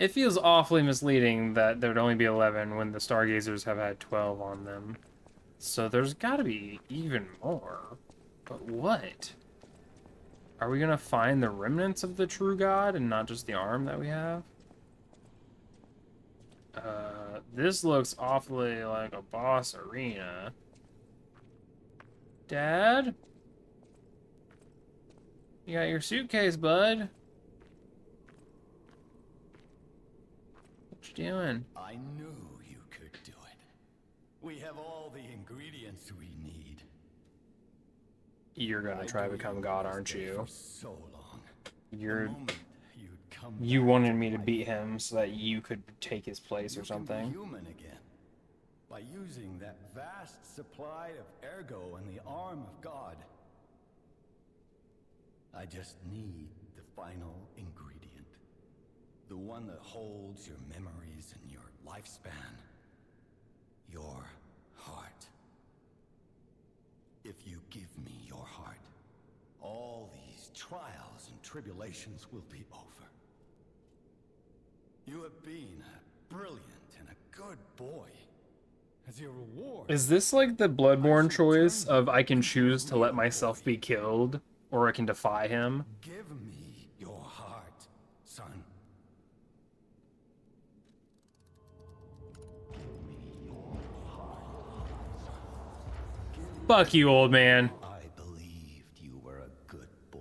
It feels awfully misleading that there'd only be 11 when the Stargazers have had 12 on them. So there's gotta be even more. But what? Are we gonna find the remnants of the true god and not just the arm that we have? This looks awfully like a boss arena. Dad? You got your suitcase, bud. What you doing? I knew you could do it. We have all the ingredients we need. You're gonna try to become God, aren't you? For so long. You wanted me to beat him so that you could take his place or something. Human again. By using that vast supply of ergo and the arm of God. I just need the final ingredient. The one that holds your memories and your lifespan. Your heart. If you give me your heart, all these trials and tribulations will be over. You have been a brilliant and a good boy. As your reward, Is this like the Bloodborne choice of I can choose to let myself be killed, or I can defy him? give me your heart, son. Fuck you, old man. I believed you were a good boy.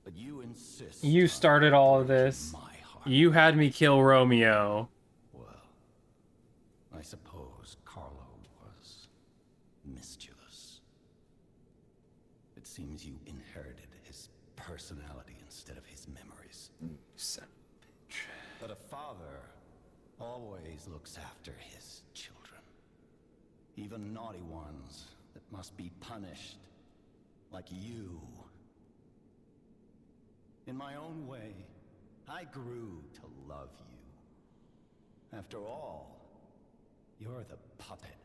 But you insist. You started all of this. You had me kill Romeo. I suppose Carlo was mischievous. It seems you inherited his personality instead of his memories. Son of a bitch. But a father always looks after his children. Even naughty ones that must be punished, like you. In my own way, I grew to love you. After all, you're the puppet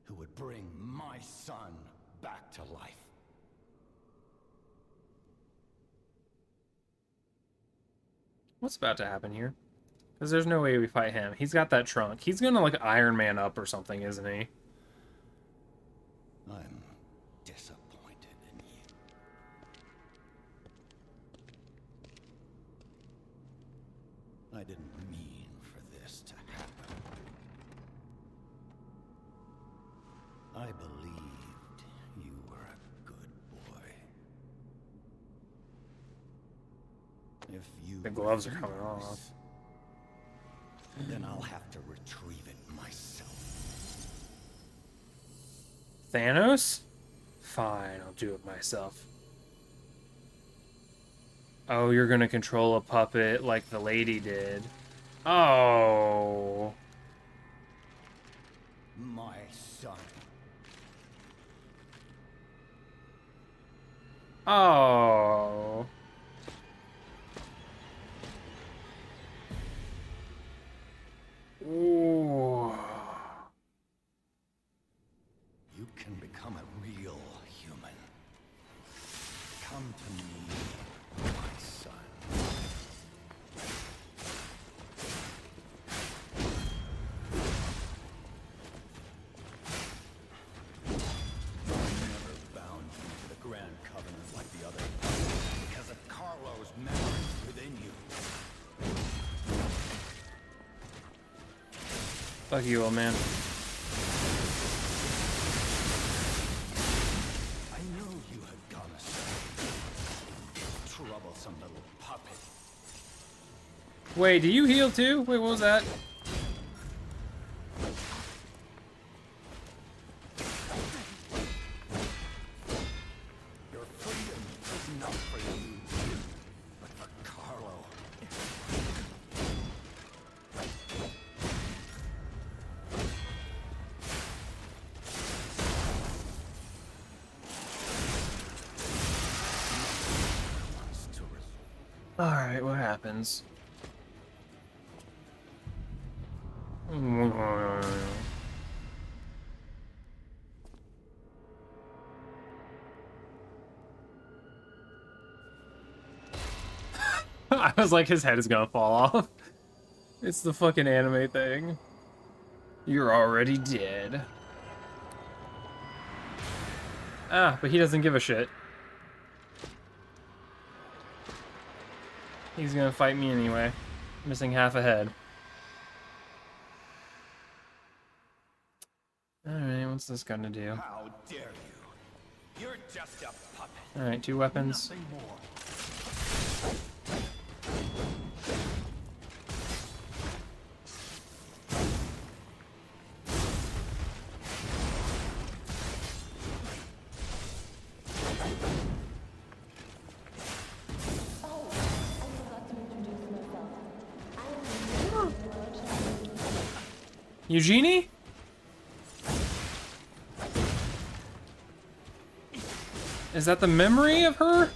who would bring my son back to life. What's about to happen here? Because there's no way we fight him. He's got that trunk. He's gonna like Iron Man up or something, isn't he? I'm disappointed in you. I didn't mean for this to happen. I believed you were a good boy. If you The gloves are coming off. then I'll have to retrieve it myself. Thanos? Fine, I'll do it myself. Oh, you're gonna control a puppet like the lady did. Oh. My son. Oh. Ooh. You can become a real human. Come to me, my son. I never bound you to the Grand Covenant like the others because of Carlo's memories within you. Fuck you, old man. I knew you had gone astray. Troublesome little puppet. Wait, do you heal too? Wait, what was that? Your freedom is not for you, but for Carlo. Alright, what happens? I was like, his head is gonna fall off. It's the fucking anime thing. You're already dead. Ah, but he doesn't give a shit. He's gonna fight me anyway. Missing half a head. Alright, what's this gonna do? How dare you? You're just a puppet. Alright, 2 weapons. Nothing more. Eugenie? Is that the memory of her?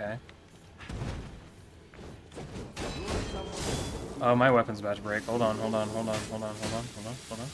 Okay. Oh, my weapon's about to break. Hold on, hold on, hold on, hold on, hold on, hold on, hold on.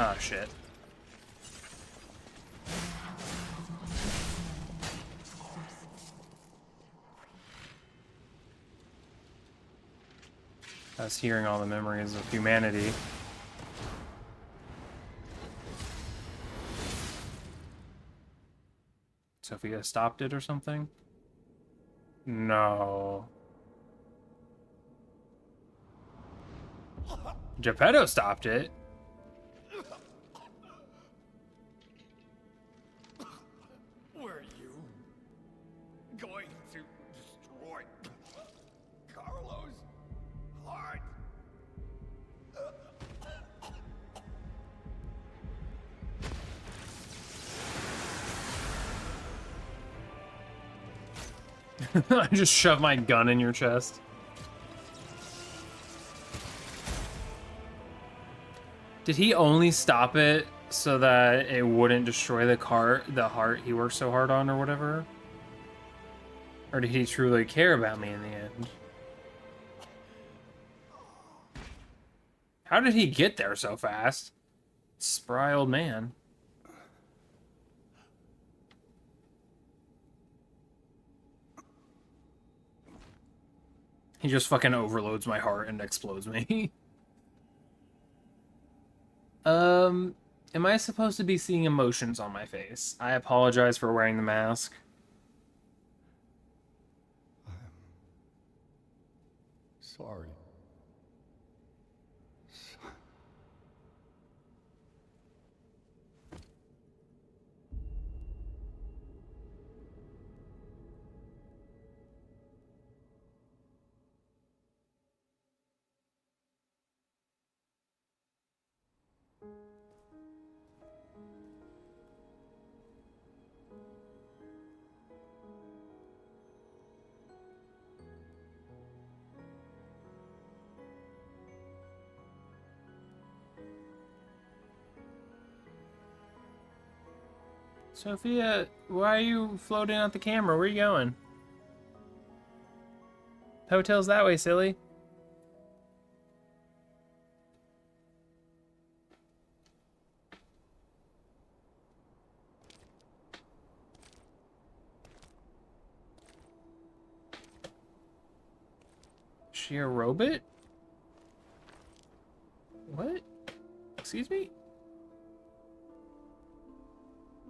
Ah, shit. I was hearing all the memories of humanity. Sophia stopped it or something? No. Geppetto stopped it. Were you going to destroy Carlos' heart? I just shoved my gun in your chest. Did he only stop it so that it wouldn't destroy the heart he worked so hard on or whatever? Or did he truly care about me in the end? How did he get there so fast? Spry old man. He just fucking overloads my heart and explodes me. Am I supposed to be seeing emotions on my face? I apologize for wearing the mask. Sorry. Sophia, why are you floating out the camera? Where are you going? Hotel's that way, silly. she a robot? What? Excuse me?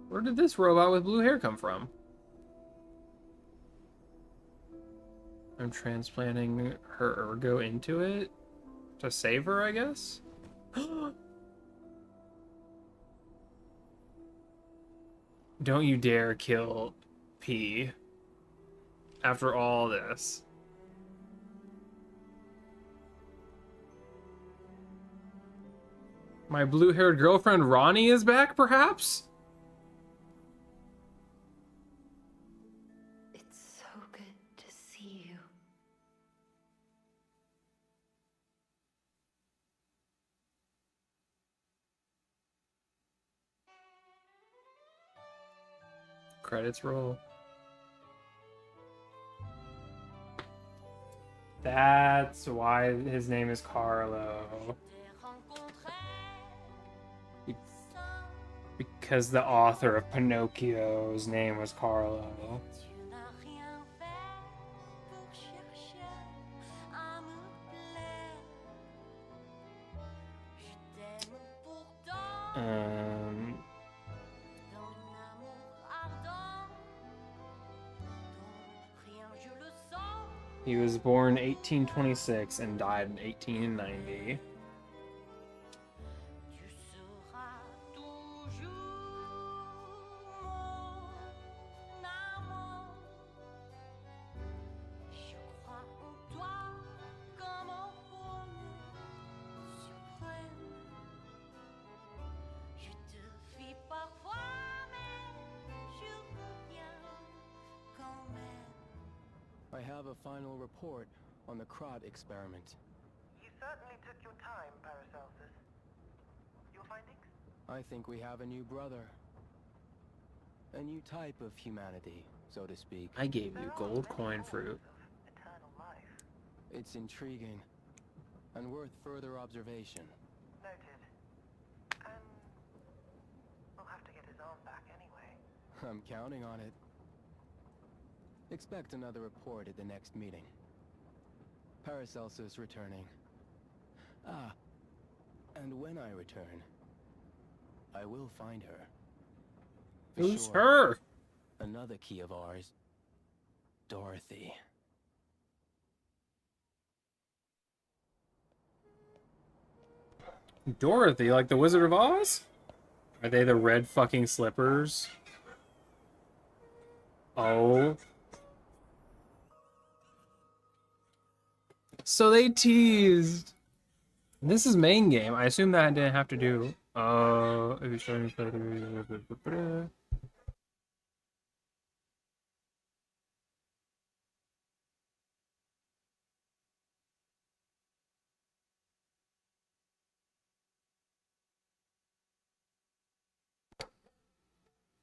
Where did this robot with blue hair come from? I'm transplanting her ergo into it to save her, I guess? Don't you dare kill P after all this. My blue-haired girlfriend Ronnie is back, perhaps? It's so good to see you. Credits roll. That's why his name is Carlo. Because the author of Pinocchio's name was Carlo. He was born 1826 and died in 1890. I have a final report on the Krat experiment. You certainly took your time, Paracelsus. Your findings? I think we have a new brother. A new type of humanity, so to speak. I gave you gold coin fruit. Eternal life. It's intriguing and worth further observation. Noted. And we'll have to get his arm back anyway. I'm counting on it. Expect another report at the next meeting. Paracelsus returning. Ah, and when I return, I will find her. For Who's sure. her? Another key of ours. Dorothy. Dorothy, like the Wizard of Oz? Are they the red fucking slippers? Oh. So they teased. This is main game. I assume that didn't have to do. If you're starting to play the.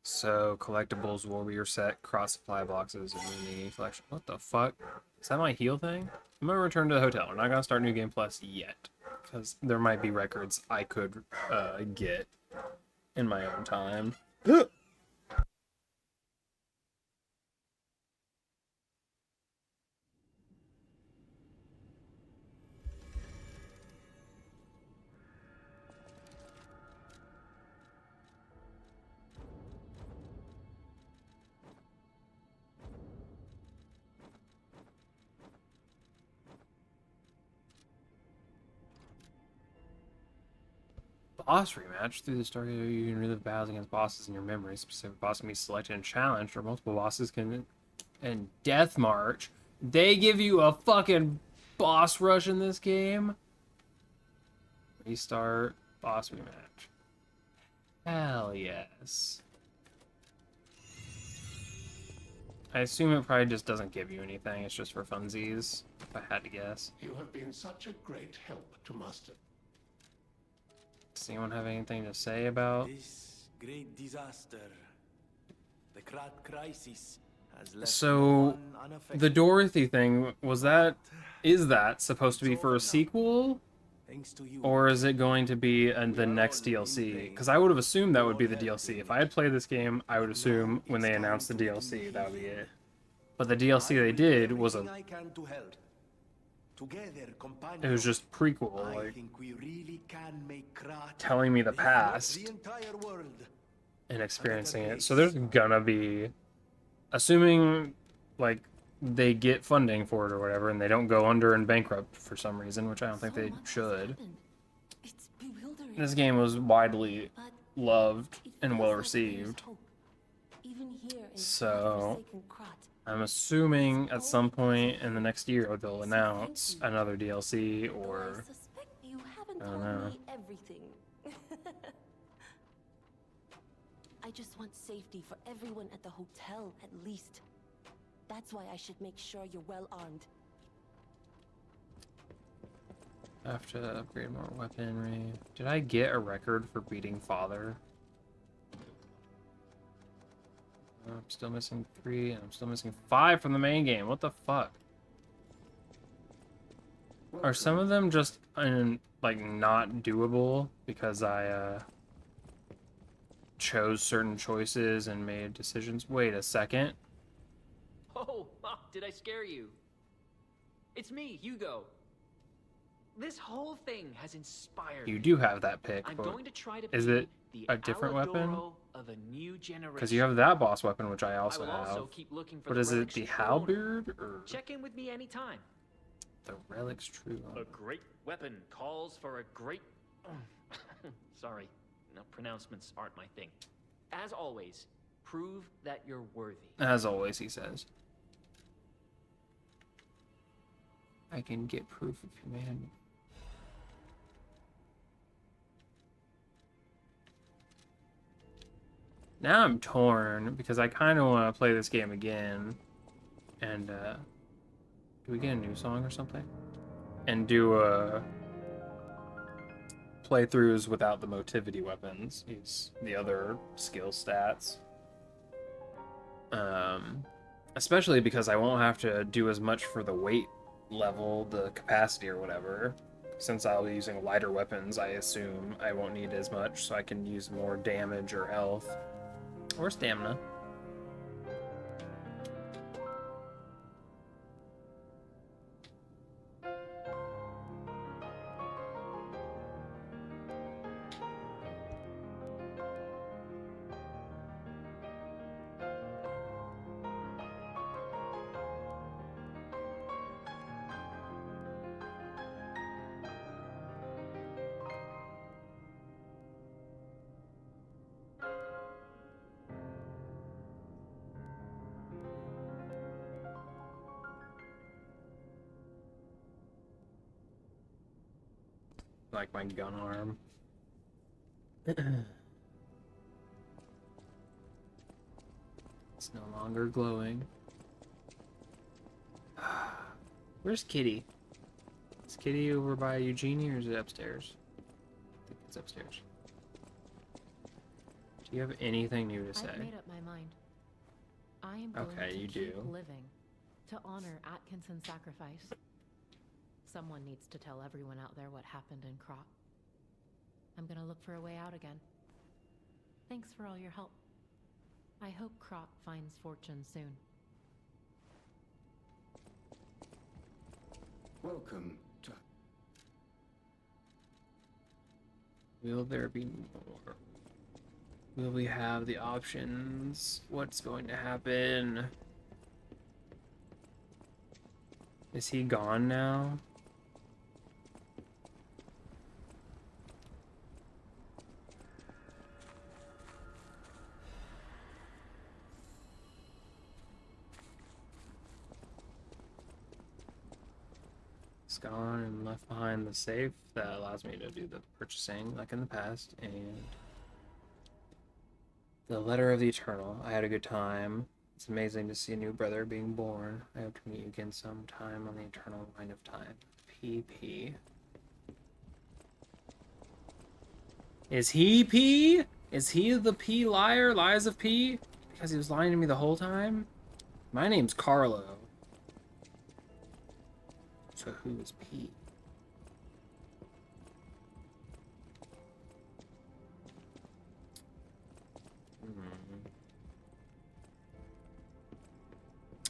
So collectibles, warrior set, cross supply boxes, and mini collection. What the fuck? Is that my heal thing? I'm gonna return to the hotel. We're not gonna start New Game Plus yet, because there might be records I could get in my own time. Boss rematch. Through the story, you can relive battles against bosses in your memory. Specific boss can be selected and challenged, or multiple bosses can. And Death March. They give you a fucking boss rush in this game. Restart. Boss rematch. Hell yes. I assume it probably just doesn't give you anything. It's just for funsies, if I had to guess. You have been such a great help to Master. Does anyone have anything to say about this great disaster? The Krat crisis has left so one unaffected. the Dorothy thing, is that supposed to be for a sequel? Thanks to you. Or is it going to be the next DLC? Because I would have assumed that would be the DLC. If I had played this game, I would assume when they announced the DLC, that would be it. But the DLC they did was a... I can to help. Together, companion. It was just prequel, I like think we really can make Krat, telling me the if not past the entire world, and experiencing it. So there's gonna be, assuming like they get funding for it or whatever, and they don't go under and bankrupt for some reason, which I don't think they should. It's bewildering. This game was widely loved and well received. Even here in So forsaken Krat, I'm assuming at some point in the next year they'll announce another DLC or I suspect you haven't I don't told know. me everything. I just want safety for everyone at the hotel, at least. That's why I should make sure you're well armed. I have to upgrade more weaponry. Did I get a record for beating Father? I'm still missing 3, and I'm still missing 5 from the main game. What the fuck? Are some of them just like not doable because I chose certain choices and made decisions? Wait a second. Oh, did I scare you? It's me, Hugo. This whole thing has inspired You me. do have that pick, I'm but going to try to is be it the a different weapon? Aladoro of a new generation. Because you have that boss weapon, which I I also will have. also keep looking for What the is it, relic's the true owner. halberd? Or Check in with me anytime. the relic's true A owner? great weapon calls for a great... Sorry, no, pronouncements aren't my thing. As always, prove that you're worthy. As always, he says. I can get proof of humanity. Now I'm torn because I kind of want to play this game again. And, do we get a new song or something? And do, playthroughs without the motivity weapons. Use the other skill stats. Especially because I won't have to do as much for the weight level, the capacity or whatever. Since I'll be using lighter weapons, I assume I won't need as much, so I can use more damage or health. Or stamina. Like my gun arm. It's no longer glowing. Where's Kitty? Is Kitty over by Eugenie or is it upstairs? I think it's upstairs. Do you have anything new to say? I've made up my mind. I am going Okay, to you keep do. living to honor Atkinson's sacrifice. Someone needs to tell everyone out there what happened in Krot. I'm gonna look for a way out again. Thanks for all your help. I hope Krot finds fortune soon. Welcome to... Will there be more? Will we have the options? What's going to happen? Is he gone now? It's gone and left behind the safe that allows me to do the purchasing like in the past, and the letter of the eternal. I had a good time. It's amazing to see a new brother being born. I hope to meet you again sometime on the eternal line of time. PP. Is he P? Is he the P liar? Lies of P? Because he was lying to me the whole time? My name's Carlo. So who is P?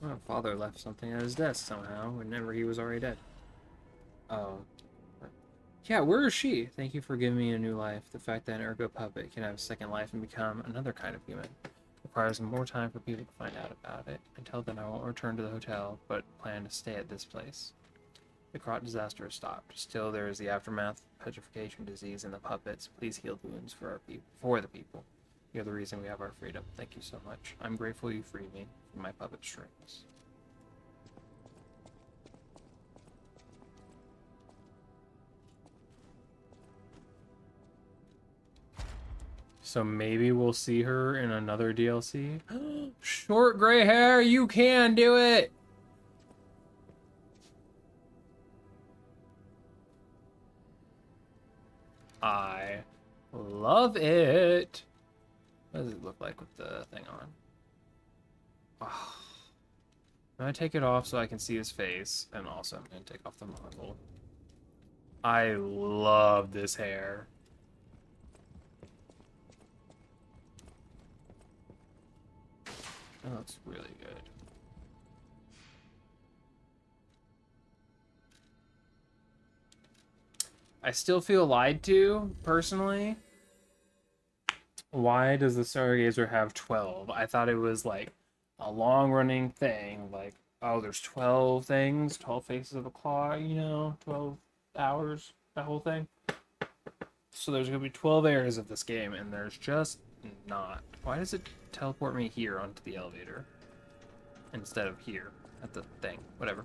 Oh, father left something at his desk somehow, whenever he was already dead. Oh. Yeah, where is she? Thank you for giving me a new life. The fact that an ergo puppet can have a second life and become another kind of human requires more time for people to find out about it. Until then, I won't return to the hotel, but plan to stay at this place. The Krot disaster has stopped. Still, there is the aftermath, petrification disease, and the puppets. Please heal the wounds for the people. You're the reason we have our freedom. Thank you so much. I'm grateful you freed me from my puppet strings. So maybe we'll see her in another DLC. Short gray hair, you can do it! I love it. What does it look like with the thing on? Oh. I'm gonna take it off so I can see his face, and also I'm gonna take off the model. I love this hair. That looks really good. I still feel lied to, personally. Why does the Stargazer have 12? I thought it was like a long-running thing, like, oh, there's 12 things, 12 faces of a claw, you know, 12 hours, that whole thing. So there's gonna be 12 areas of this game, and there's just not. Why does it teleport me here onto the elevator instead of here at the thing? Whatever.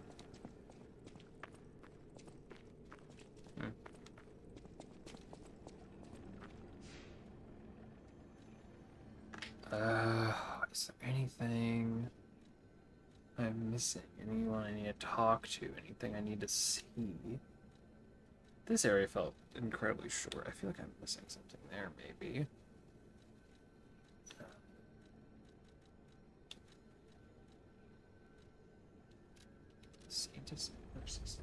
Is there anything I'm missing? Anyone I need to talk to? Anything I need to see? This area felt incredibly short. I feel like I'm missing something there, maybe. Saintus versus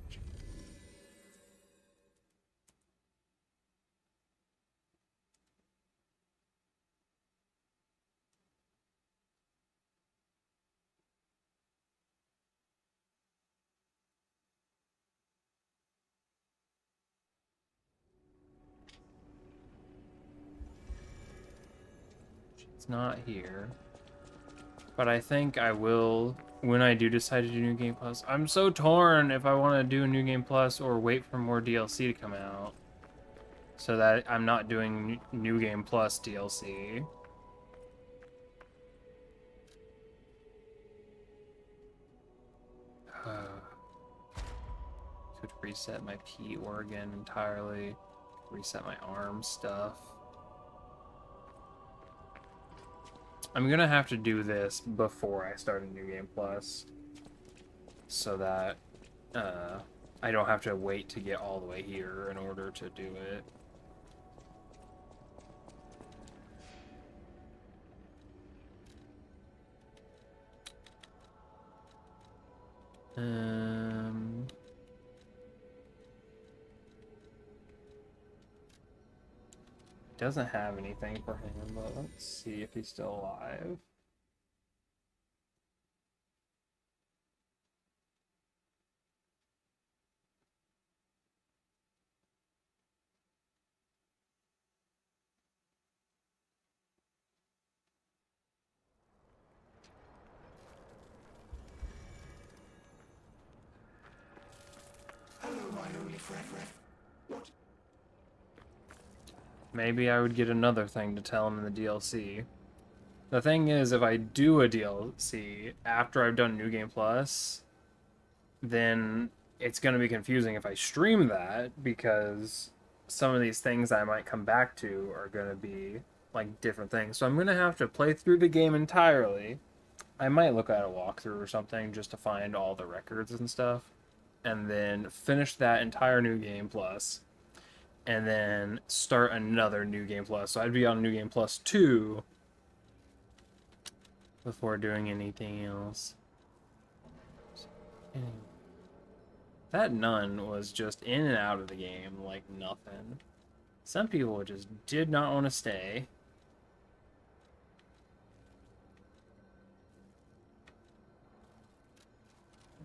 it's not here. But I think I will when I do decide to do New Game Plus. I'm so torn if I want to do a New Game Plus or wait for more DLC to come out. So that I'm not doing New Game Plus DLC. Could reset my P organ entirely. Reset my arm stuff. I'm gonna have to do this before I start a New Game Plus, so that I don't have to wait to get all the way here in order to do it. Doesn't have anything for him, but let's see if he's still alive. Hello, my only friend. What? Maybe I would get another thing to tell him in the DLC. The thing is, if I do a DLC after I've done New Game Plus, then it's going to be confusing if I stream that, because some of these things I might come back to are going to be like different things. So I'm going to have to play through the game entirely. I might look at a walkthrough or something just to find all the records and stuff, and then finish that entire New Game Plus, and then start another New Game Plus. So I'd be on New Game Plus 2 before doing anything else. That nun was just in and out of the game like nothing. Some people just did not want to stay.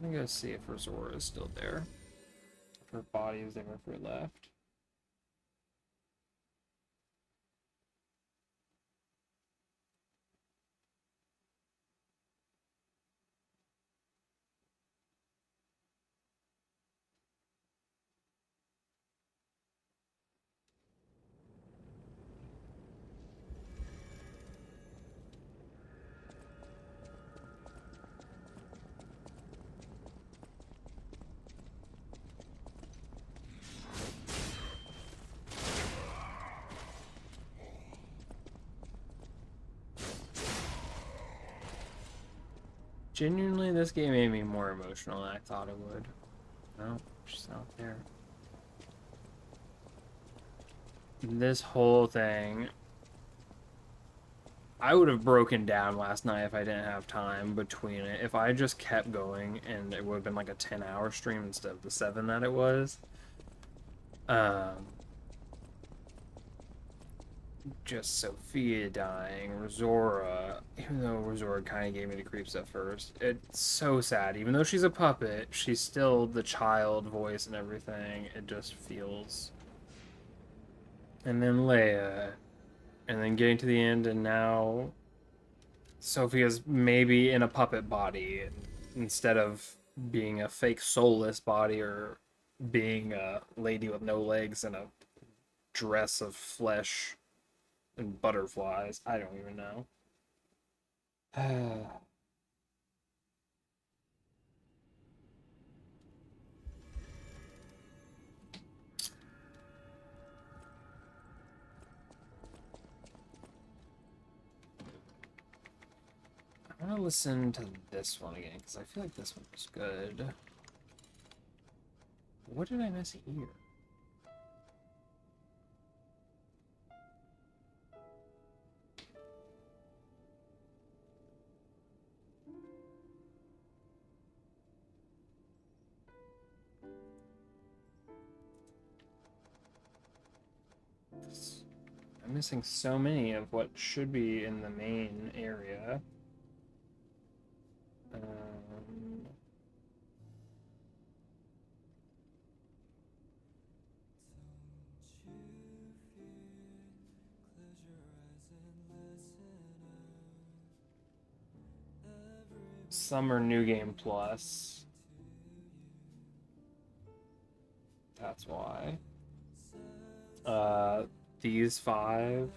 Let me go see if Resora is still there. for bodies there if we left. Genuinely, this game made me more emotional than I thought it would. No, she's not there. This whole thing, I would have broken down last night if I didn't have time between it. If I just kept going, and it would have been like a 10-hour stream instead of the 7 that it was. Just Sophia dying, Rosora, even though Rosora kind of gave me the creeps at first. It's so sad. Even though she's a puppet, she's still the child voice and everything. It just feels... And then Leia, and then getting to the end, and now Sophia's maybe in a puppet body instead of being a fake soulless body or being a lady with no legs and a dress of flesh and butterflies. I don't even know. I want to listen to this one again because I feel like this one was good. What did I miss here? I'm missing so many of what should be in the main area. Summer New Game Plus. That's why. These 5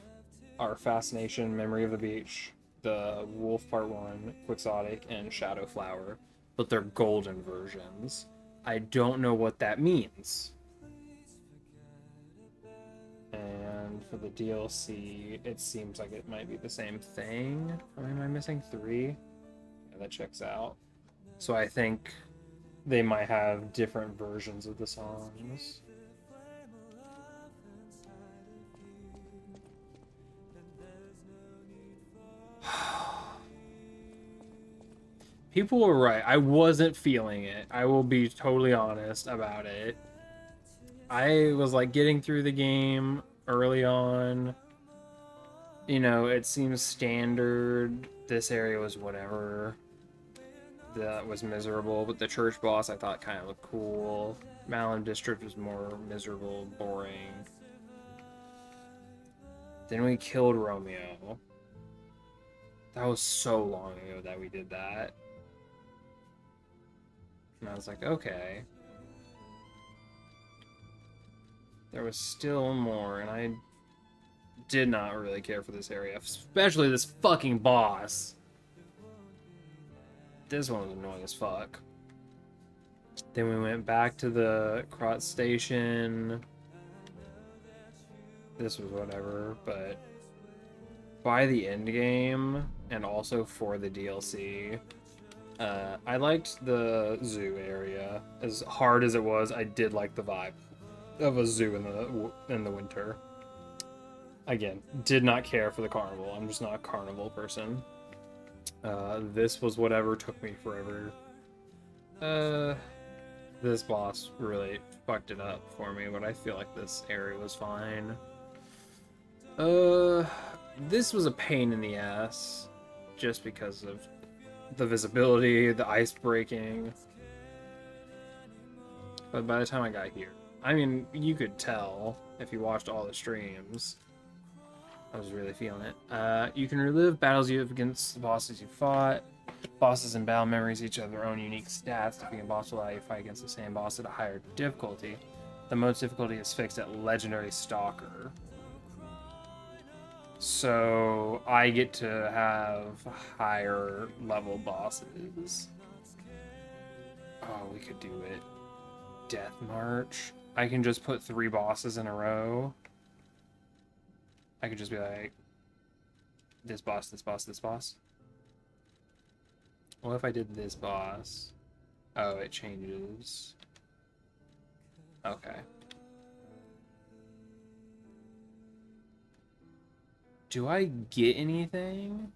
are Fascination, Memory of the Beach, the Wolf Part 1, Quixotic, and Shadow Flower, but they're golden versions. I don't know what that means. And for the DLC, it seems like it might be the same thing. Am I missing 3? Yeah, that checks out. So I think they might have different versions of the songs. People were right. I wasn't feeling it. I will be totally honest about it. I was like getting through the game early on. You know, it seems standard. This area was whatever. That was miserable. But the church boss I thought kind of looked cool. Malin District was more miserable, boring. Then we killed Romeo. That was so long ago that we did that. And I was like, okay. There was still more, and I did not really care for this area. Especially this fucking boss. This one was annoying as fuck. Then we went back to the Krot station. This was whatever, but by the end game, and also for the DLC, I liked the zoo area. As hard as it was, I did like the vibe of a zoo in the winter. Again, did not care for the carnival. I'm just not a carnival person. This was whatever, took me forever. This boss really fucked it up for me, but I feel like this area was fine. This was a pain in the ass, just because of the visibility, the ice breaking. But by the time I got here, I mean, you could tell if you watched all the streams. I was really feeling it. You can relive battles you have against the bosses you fought. Bosses and battle memories each have their own unique stats. Defeating a boss will allow you to fight against the same boss at a higher difficulty. The most difficulty is fixed at Legendary Stalker. So I get to have higher level bosses. Oh, we could do it. Death March. I can just put 3 bosses in a row. I could just be like, this boss, this boss, this boss. What if I did this boss? Oh, it changes. Okay. Do I get anything?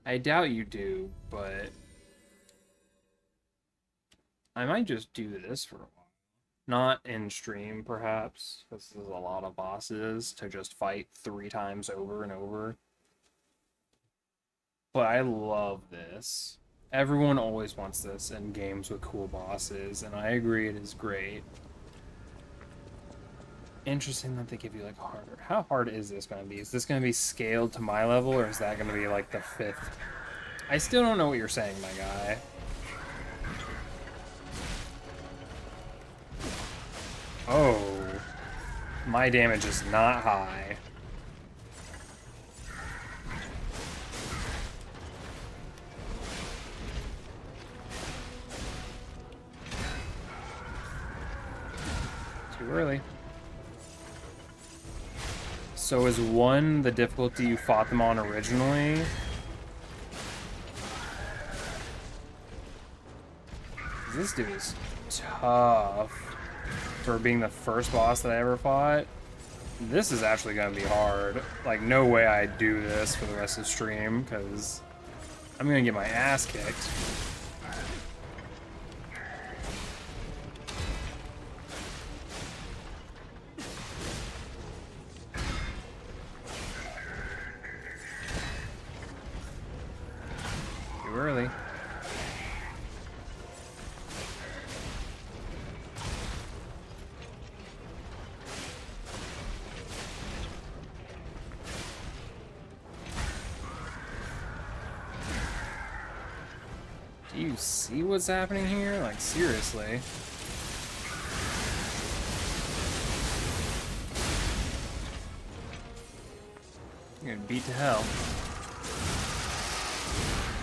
I doubt you do, but I might just do this for a while. Not in stream, perhaps, because this is a lot of bosses to just fight 3 times over and over. But I love this. Everyone always wants this in games with cool bosses, and I agree it is great. Interesting that they give you like harder. How hard is this going to be? Is this going to be scaled to my level, or is that going to be like the 5th? I still don't know what you're saying, my guy. Oh, my damage is not high. Too early. So is 1 the difficulty you fought them on originally? This dude is tough. For being the first boss that I ever fought. This is actually going to be hard. Like, no way I do this for the rest of the stream, because I'm going to get my ass kicked. Too early. Do you see what's happening here? Like, seriously. You're gonna beat to hell.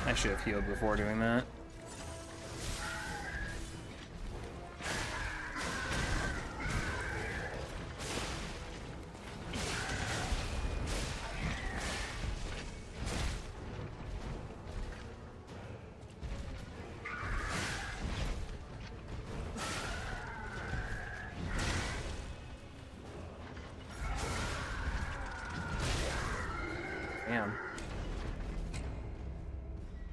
I should have healed before doing that. Damn.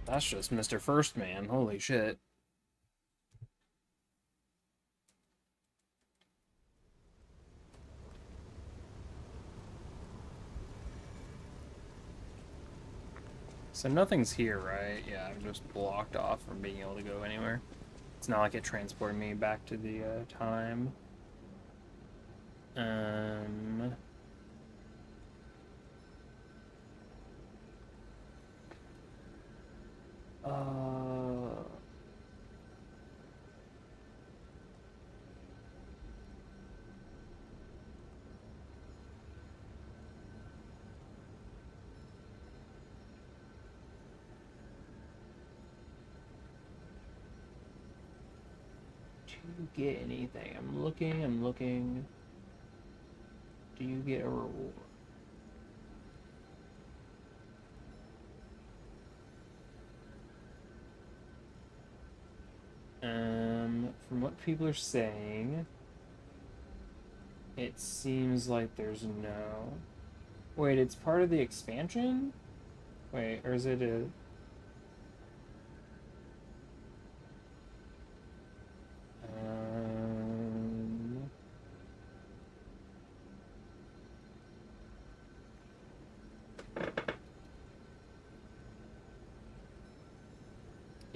That's just Mr. First Man. Holy shit. So nothing's here, right? Yeah, I'm just blocked off from being able to go anywhere. It's not like it transported me back to the time. To get anything. I'm looking. Do you get a reward? From what people are saying, it seems like there's no... Wait, it's part of the expansion? Wait, or is it a...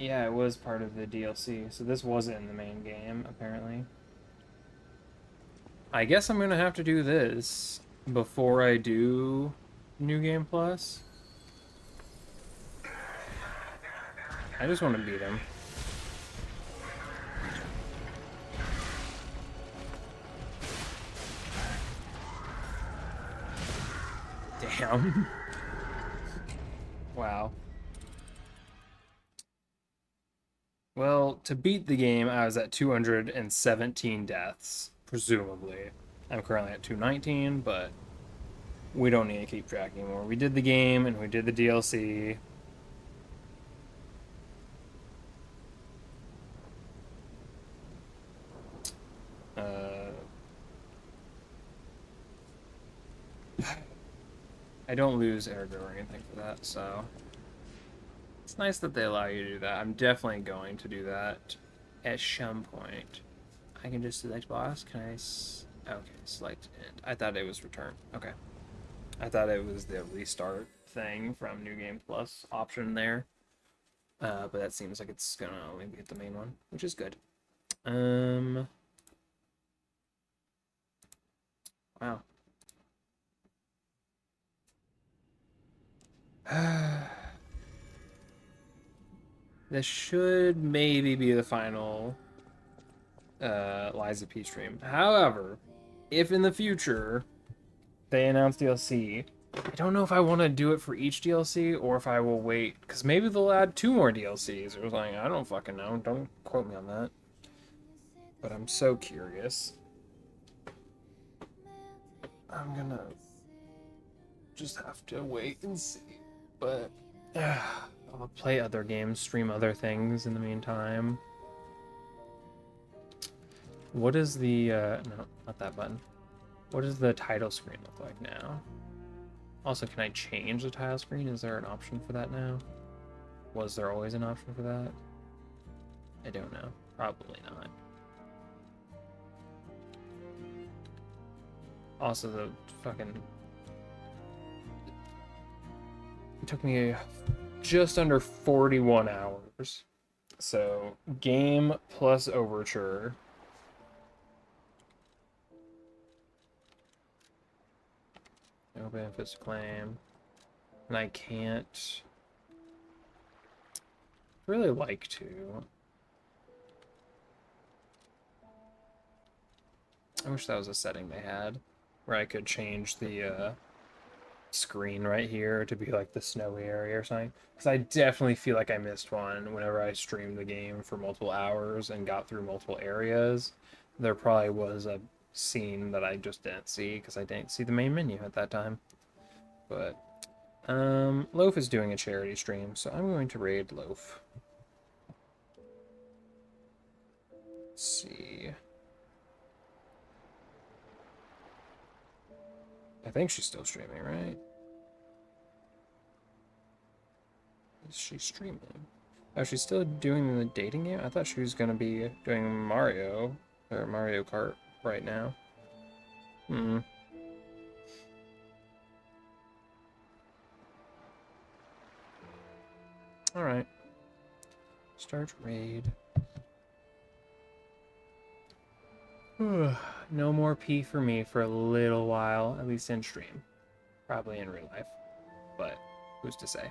Yeah, it was part of the DLC, so this wasn't in the main game, apparently. I guess I'm gonna have to do this before I do New Game Plus. I just want to beat him. Damn. Wow. Well, to beat the game, I was at 217 deaths, presumably. I'm currently at 219, but we don't need to keep track anymore. We did the game, and we did the DLC. I don't lose Ergo or anything for that, so it's nice that they allow you to do that. I'm definitely going to do that at some point. I can just select boss. Can I? Okay, select end. I thought it was return. Okay, I thought it was the restart thing from New Game Plus option there, but that seems like it's gonna only be at the main one, which is good. Wow. This should maybe be the final Lies of P stream. However, if in the future they announce DLC, I don't know if I want to do it for each DLC or if I will wait, because maybe they'll add 2 more DLCs or something. I don't fucking know. Don't quote me on that. But I'm so curious. I'm gonna just have to wait and see. But I'll play other games, stream other things in the meantime. What is the, no, not that button. What does the title screen look like now? Also, can I change the title screen? Is there an option for that now? Was there always an option for that? I don't know. Probably not. Also, the fucking... It took me just under 41 hours. So, game plus Overture. No benefits to claim. And I can't really like to. I wish that was a setting they had where I could change the screen right here to be like the snowy area or something, because I definitely feel like I missed one whenever I streamed the game for multiple hours and got through multiple areas. There probably was a scene that I just didn't see because I didn't see the main menu at that time. But Loaf is doing a charity stream, so I'm going to raid Loaf. Let's see. I think she's still streaming, right? Is she streaming? Oh, she's still doing the dating game? I thought she was gonna be doing Mario, or Mario Kart right now. Alright. Start raid. No more P for me for a little while, at least in stream. Probably in real life, but who's to say?